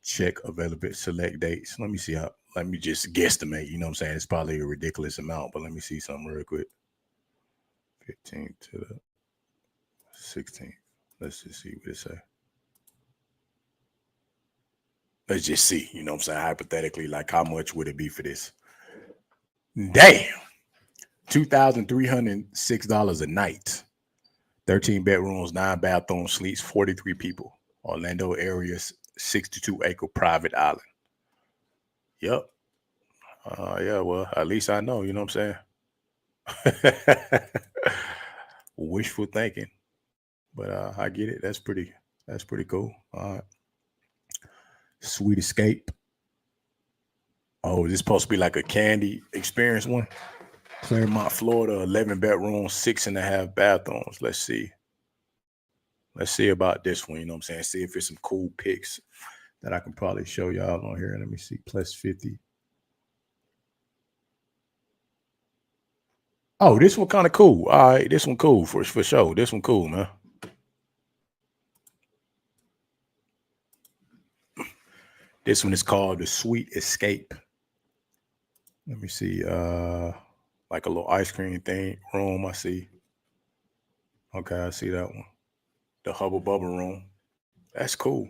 Check available, select dates. Let me see let me just guesstimate. You know what I'm saying? It's probably a ridiculous amount, but let me see something real quick. 15th to the 16th. Let's just see what it say. Let's just see, you know what I'm saying? Hypothetically, like how much would it be for this? Damn. $2,306 a night. 13 bedrooms, 9 bathrooms, sleeps 43 people. Orlando area's 62-acre private island. Yep. Yeah, well, at least I know, you know what I'm saying? Wishful thinking. But I get it. That's pretty cool. All right. Sweet Escape. Oh, is this supposed to be like a candy experience one? Claremont, Florida, 11 bedrooms, 6.5 bathrooms. Let's see. Let's see about this one. You know what I'm saying? See if it's some cool pics that I can probably show y'all on here. Let me see. Plus 50. Oh, this one kind of cool. All right. This one cool for sure. This one cool, man. This one is called the Sweet Escape. Let me see. Like a little ice cream thing room. I see. Okay, I see that one. The Hubble Bubble room. That's cool.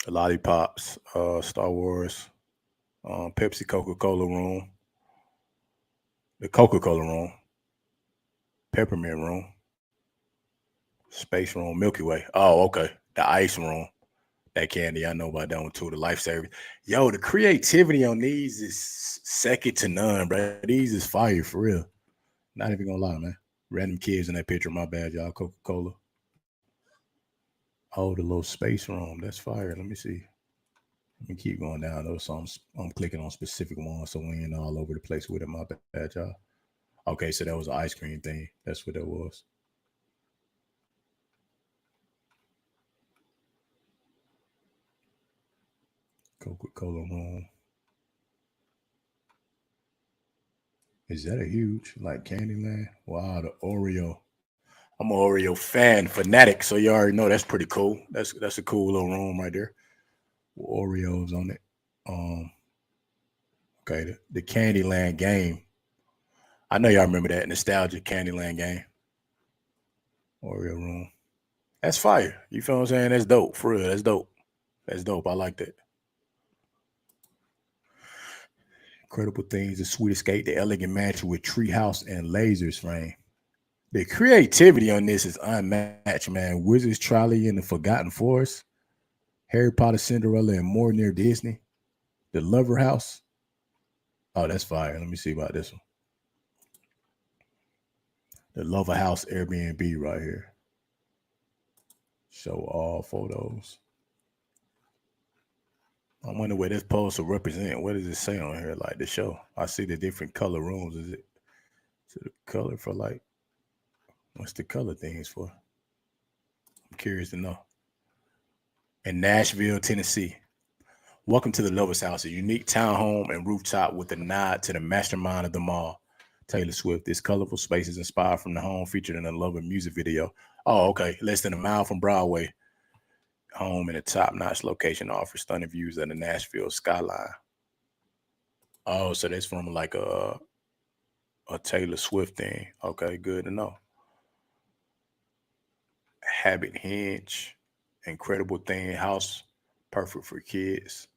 The Lollipops, Star Wars, Pepsi Coca-Cola room, the Coca-Cola room, Peppermint room, Space room, Milky Way. Oh, okay. The ice room. That candy, I know about that one too. The lifesaver. Yo, the creativity on these is second to none, bro. These is fire for real. Not even gonna lie, man. Random kids in that picture. My bad, y'all. Coca-Cola. Oh, the little space room. That's fire. Let me see. Let me keep going down though. So I'm clicking on specific ones so we ain't all over the place with it. My bad, y'all. Okay, so that was an ice cream thing. That's what that was. Coca-Cola room. Is that a huge like Candyland? Wow, the Oreo. I'm an Oreo fan, fanatic. So you already know that's pretty cool. That's a cool little room right there. With Oreos on it. Um, okay, the Candyland game. I know y'all remember that nostalgic Candyland game. Oreo room. That's fire. You feel what I'm saying? That's dope. For real. That's dope. That's dope. I like that. Incredible things, the sweet escape, the elegant mansion with treehouse and lasers frame. The creativity on this is unmatched, man. Wizard's Trolley in the Forgotten Forest, Harry Potter, Cinderella, and more near Disney. The Lover House. Oh, that's fire. Let me see about this one. The Lover House Airbnb right here. Show all photos. I wonder what this post will represent. What does it say on here? Like the show. I see the different color rooms. Is it the color for like what's the color things for? I'm curious to know. In Nashville, Tennessee. Welcome to the Lover's House, a unique townhome and rooftop with a nod to the mastermind of them all, Taylor Swift. This colorful space is inspired from the home featured in the Lover music video. Oh, okay. Less than a mile from Broadway. Home in a top-notch location offers stunning views of the Nashville skyline. Oh, so that's from like a Taylor Swift thing. Okay, good to know. Habit Hinge, incredible thing house, perfect for kids.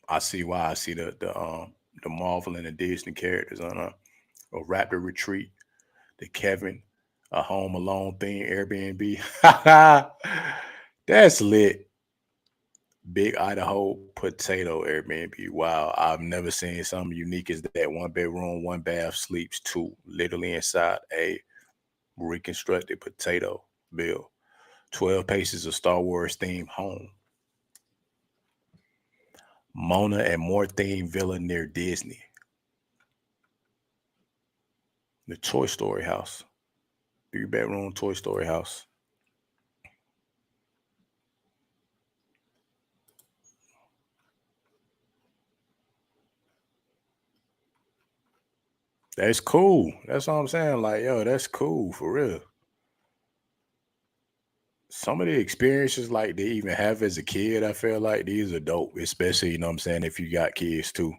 I see why. I see the Marvel and the Disney characters on a Raptor Retreat, the Kevin, a Home Alone thing, Airbnb. That's lit. Big Idaho potato Airbnb. Wow, I've never seen something unique as that. One bedroom, one bath, sleeps two, literally inside a reconstructed potato bill. 12 paces of Star Wars themed home. Mona and more themed villa near Disney. The Toy Story house. 3-bedroom Toy Story house. That's cool. That's what I'm saying. Like, yo, that's cool for real. Some of the experiences like they even have as a kid, I feel like these are dope, especially, you know what I'm saying, if you got kids too,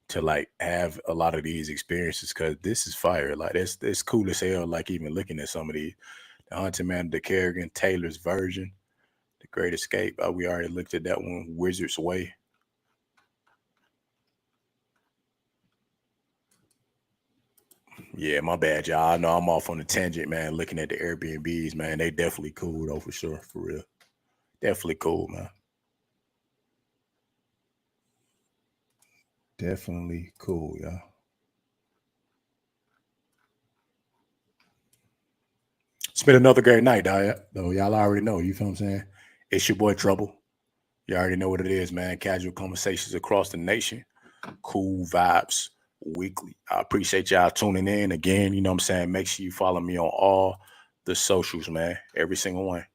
to like have a lot of these experiences because this is fire. Like that's cool as hell, like even looking at some of these. The Haunted Man, the Kerrigan, Taylor's version, The Great Escape. We already looked at that one, Wizard's Way. Yeah, my bad, y'all. I know I'm off on a tangent, man. Looking at the Airbnbs, man, they definitely cool though, for sure, for real. Definitely cool, man. Definitely cool, y'all. It's been another great night, though. Y'all already know. You feel what I'm saying? It's your boy Trouble. You already know what it is, man. Casual conversations across the nation. Cool vibes weekly. I appreciate y'all tuning in again. You know what I'm saying? Make sure you follow me on all the socials, man. Every single one.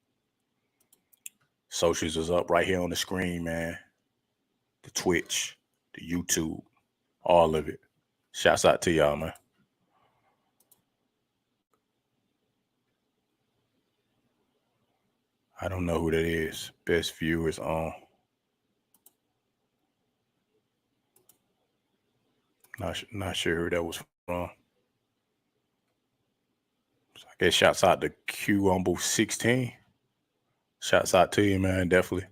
Socials is up right here on the screen, man. The Twitch, the YouTube, all of it. Shouts out to y'all, man. I don't know who that is. Best viewers on. Not sure who that was from. So I guess shouts out to Q Humble 16. Shouts out to you, man. Definitely.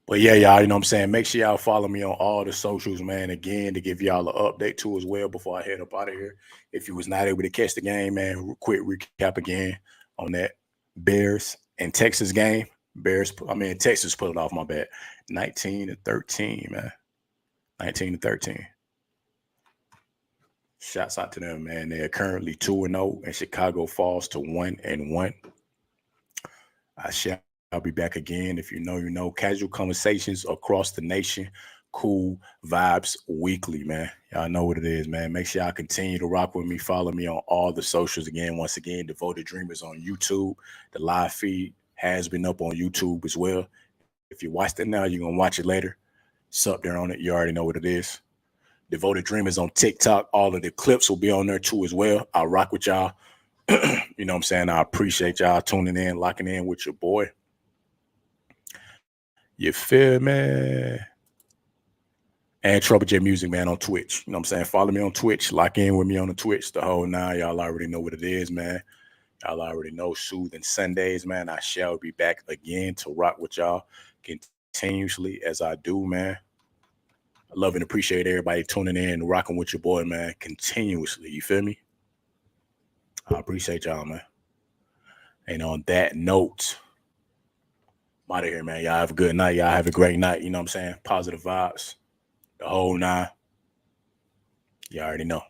But yeah, y'all, you know what I'm saying? Make sure y'all follow me on all the socials, man. Again, to give y'all an update too as well before I head up out of here. If you was not able to catch the game, man, quick recap again on that Bears and Texas game. Texas put it off, my bad. 19-13, man. 19-13. Shouts out to them, man. They are currently 2-0, and Chicago falls to 1-1. I shall be back again. If you know, you know. Casual conversations across the nation. Cool vibes weekly, man. Y'all know what it is, man. Make sure y'all continue to rock with me. Follow me on all the socials again. Once again, Devoted Dreamers on YouTube. The live feed has been up on YouTube as well. If you watched it now, you're going to watch it later. It's up there on it. You already know what it is. Devoted Dreamers on TikTok. All of the clips will be on there too as well. I'll rock with y'all. You know what I'm saying? I appreciate y'all tuning in, locking in with your boy. You feel me? And Treble J Music, man, on Twitch. You know what I'm saying? Follow me on Twitch. Lock in with me on the Twitch. The whole nine. Y'all already know what it is, man. Y'all already know Soothing Sundays, man. I shall be back again to rock with y'all continuously as I do, man. I love and appreciate everybody tuning in and rocking with your boy, man, continuously. You feel me? I appreciate y'all, man. And on that note, I'm out of here, man. Y'all have a good night. Y'all have a great night. You know what I'm saying? Positive vibes. The whole nine. You already know.